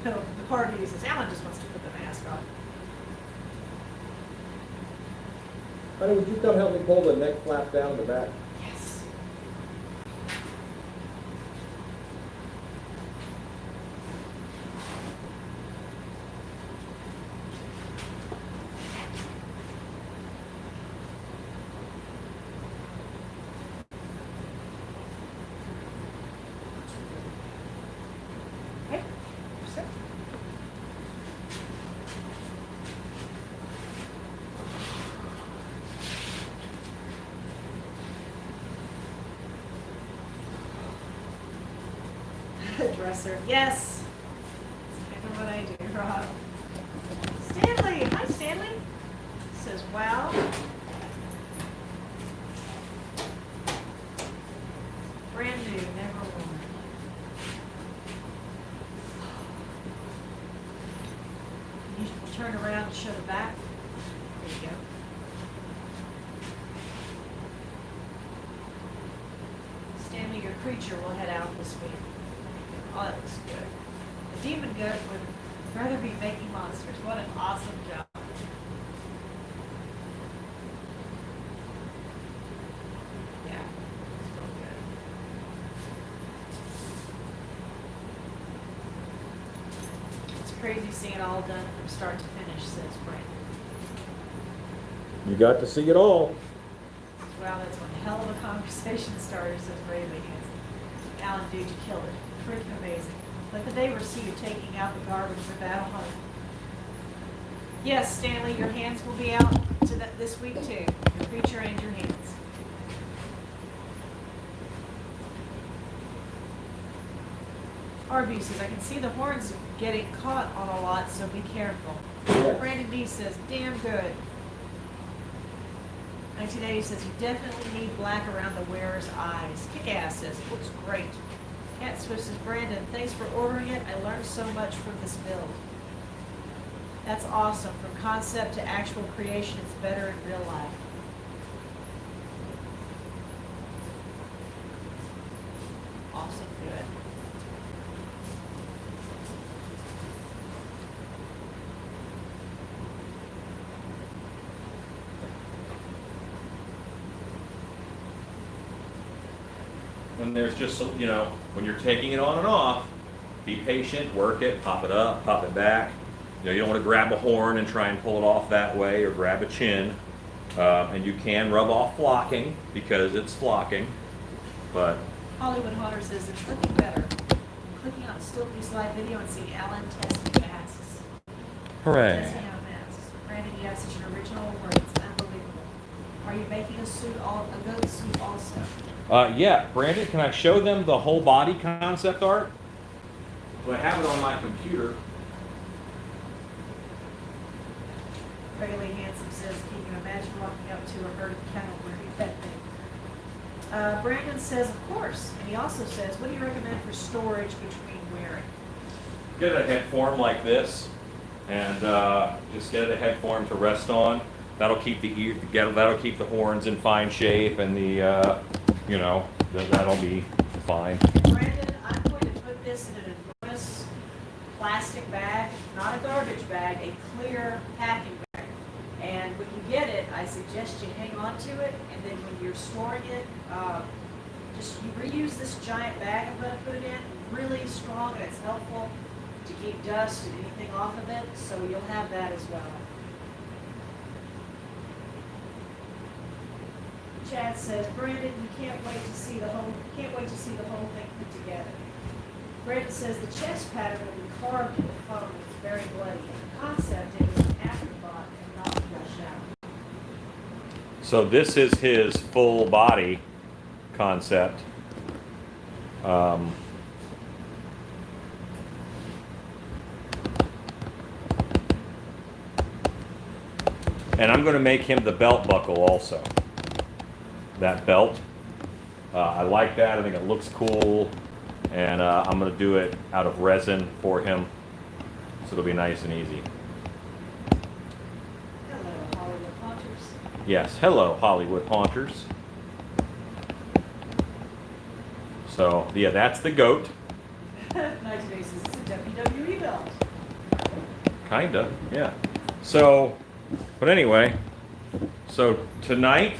No, the part uses Alan just wants to put the mask on. Honey, would you come help me pull the neck flap down the back? Yes. Okay. Sit. Dresser. Yes. That's exactly what I do, Rob. Stanley. Hi, Stanley. Says, wow. Brand new, never worn. You turn around and show the back. There you go. Stanley, your creature will head out this week. Oh, that looks good. The demon goat would rather be making monsters. What an awesome job. Yeah, it's real good. It's crazy seeing it all done from start to finish, says Brandon. You got to see it all. Wow, that's one hell of a conversation starter, says Ray Hanson. Alan, dude, you killed it. Freaking amazing. Let the neighbors see you taking out the garbage for Battle Hunt. Yes, Stanley, your hands will be out to that this week too. Your creature and your hands. RB says, I can see the horns getting caught on a lot, so be careful. Yes. Brandon D says, damn good. 1980 says, you definitely need black around the wearer's eyes. Kick-ass says, looks great. Cat Swift says, Brandon, thanks for ordering it. I learned so much from this build. That's awesome. From concept to actual creation, it's better in real life. Awesome, good. And there's just, you know, when you're taking it on and off, be patient, work it, pop it up, pop it back. You know, you don't want to grab a horn and try and pull it off that way or grab a chin. And you can rub off flocking because it's flocking, but Hollywood Hunter says, it's looking better. I'm clicking on still view slide video and see Alan testing masks. hooray. Testing out masks. Brandon, yes, it's an original work. It's unbelievable. Are you making a goat suit also? Yeah, Brandon, can I show them the whole body concept art? Well, I have it on my computer. Ray Handsome says, can you imagine walking up to a herd of cattle wearing that thing? Brandon says, of course. And he also says, what do you recommend for storage between wearing? Get a head form like this, and just get a head form to rest on. That'll keep the ear, that'll keep the horns in fine shape, and the, you know, that'll be fine. Brandon, I'm going to put this in an enormous plastic bag, not a garbage bag, a clear packing bag. And when you get it, I suggest you hang on to it, and then when you're storing it, just you reuse this giant bag I'm going to put it in, really strong, and it's helpful to keep dust and anything off of it, so you'll have that as well. Chad says, Brandon, you can't wait to see the whole thing put together. Brandon says the chest pattern will be carved in the foam. It's very bloody. The concept is an afterthought and not fleshed out. So this is his full body concept. And I'm going to make him the belt buckle also. That belt. I like that. I think it looks cool. And I'm going to do it out of resin for him. So it'll be nice and easy. Hello, Hollywood Hunters. Yes. Hello, Hollywood Haunters. So, yeah, that's the goat. Nice faces. It's a WWE belt. Kinda, yeah. So, but anyway, so tonight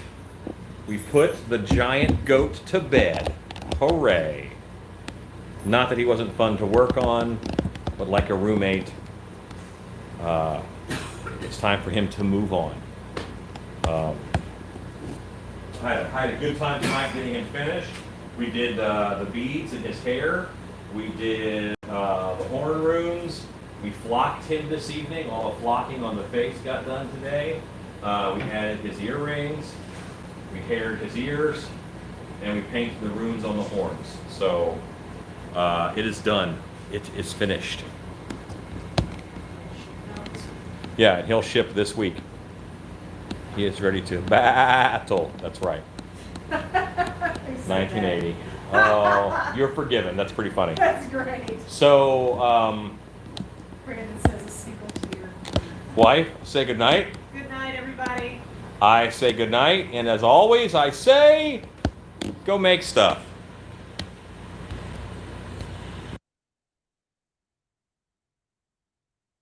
we put the giant goat to bed. Hooray. Not that he wasn't fun to work on, but like a roommate, it's time for him to move on. I had a good time tonight getting him finished. We did the beads in his hair. We did the horn runes. We flocked him this evening. All the flocking on the face got done today. We added his earrings. We haired his ears. And we painted the runes on the horns. So it is done. It is finished. Yeah, and he'll ship this week. He is ready to battle. That's right. 1980. Oh, you're forgiven. That's pretty funny. That's great. So, Brandon says a single tear. wife, say goodnight. Good night, everybody. I say goodnight. And as always, I say, go make stuff.